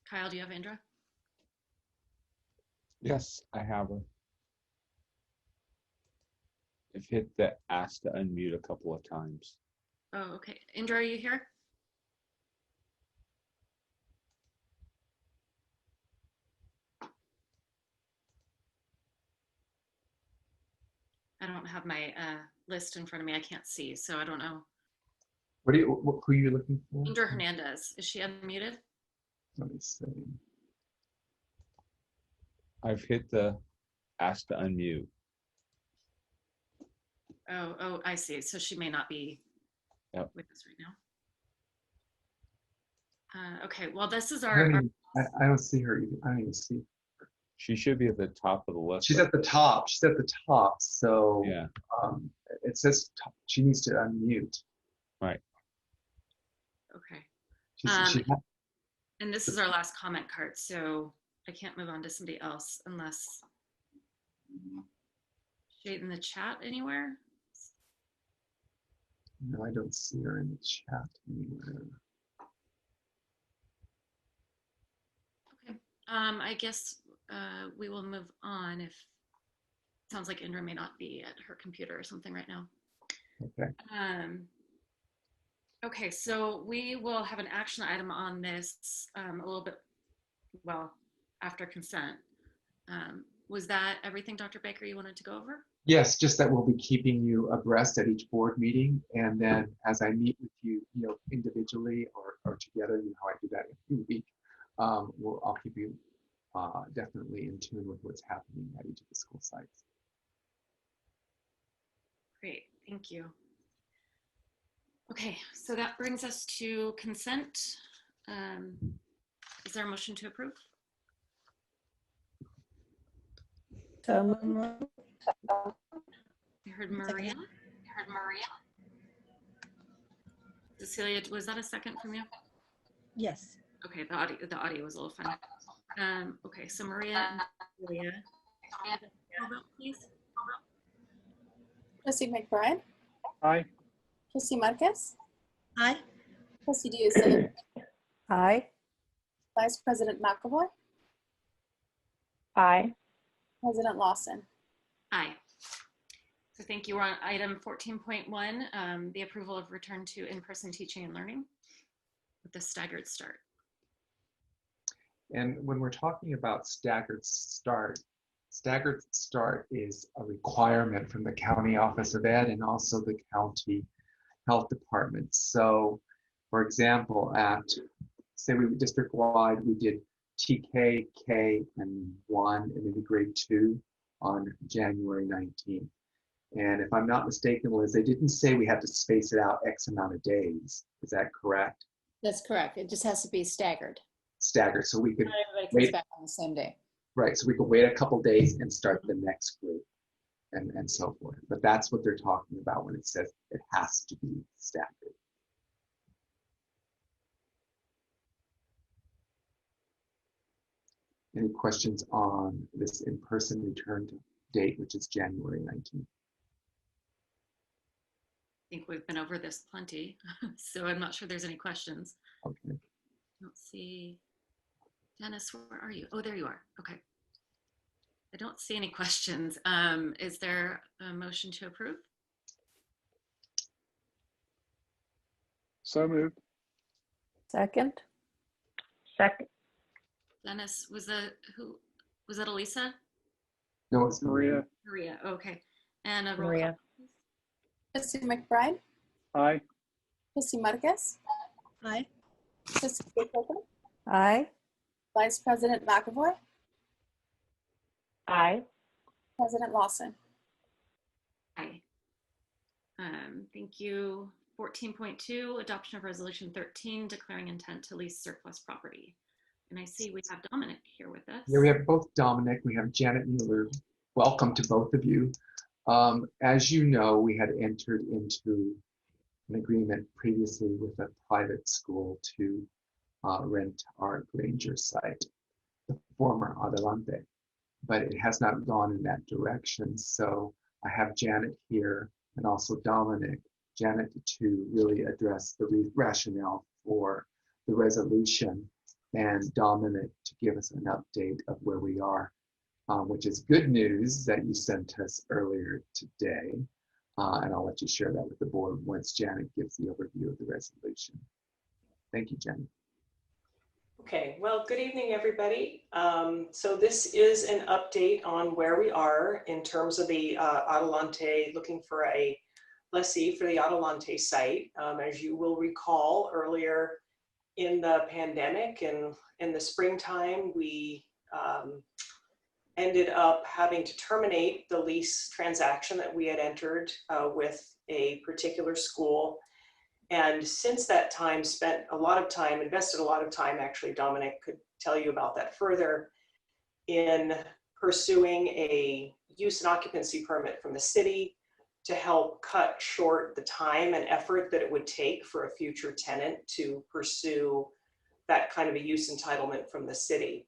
Kyle, do you have Indra? Yes, I have her. I've hit the ask to unmute a couple of times. Oh, okay. Indra, are you here? I don't have my list in front of me. I can't see, so I don't know. Who are you looking for? Indra Hernandez. Is she unmuted? Let me see. I've hit the ask to unmute. Oh, I see. So she may not be with us right now. Okay, well, this is our. I don't see her either. I don't even see her. She should be at the top of the list. She's at the top. She's at the top. So yeah, it says she needs to unmute. Right. Okay. And this is our last comment card, so I can't move on to somebody else unless she's in the chat anywhere. No, I don't see her in the chat anywhere. Okay. I guess we will move on. If it sounds like Indra may not be at her computer or something right now. Okay. Okay, so we will have an action item on this a little bit, well, after consent. Was that everything, Dr. Baker, you wanted to go over? Yes, just that we'll be keeping you abreast at each board meeting, and then as I meet with you, individually or together, how I do that every week, I'll keep you definitely in tune with what's happening at each of the school sites. Great, thank you. Okay, so that brings us to consent. Is there a motion to approve? I heard Maria. Cecilia, was that a second from you? Yes. Okay, the audio was a little funny. Okay, so Maria and Cecilia. Call vote, please. Trustee McBride? Aye. Trustee Marquez? Aye. Trustee Diaz-Silva? Aye. Vice President McAvoy? Aye. President Lawson? Aye. So thank you. We're on item 14.1, the approval of return to in-person teaching and learning. with the staggered start. And when we're talking about staggered start is a requirement from the County Office of Ed and also the county health department. So, for example, say we district-wide, we did TK, K, and 1, and maybe grade 2 on January 19th. And if I'm not mistaken, Liz, they didn't say we had to space it out X amount of days. Is that correct? That's correct. It just has to be staggered. Staggered, so we could Not everybody comes wait. back on the same day. Right, so we could wait a couple days and start the next group and so forth. But that's what they're talking about when it says it has to be staggered. Any questions on this in-person return date, which is January 19th? I think we've been over this plenty, so I'm not sure there's any questions. Okay. Let's see. Dennis, where are you? Oh, there you are. Okay. I don't see any questions. Is there a motion to approve? So moved. Second. Second. Dennis, was that Elisa? No, it's Maria. Maria, okay. And a roll Maria. call, please. Trustee McBride, Aye. Trustee Marcus, Aye. Trustee Baker, Aye. Vice President McAvoy, Aye. President Lawson. Aye. Thank you. 14.2, adoption of resolution 13, declaring intent to lease surplus property. And I see we have Dominic here with us. Yeah, we have both Dominic, we have Janet Mueller. Welcome to both of you. As you know, we had entered into an agreement previously with a private school to rent our Granger site, the former Adelante, but it has not gone in that direction. So I have Janet here and also Dominic. Janet to really address the rationale for the resolution, and Dominic to give us an update of where we are, which is good news that you sent us earlier today. And I'll let you share that with the board once Janet gives the overview of the resolution. Thank you, Janet. Okay, well, good evening, everybody. So this is an update on where we are in terms of the Adelante, looking for a lessee for the Adelante site. As you will recall, earlier in the pandemic and in the springtime, we ended up having to terminate the lease transaction that we had entered with a particular school. And since that time, spent a lot of time, invested a lot of time, actually Dominic could tell you about that further, in pursuing a use and occupancy permit from the city to help cut short the time and effort that it would take for a future tenant to pursue that kind of a use entitlement from the city.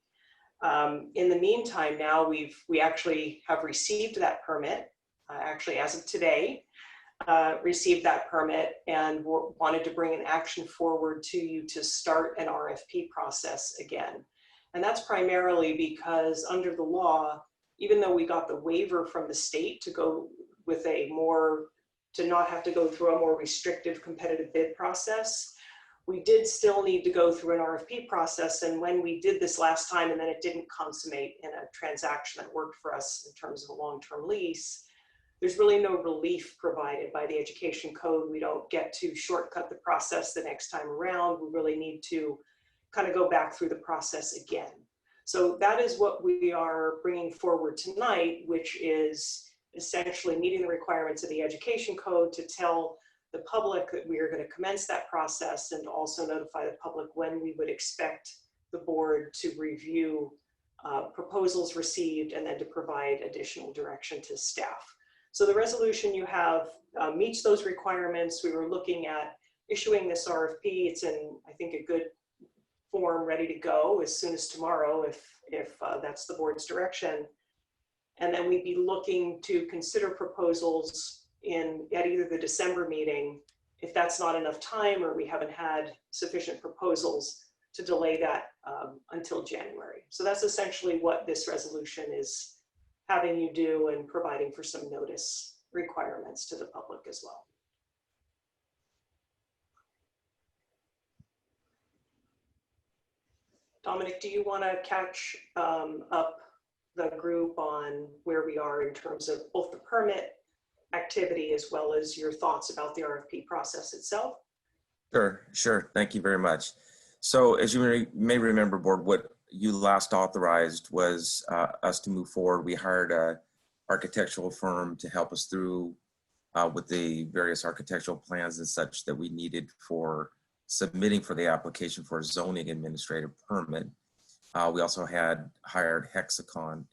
In the meantime, now we actually have received that permit, actually as of today, received that permit and wanted to bring an action forward to you to start an RFP process again. And that's primarily because under the law, even though we got the waiver from the state to go with to not have to go through a more restrictive competitive bid process, we did still need to go through an RFP process. And when we did this last time and then it didn't consummate in a transaction that worked for us in terms of a long-term lease, there's really no relief provided by the education code. We don't get to shortcut the process the next time around. We really need to kind of go back through the process again. So that is what we are bringing forward tonight, which is essentially meeting the requirements of the education code to tell the public that we are going to commence that process and also notify the public when we would expect the board to review proposals received and then to provide additional direction to staff. So the resolution you have meets those requirements. We were looking at issuing this RFP. It's in, I think, a good form, ready to go as soon as tomorrow if that's the board's direction. And then we'd be looking to consider proposals at either the December meeting, if that's not enough time or we haven't had sufficient proposals, to delay that until January. So that's essentially what this resolution is having you do and providing for some notice requirements to the public as well. Dominic, do you want to catch up the group on where we are in terms of both the permit activity as well as your thoughts about the RFP process itself? Sure. Thank you very much. So as you may remember, board, what you last authorized was us to move forward. We hired a architectural firm to help us through with the various architectural plans and such that we needed for submitting for the application for a zoning administrative permit. We also had hired Hexagon,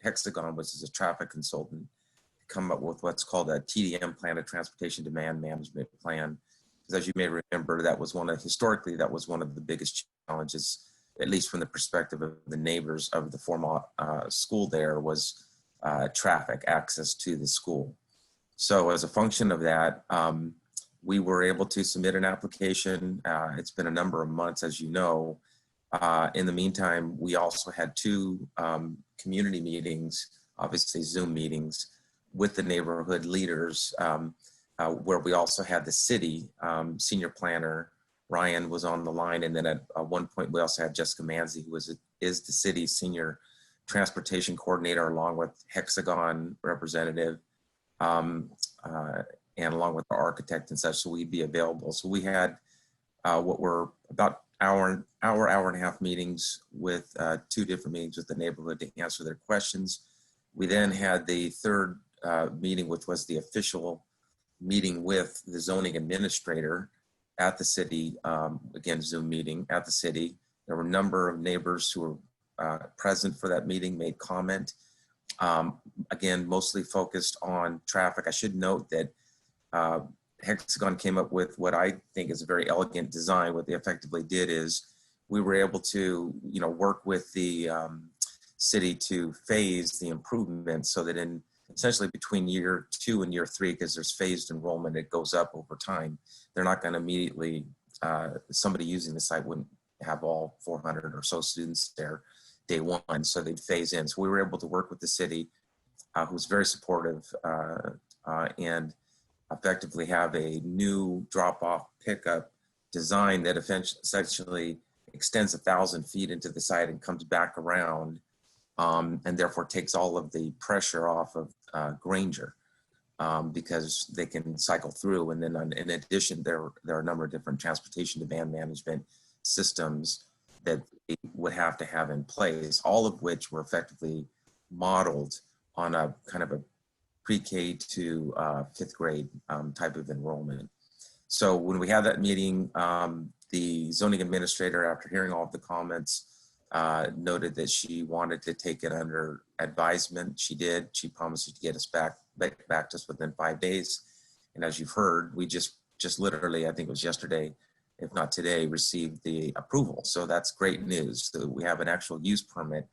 which is a traffic consultant, to come up with what's called a TDM plan, a transportation demand management plan. Because as you may remember, historically, that was one of the biggest challenges, at least from the perspective of the neighbors of the former school there, was traffic access to the school. So as a function of that, we were able to submit an application. It's been a number of months, as you know. In the meantime, we also had two community meetings, obviously Zoom meetings, with the neighborhood leaders, where we also had the city senior planner, Ryan, was on the line. And then at one point, we also had Jessica Manzi, who is the city's senior transportation coordinator, along with Hexagon representative, and along with our architect and such, so we'd be available. So we had what were about hour and a half meetings with two different meetings with the neighborhood to answer their questions. We then had the third meeting, which was the official meeting with the zoning administrator at the city, again, Zoom meeting at the city. There were a number of neighbors who were present for that meeting, made comment. Again, mostly focused on traffic. I should note that Hexagon came up with what I think is a very elegant design. What they effectively did is we were able to, work with the city to phase the improvements so that in essentially between year 2 and year 3, because there's phased enrollment, it goes up over time. They're not going to immediately, somebody using the site wouldn't have all 400 or so students there day one, so they'd phase in. So we were able to work with the city, who's very supportive, and effectively have a new drop-off pickup design that essentially extends 1,000 feet into the site and comes back around, and therefore takes all of the pressure off of Granger, because they can cycle through. And then in addition, there are a number of different transportation demand management systems that they would have to have in place, all of which were effectively modeled on a kind of a pre-K to 5th grade type of enrollment. So when we had that meeting, the zoning administrator, after hearing all of the comments, noted that she wanted to take it under advisement. She did. She promised to get us back to us within 5 days. And as you've heard, we just literally, I think it was yesterday, if not today, received the approval. So that's great news. So we have an actual use permit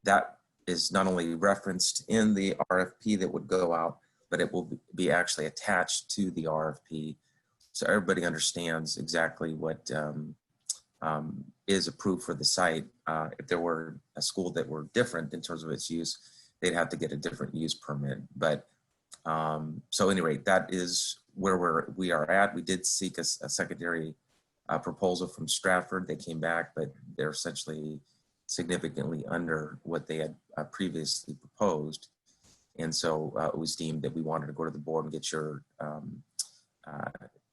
that is not only referenced in the RFP that would go out, but it will be actually attached to the RFP. So everybody understands exactly what is approved for the site. If there were a school that were different in terms of its use, they'd have to get a different use permit. But so at any rate, that is where we are at. We did seek a secondary proposal from Stratford. They came back, but they're essentially significantly under what they had previously proposed. And so it was deemed that we wanted to go to the board and get your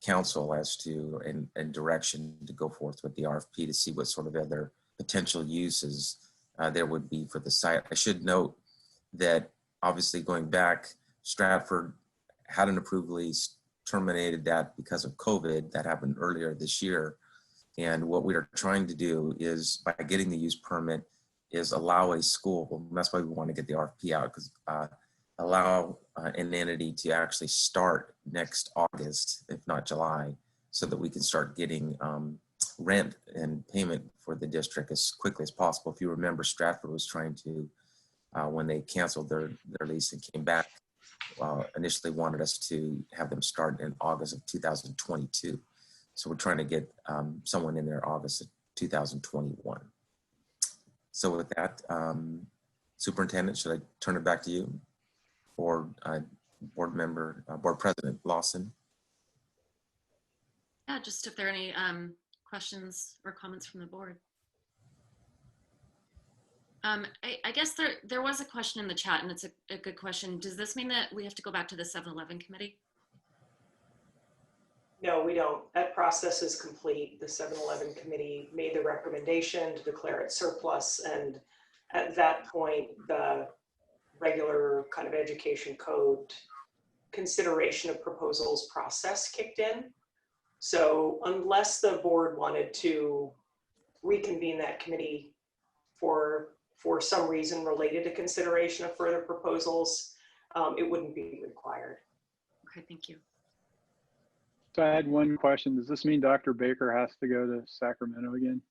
counsel as to and direction to go forth with the RFP to see what sort of other potential uses there would be for the site. I should note that obviously going back, Stratford had an approved lease, terminated that because of COVID. That happened earlier this year. And what we are trying to do is, by getting the use permit, is allow a school, and that's why we want to get the RFP out, because allow an entity to actually start next August, if not July, so that we can start getting rent and payment for the district as quickly as possible. If you remember, Stratford was trying to, when they canceled their lease and came back, initially wanted us to have them start in August of 2022. So we're trying to get someone in there August of 2021. So with that, Superintendent, should I turn it back to you? Or Board President Lawson? Yeah, just if there are any questions or comments from the board. I guess there was a question in the chat, and it's a good question. Does this mean that we have to go back to the 7-Eleven committee? No, we don't. That process is complete. The 7-Eleven committee made the recommendation to declare it surplus, and at that point, the regular kind of education code consideration of proposals process kicked in. So unless the board wanted to reconvene that committee for some reason related to consideration of further proposals, it wouldn't be required. Okay, thank you. So I had one question. Does this mean Dr. Baker has to go to Sacramento again?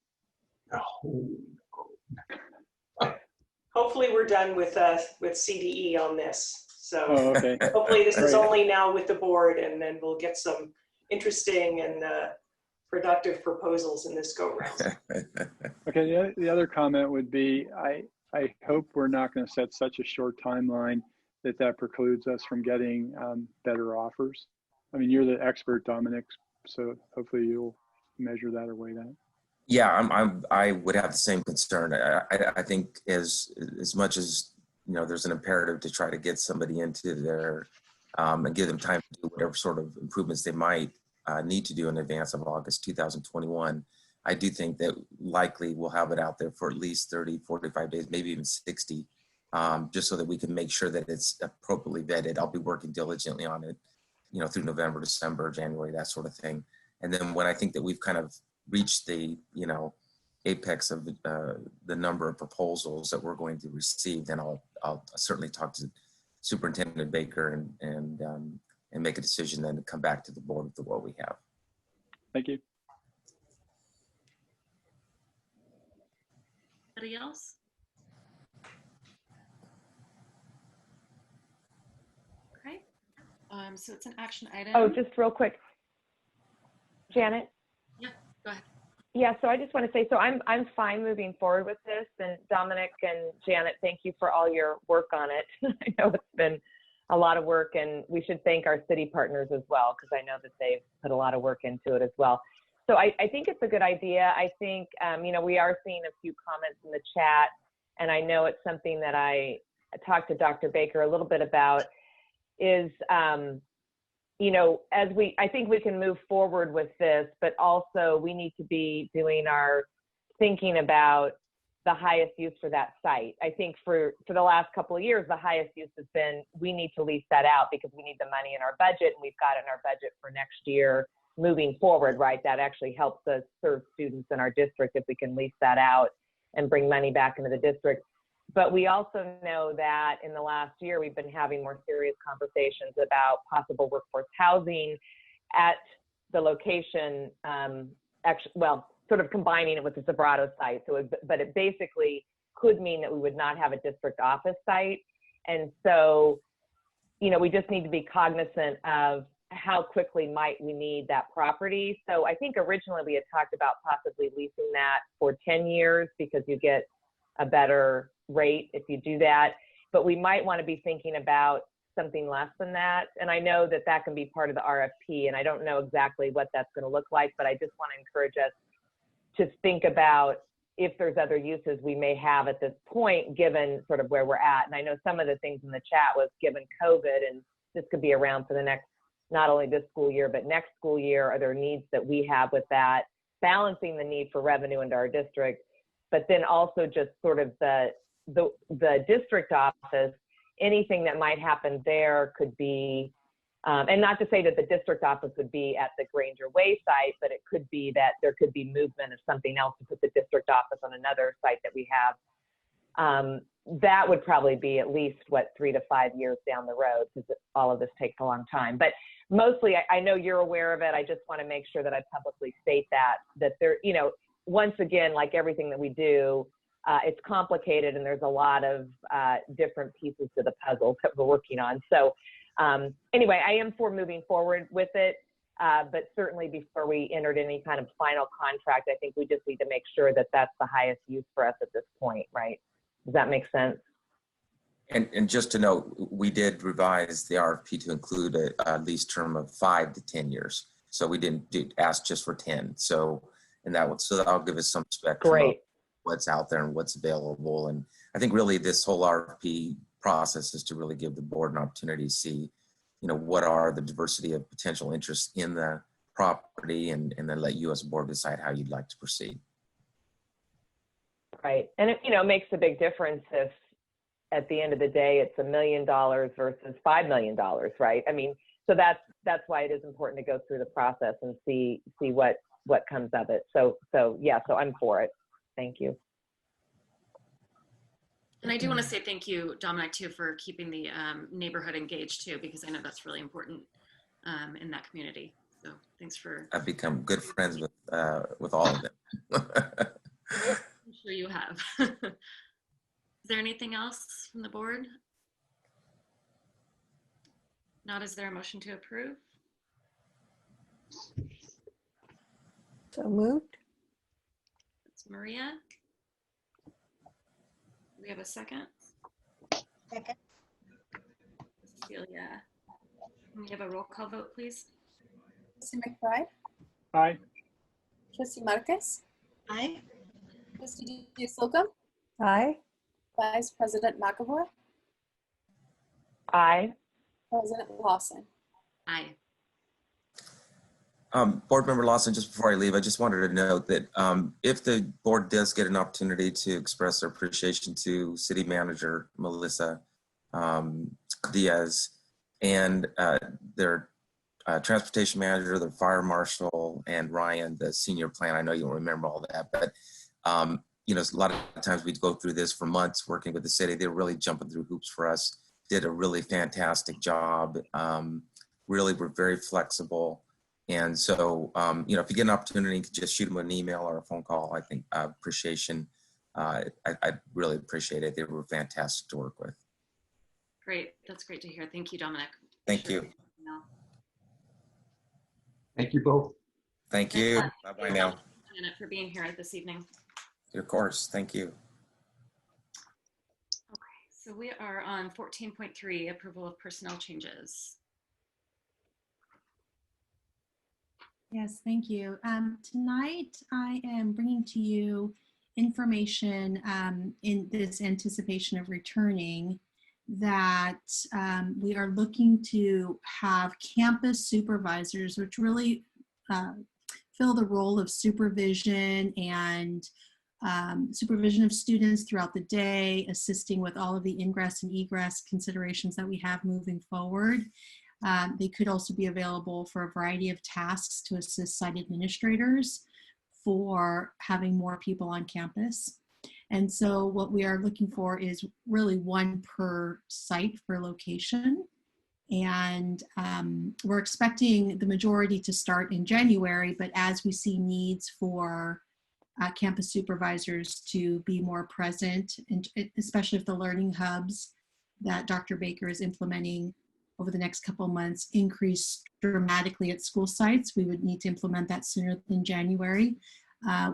Hopefully we're done with CDE on this. So okay. Hopefully this is Great. only now with the board, and then we'll get some interesting and productive proposals in this go round. Okay, the other comment would be, I hope we're not going to set such a short timeline that precludes us from getting better offers. I mean, you're the expert, Dominic, so hopefully you'll measure that or weigh that. Yeah, I would have the same concern. I think as much as, you know, there's an imperative to try to get somebody into their and give them time to do whatever sort of improvements they might need to do in advance of August 2021. I do think that likely we'll have it out there for at least 30, 45 days, maybe even 60, just so that we can make sure that it's appropriately vetted. I'll be working diligently on it, you know, through November, December, January, that sort of thing. And then when I think that we've kind of reached the, you know, apex of the number of proposals that we're going to receive, then I'll certainly talk to Superintendent Baker and make a decision then to come back to the board with what we have. Thank you. Anybody else? Okay. So it's an action item. Oh, just real quick, Janet. Yeah, go ahead. Yeah, so I just want to say, so I'm fine moving forward with this, and Dominic and Janet, thank you for all your work on it. I know it's been a lot of work, and we should thank our city partners as well, because I know that they've put a lot of work into it as well. So I think it's a good idea. I think, you know, we are seeing a few comments in the chat, and I know it's something that I talked to Dr. Baker a little bit about is, you know, I think we can move forward with this, but also we need to be doing our thinking about the highest use for that site. I think for the last couple of years, the highest use has been, we need to lease that out because we need the money in our budget, and we've got in our budget for next year moving forward, right? That actually helps us serve students in our district if we can lease that out and bring money back into the district. But we also know that in the last year, we've been having more serious conversations about possible workforce housing at the location, actually, well, sort of combining it with the Zebrado site. But it basically could mean that we would not have a district office site. And so, you know, we just need to be cognizant of how quickly might we need that property. So I think originally we had talked about possibly leasing that for 10 years because you get a better rate if you do that. But we might want to be thinking about something less than that. And I know that that can be part of the RFP, and I don't know exactly what that's going to look like, but I just want to encourage us to think about if there's other uses we may have at this point, given sort of where we're at. And I know some of the things in the chat was given COVID, and this could be around for the next, not only this school year, but next school year. Are there needs that we have with that, balancing the need for revenue into our district, but then also just sort of the district office, anything that might happen there could be, and not to say that the district office would be at the Granger Way site, but it could be that there could be movement of something else to put the district office on another site that we have. That would probably be at least, 3 to 5 years down the road, because all of this takes a long time. But mostly, I know you're aware of it. I just want to make sure that I publicly state that there, you know, once again, like everything that we do, it's complicated, and there's a lot of different pieces to the puzzle that we're working on. So anyway, I am for moving forward with it, but certainly before we entered any kind of final contract, I think we just need to make sure that that's the highest use for us at this point, right? Does that make sense? And just to note, we did revise the RFP to include a lease term of 5 to 10 years. So we didn't ask just for 10. So, and that would, so that'll give us some spectrum of what's out there and what's available. And I think really this whole RFP process is to really give the board an opportunity to see, what are the diversity of potential interests in the property, and then let you as a board decide how you'd like to proceed. Right. And it makes a big difference if at the end of the day it's $1 million versus $5 million, right? I mean, so that's why it is important to go through the process and see what comes of it. So yeah, so I'm for it. Thank you. And I do want to say thank you, Dominic, too, for keeping the neighborhood engaged too, because I know that's really important in that community. So thanks for. I've become good friends with all of them. I'm sure you have. Is there anything else from the board? Not, is there a motion to approve? So moved. It's Maria. Do we have a second? Second. Cecilia. Can we have a roll call vote, please? Trustee McBride? Aye. Trustee Marcus? Aye. Trustee Slocum? Aye. Vice President McAvoy? Aye. President Lawson? Aye. Board Member Lawson, just before I leave, I just wanted to note that if the board does get an opportunity to express their appreciation to City Manager Melissa Diaz and their Transportation Manager, their Fire Marshal, and Ryan, the Senior Plan, I know you'll remember all that, but a lot of times we'd go through this for months working with the city. They were really jumping through hoops for us, did a really fantastic job, really were very flexible. And so, if you get an opportunity, just shoot them an email or a phone call. I think appreciation, I really appreciate it. They were fantastic to work with. Great. That's great to hear. Thank you, Dominic. Thank you. Thank you both. Thank you. Bye-bye now. Janet, for being here this evening. Of course. Thank you. Okay, so we are on 14.3, approval of personnel changes. Yes, thank you. Tonight, I am bringing to you information in this anticipation of returning that we are looking to have campus supervisors, which really fill the role of supervision and supervision of students throughout the day, assisting with all of the ingress and egress considerations that we have moving forward. They could also be available for a variety of tasks to assist site administrators for having more people on campus. And so what we are looking for is really one per site for location. And we're expecting the majority to start in January, but as we see needs for campus supervisors to be more present, and especially if the learning hubs that Dr. Baker is implementing over the next couple of months increase dramatically at school sites, we would need to implement that sooner than January.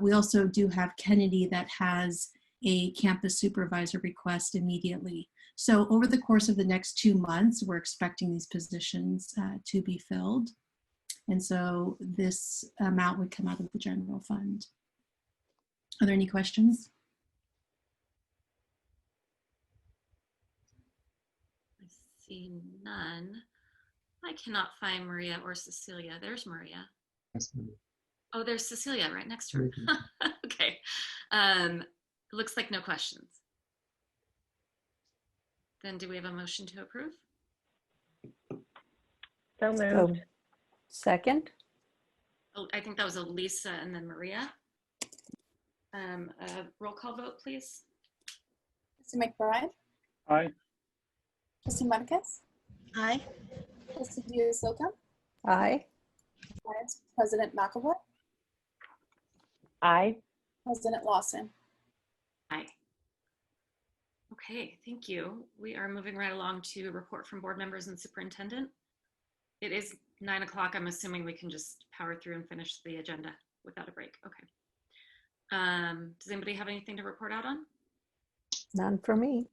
We also do have Kennedy that has a campus supervisor request immediately. So over the course of the next 2 months, we're expecting these positions to be filled. And so this amount would come out of the general fund. Are there any questions? I see none. I cannot find Maria or Cecilia. There's Maria. Oh, there's Cecilia right next to her. Okay. Looks like no questions. Then do we have a motion to approve? So moved. Second. Oh, I think that was Elisa and then Maria. A roll call vote, please. Trustee McBride? Aye. Trustee Marcus? Aye. Trustee Slocum? Aye. Vice President McAvoy? Aye. President Lawson? Aye. Okay, thank you. We are moving right along to report from board members and superintendent. It is 9 o'clock. I'm assuming we can just power through and finish the agenda without a break. Okay. Does anybody have anything to report out on? None for me.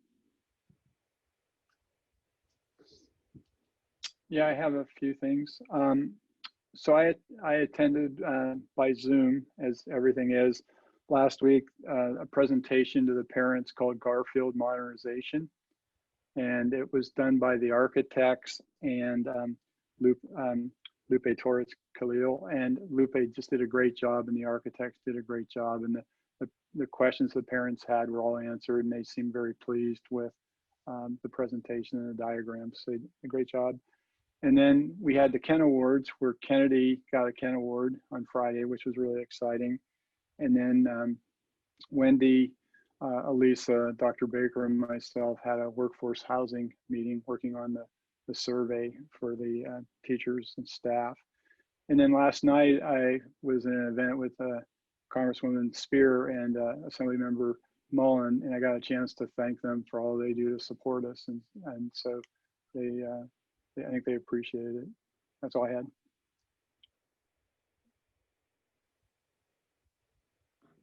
Yeah, I have a few things. So I attended by Zoom, as everything is, last week a presentation to the parents called Garfield Modernization. And it was done by the architects and Lupe Torres Khalil. And Lupe just did a great job, and the architects did a great job. And the questions the parents had were all answered, and they seemed very pleased with the presentation and the diagrams. So they did a great job. And then we had the Ken Awards, where Kennedy got a Ken Award on Friday, which was really exciting. And then Wendy, Elisa, Dr. Baker, and myself had a workforce housing meeting working on the survey for the teachers and staff. And then last night I was in an event with Congresswoman Spear and Assemblymember Mullen, and I got a chance to thank them for all they do to support us. And so I think they appreciated it. That's all I had.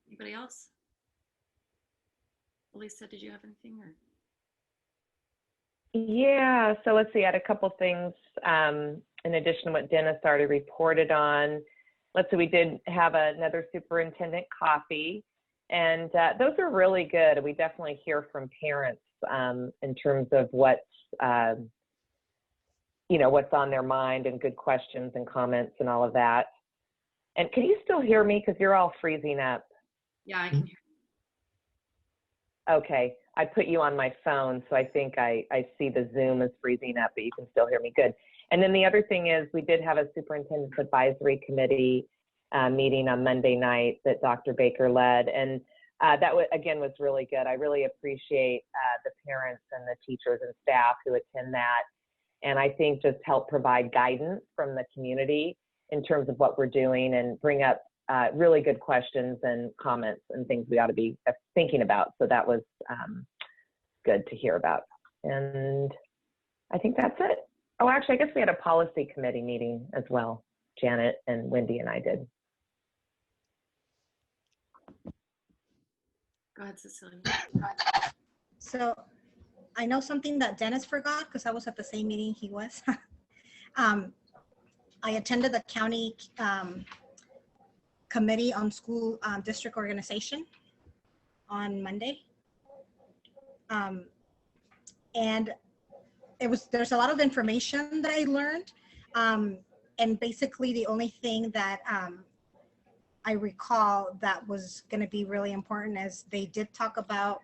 Anybody else? Lisa, did you have anything? Or? Yeah, so let's see, I had a couple things in addition to what Dennis already reported on. Let's see, we did have another superintendent coffee, and those are really good. We definitely hear from parents in terms of what's on their mind, and good questions and comments and all of that. And can you still hear me? Because you're all freezing up. Yeah, I can hear. Okay, I put you on my phone, so I think I see the Zoom is freezing up, but you can still hear me good. And then the other thing is, we did have a superintendent's advisory committee meeting on Monday night that Dr. Baker led, and that again was really good. I really appreciate the parents and the teachers and staff who attend that, and I think just help provide guidance from the community in terms of what we're doing, and bring up really good questions and comments and things we ought to be thinking about. So that was good to hear about. And I think that's it. Oh, actually, I guess we had a policy committee meeting as well. Janet and Wendy and I did. Go ahead, Cecilia. So I know something that Dennis forgot, because I was at the same meeting he was. I attended the county committee on school district organization on Monday. And there's a lot of information that I learned. And basically the only thing that I recall that was going to be really important is they did talk about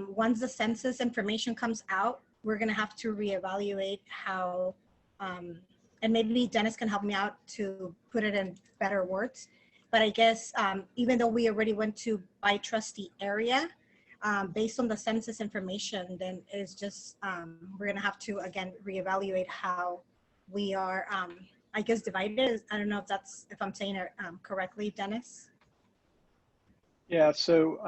once the census information comes out, we're going to have to reevaluate how, and maybe Dennis can help me out to put it in better words. But I guess even though we already went to by trustee area, based on the census information, then it's just, we're gonna have to, again, reevaluate how we are, I guess, divided. I don't know if I'm saying it correctly, Dennis? Yeah, so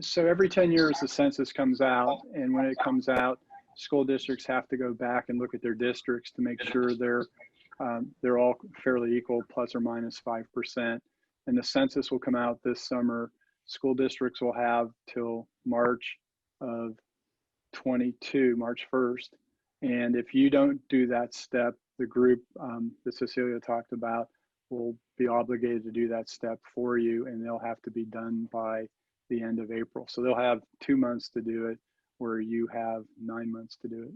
so every 10 years the census comes out, and when it comes out, school districts have to go back and look at their districts to make sure they're all fairly equal, plus or minus 5%. And the census will come out this summer. School districts will have till March of 22, March 1st. And if you don't do that step, the group that Cecilia talked about will be obligated to do that step for you, and they'll have to be done by the end of April. So they'll have 2 months to do it, where you have 9 months to do it.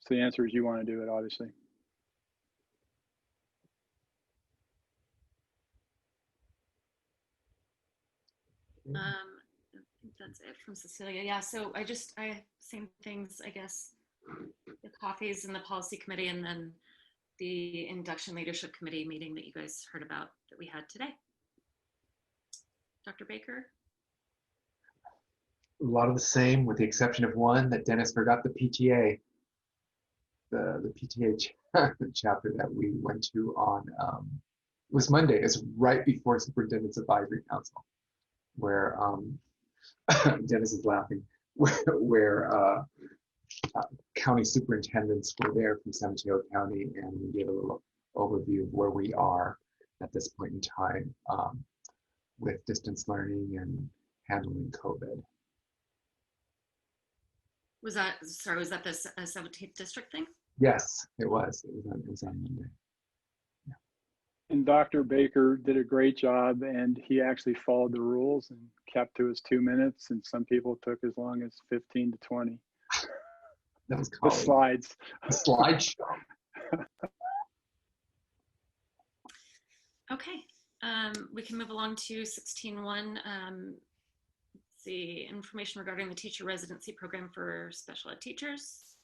So the answer is you want to do it, obviously. I think that's it from Cecilia. Yeah, so I same things, I guess, the coffees and the policy committee, and then the induction leadership committee meeting that you guys heard about that we had today. Dr. Baker? A lot of the same, with the exception of one, that Dennis forgot: the PTA. The PTA chapter that we went to on, it was Monday. It's right before Superintendent's Advisory Council, where Dennis is laughing, where county superintendents were there from San Mateo County, and we gave a little overview of where we are at this point in time with distance learning and handling COVID. Was that the 17th district thing? Yes, it was. It was on Monday. Yeah. And Dr. Baker did a great job, and he actually followed the rules and kept to his 2 minutes, and some people took as long as 15 to 20. That was The slides. The slideshow. Okay, we can move along to 16.1. The information regarding the teacher residency program for special ed teachers.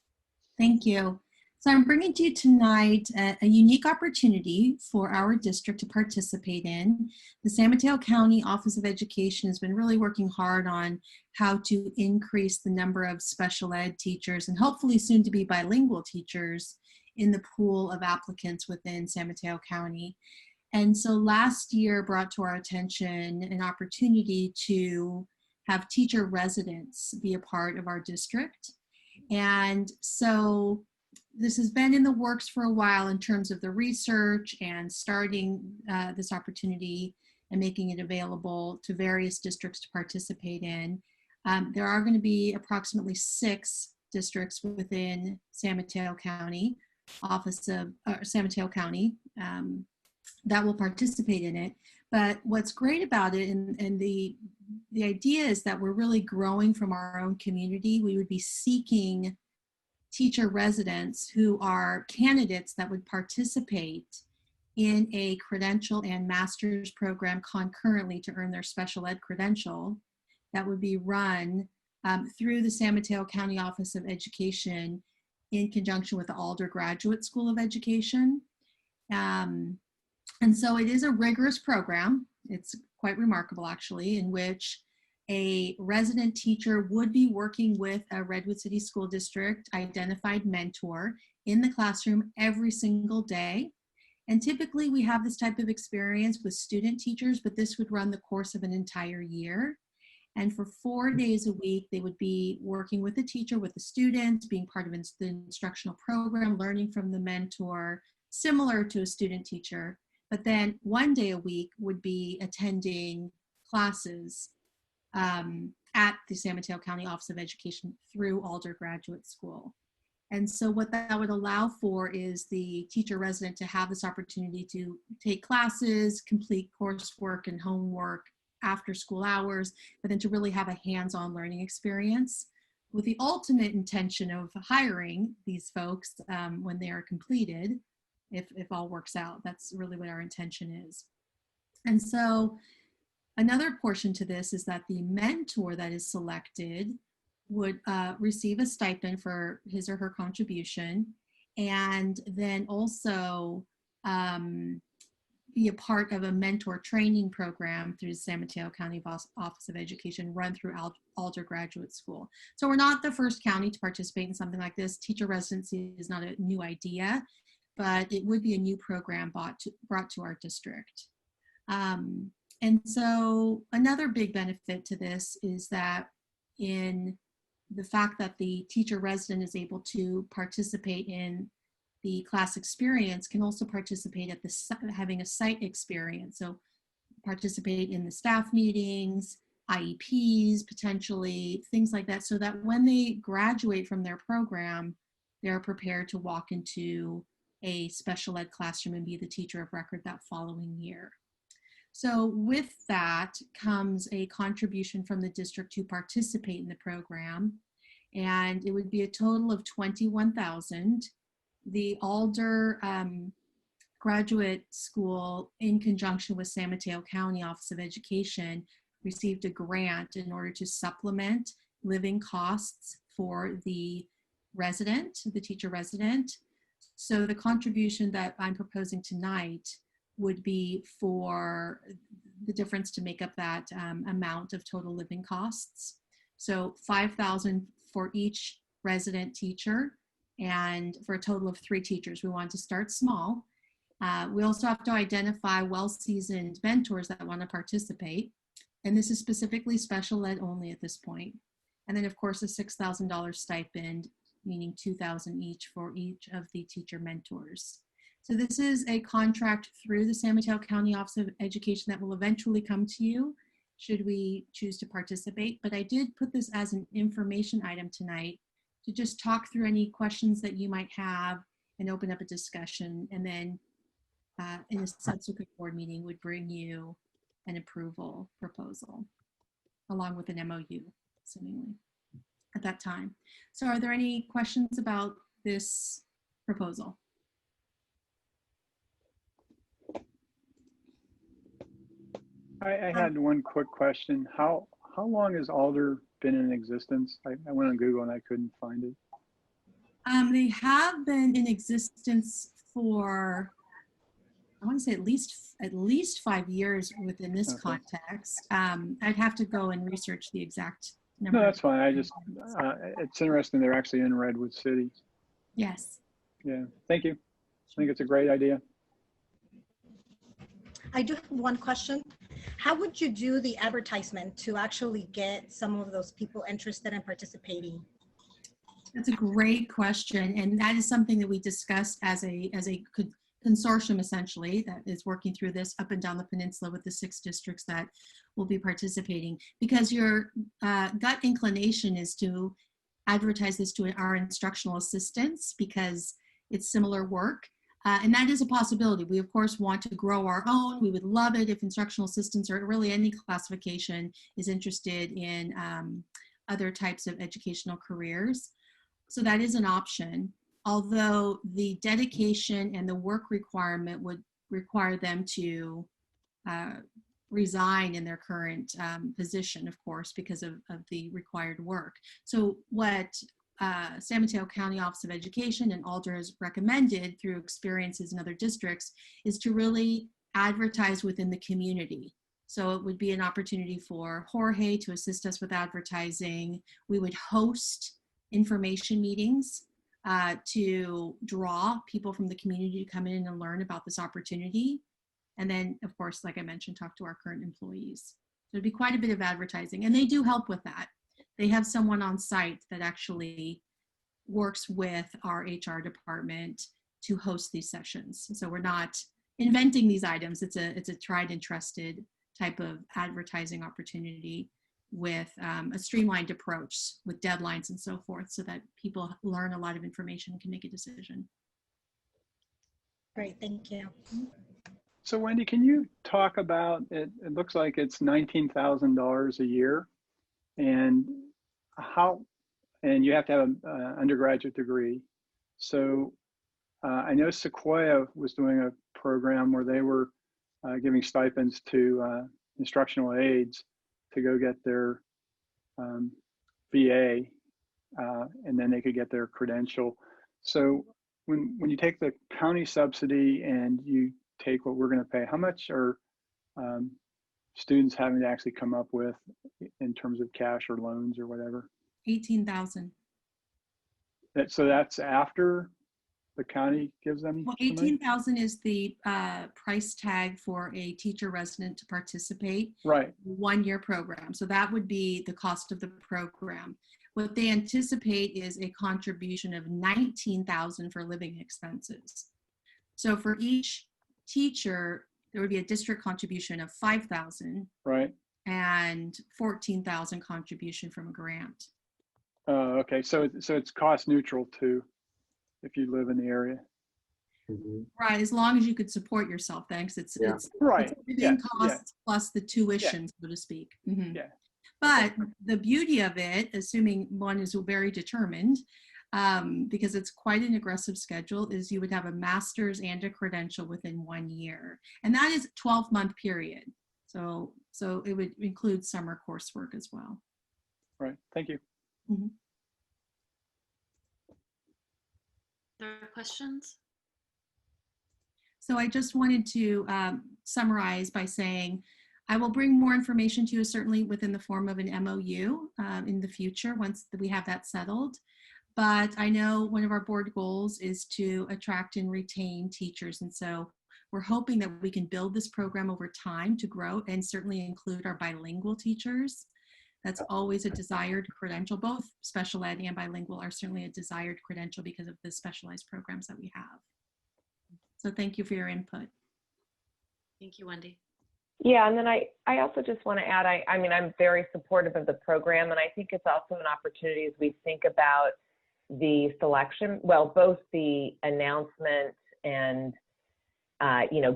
Thank you. So I'm bringing to you tonight a unique opportunity for our district to participate in. The San Mateo County Office of Education has been really working hard on how to increase the number of special ed teachers and hopefully soon to be bilingual teachers in the pool of applicants within San Mateo County. And so last year brought to our attention an opportunity to have teacher residents be a part of our district. And so this has been in the works for a while in terms of the research and starting this opportunity and making it available to various districts to participate in. There are going to be approximately 6 districts within San Mateo County, San Mateo County, that will participate in it. But what's great about it, and the idea is that we're really growing from our own community. We would be seeking teacher residents who are candidates that would participate in a credential and master's program concurrently to earn their special ed credential that would be run through the San Mateo County Office of Education in conjunction with the Alder Graduate School of Education. And so it is a rigorous program. It's quite remarkable, actually, in which a resident teacher would be working with a Redwood City School District identified mentor in the classroom every single day. And typically we have this type of experience with student teachers, but this would run the course of an entire year. And for 4 days a week, they would be working with the teacher, with the students, being part of the instructional program, learning from the mentor, similar to a student teacher. But then 1 day a week would be attending classes at the San Mateo County Office of Education through Alder Graduate School. And so what that would allow for is the teacher resident to have this opportunity to take classes, complete coursework and homework after school hours, but then to really have a hands-on learning experience with the ultimate intention of hiring these folks when they are completed, if all works out. That's really what our intention is. And so another portion to this is that the mentor that is selected would receive a stipend for his or her contribution, and then also be a part of a mentor training program through the San Mateo County Office of Education run through Alder Graduate School. So we're not the first county to participate in something like this. Teacher residency is not a new idea, but it would be a new program brought to our district. And so another big benefit to this is that in the fact that the teacher resident is able to participate in the class experience, can also participate at having a site experience. So participate in the staff meetings, IEPs, potentially, things like that, so that when they graduate from their program, they're prepared to walk into a special ed classroom and be the teacher of record that following year. So with that comes a contribution from the district to participate in the program, and it would be a total of $21,000. The Alder Graduate School, in conjunction with San Mateo County Office of Education, received a grant in order to supplement living costs for the resident, the teacher resident. So the contribution that I'm proposing tonight would be for the difference to make up that amount of total living costs. So $5,000 for each resident teacher, and for a total of 3 teachers. We want to start small. We also have to identify well-seasoned mentors that want to participate. And this is specifically special ed only at this point. And then of course a $6,000 stipend, meaning $2,000 each for each of the teacher mentors. So this is a contract through the San Mateo County Office of Education that will eventually come to you should we choose to participate. But I did put this as an information item tonight to just talk through any questions that you might have and open up a discussion. And then in a subsequent board meeting would bring you an approval proposal along with an MOU, seemingly, at that time. So are there any questions about this proposal? I had one quick question. How long has Alder been in existence? I went on Google and I couldn't find it. They have been in existence for, I want to say at least 5 years within this context. I'd have to go and research the exact number. No, that's fine. I just, it's interesting they're actually in Redwood City. Yes. Yeah, thank you. I think it's a great idea. I do have one question. How would you do the advertisement to actually get some of those people interested in participating? That's a great question, and that is something that we discussed as a consortium, essentially, that is working through this up and down the peninsula with the 6 districts that will be participating. Because your gut inclination is to advertise this to our instructional assistants because it's similar work. And that is a possibility. We, of course, want to grow our own. We would love it if instructional assistants or really any classification is interested in other types of educational careers. So that is an option, although the dedication and the work requirement would require them to resign in their current position, of course, because of the required work. So what San Mateo County Office of Education and Alder has recommended through experiences in other districts is to really advertise within the community. So it would be an opportunity for Jorge to assist us with advertising. We would host information meetings to draw people from the community to come in and learn about this opportunity. And then, of course, like I mentioned, talk to our current employees. So it'd be quite a bit of advertising, and they do help with that. They have someone on site that actually works with our HR department to host these sessions. So we're not inventing these items. It's a tried and trusted type of advertising opportunity with a streamlined approach with deadlines and so forth, so that people learn a lot of information and can make a decision. Great, thank you. So Wendy, can you talk about it? It looks like it's $19,000 a year, and and you have to have an undergraduate degree. So I know Sequoia was doing a program where they were giving stipends to instructional aides to go get their VA, and then they could get their credential. So when you take the county subsidy and you take what we're going to pay, how much are students having to actually come up with in terms of cash or loans or whatever? 18,000. So that's after the county gives them? Well, 18,000 is the price tag for a teacher resident to participate. Right. One-year program. So that would be the cost of the program. What they anticipate is a contribution of 19,000 for living expenses. So for each teacher, there would be a district contribution of 5,000. Right. And 14,000 contribution from a grant. Okay, so it's cost neutral too, if you live in the area. Right, as long as you could support yourself. Thanks. It's right. It's living costs plus the tuition, so to speak. Yeah. But the beauty of it, assuming one is very determined, because it's quite an aggressive schedule, is you would have a master's and a credential within 1 year, and that is a 12-month period. So it would include summer coursework as well. Right. Thank you. Other questions? So I just wanted to summarize by saying, I will bring more information to you, certainly within the form of an MOU in the future once we have that settled. But I know one of our board goals is to attract and retain teachers. And so we're hoping that we can build this program over time to grow and certainly include our bilingual teachers. That's always a desired credential. Both special ed and bilingual are certainly a desired credential because of the specialized programs that we have. So thank you for your input. Thank you, Wendy. Yeah, and then I also just want to add, I mean, I'm very supportive of the program, and I think it's also an opportunity as we think about the selection, well, both the announcement and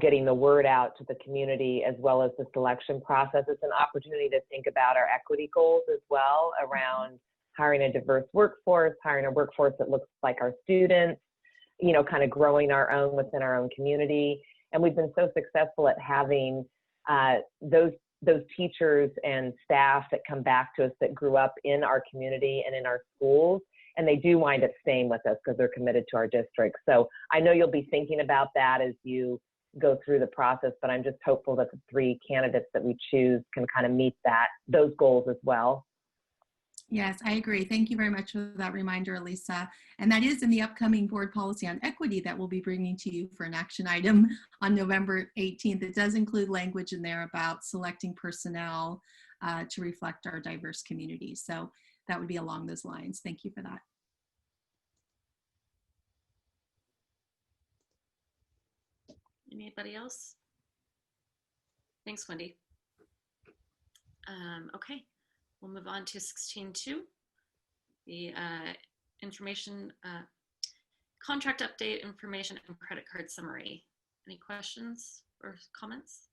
getting the word out to the community as well as the selection process. It's an opportunity to think about our equity goals as well around hiring a diverse workforce, hiring a workforce that looks like our students, kind of growing our own within our own community. And we've been so successful at having those teachers and staff that come back to us that grew up in our community and in our schools, and they do wind up staying with us because they're committed to our district. So I know you'll be thinking about that as you go through the process, but I'm just hopeful that the 3 candidates that we choose can kind of meet those goals as well. Yes, I agree. Thank you very much for that reminder, Elisa. And that is in the upcoming board policy on equity that we'll be bringing to you for an action item on November 18th. It does include language in there about selecting personnel to reflect our diverse community. So that would be along those lines. Thank you for that. Anybody else? Thanks, Wendy. Okay, we'll move on to 16.2, the information, contract update, information and credit card summary. Any questions or comments?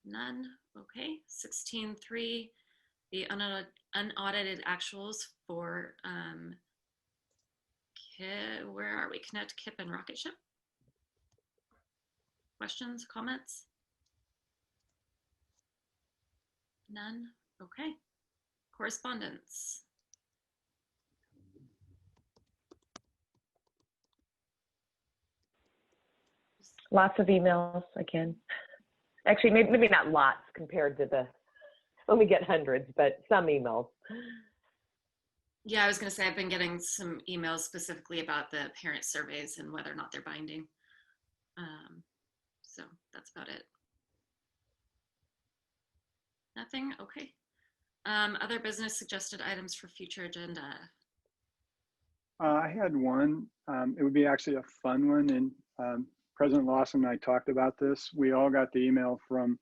None. Okay, 16.3, the unaudited actuals for where are we? Connect, KIP, and Rocket Ship. Questions, comments? None. Okay. Correspondence. Lots of emails again. Actually, maybe not lots compared to when we get hundreds, but some emails. Yeah, I was going to say I've been getting some emails specifically about the parent surveys and whether or not they're binding. So that's about it. Nothing? Okay. Other business suggested items for future agenda. I had one. It would be actually a fun one. And President Lawson and I talked about this. We all got the email from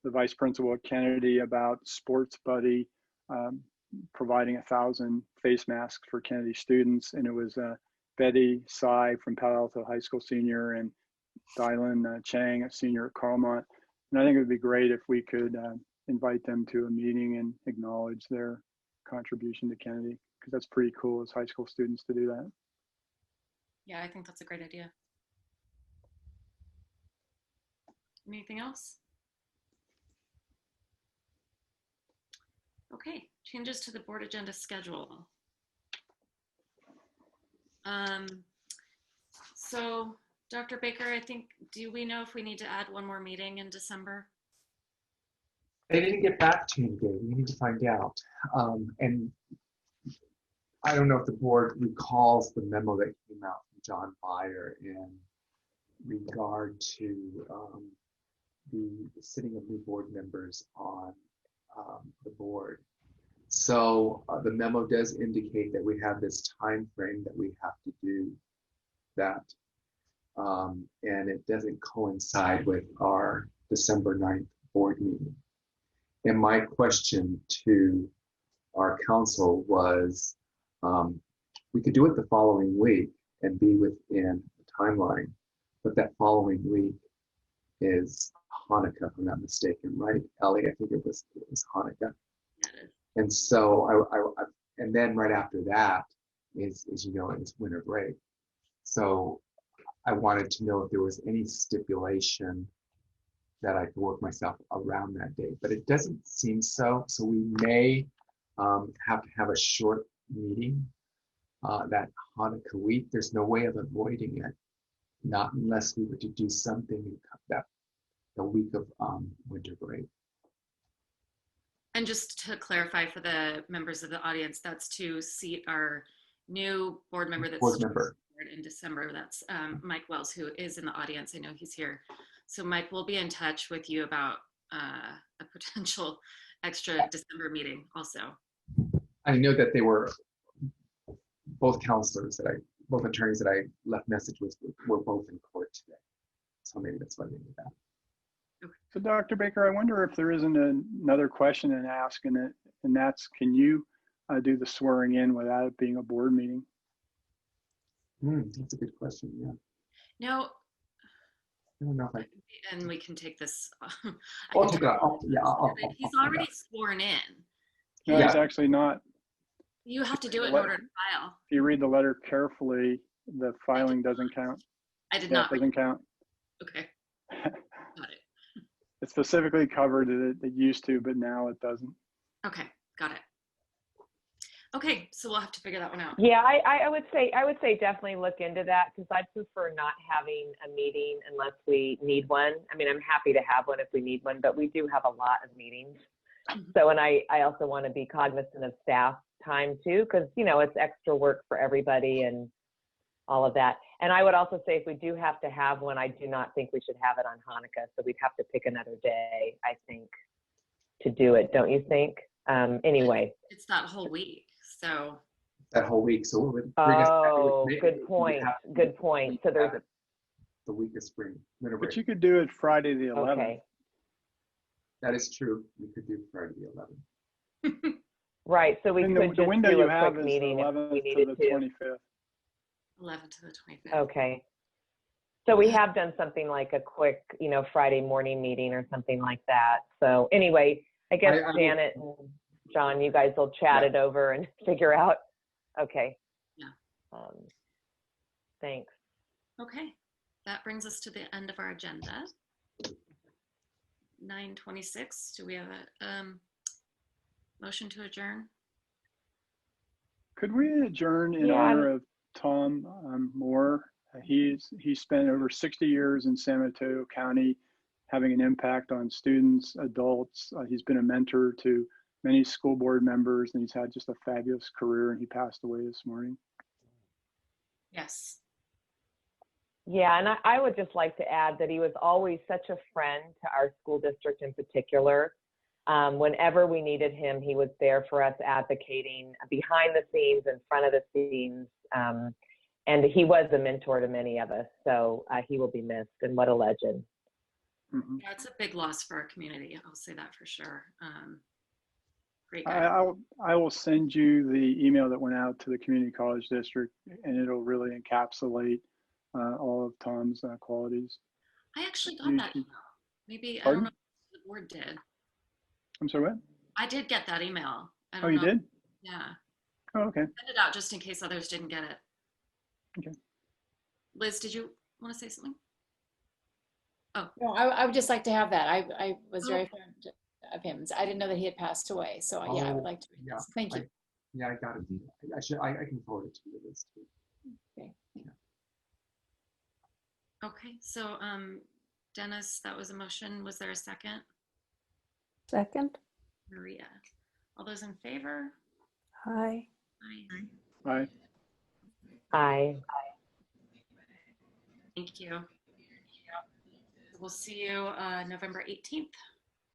the vice principal at Kennedy about Sports Buddy providing 1,000 face masks for Kennedy students. And it was Betty Tsai from Palo Alto High School senior and Dylan Chang, a senior at Carlmont. And I think it would be great if we could invite them to a meeting and acknowledge their contribution to Kennedy, because that's pretty cool as high school students to do that. Yeah, I think that's a great idea. Anything else? Okay, changes to the board agenda schedule. So Dr. Baker, I think, do we know if we need to add one more meeting in December? They didn't get back to me today. We need to find out. And I don't know if the board recalls the memo that came out from John Byer in regard to the sitting of new board members on the board. So the memo does indicate that we have this time frame that we have to do that. And it doesn't coincide with our December 9th board meeting. And my question to our council was, we could do it the following week and be within the timeline, but that following week is Hanukkah, if I'm not mistaken, right? Ellie, I think it was Hanukkah. And so and then right after that is winter break. So I wanted to know if there was any stipulation that I could work myself around that date, but it doesn't seem so. So we may have to have a short meeting that Hanukkah week. There's no way of avoiding it, not unless we were to do something that the week of winter break. And just to clarify for the members of the audience, that's to seat our new board member that's in December. That's Mike Wells, who is in the audience. I know he's here. So Mike, we'll be in touch with you about a potential extra December meeting also. I know that they were both counselors both attorneys that I left message with were both in court today. So maybe that's why they did that. So Dr. Baker, I wonder if there isn't another question to ask, and that's, can you do the swearing in without it being a board meeting? That's a good question, yeah. Now, I don't know if And we can take this. I'll take that. He's already sworn in. No, it's actually not. You have to do it in order to file. If you read the letter carefully, the filing doesn't count. I did Yeah, not. it doesn't count. Okay. Got it. It's specifically covered that it used to, but now it doesn't. Okay. Got it. Okay. So we'll have to figure that one out. Yeah, I would say definitely look into that, because I'd prefer not having a meeting unless we need one. I mean, I'm happy to have one if we need one, but we do have a lot of meetings. So, and I also want to be cognizant of staff time too, because, you know, it's extra work for everybody and all of that. And I would also say if we do have to have one, I do not think we should have it on Hanukkah. So we'd have to pick another day, I think, to do it. Don't you think? Anyway. It's that whole week. So. That whole week. So it would bring us good point. Good point. So there's the week of spring. But you could do it Friday the 11th. Okay. That is true. We could do Friday the 11th. Right. So we could the just window do you a have quick is meeting the if 11th we to needed the to. 25th. 11th to the 25th. Okay. So we have done something like a quick, you know, Friday morning meeting or something like that. So anyway, I guess Janet and John, you guys will chat it over and figure out. Okay. Yeah. Thanks. Okay. That brings us to the end of our agenda. 9:26. Do we have a motion to adjourn? Could we adjourn in honor of Tom Moore? He spent over 60 years in San Mateo County having an impact on students, adults. He's been a mentor to many school board members, and he's had just a fabulous career, and he passed away this morning. Yes. Yeah, and I would just like to add that he was always such a friend to our school district in particular. Whenever we needed him, he was there for us, advocating behind the scenes, in front of the scenes. And he was a mentor to many of us. So he will be missed, and what a legend. Mm-hmm. Yeah, it's a big loss for our community. I'll say that for sure. Great guy. I will send you the email that went out to the community college district, and it'll really encapsulate all of Tom's qualities. I actually got that email. Maybe, Pardon? I don't know if the board did. I'm sorry, what? I did get that email. I Oh, don't you know. did? Yeah. Oh, okay. Send it out just in case others didn't get it. Okay. Liz, did you want to say something? Oh. No, I would just like to have that. I was very fond of him. I didn't know that he had passed away. So yeah, I would like to read this. Thank you. I got it. I can forward it to you, Liz, too. Okay. Yeah. Okay, so Dennis, that was a motion. Was there a second? Second. Maria. All those in favor? Aye. Aye. Aye. Aye. Thank you. We'll see you November 18th.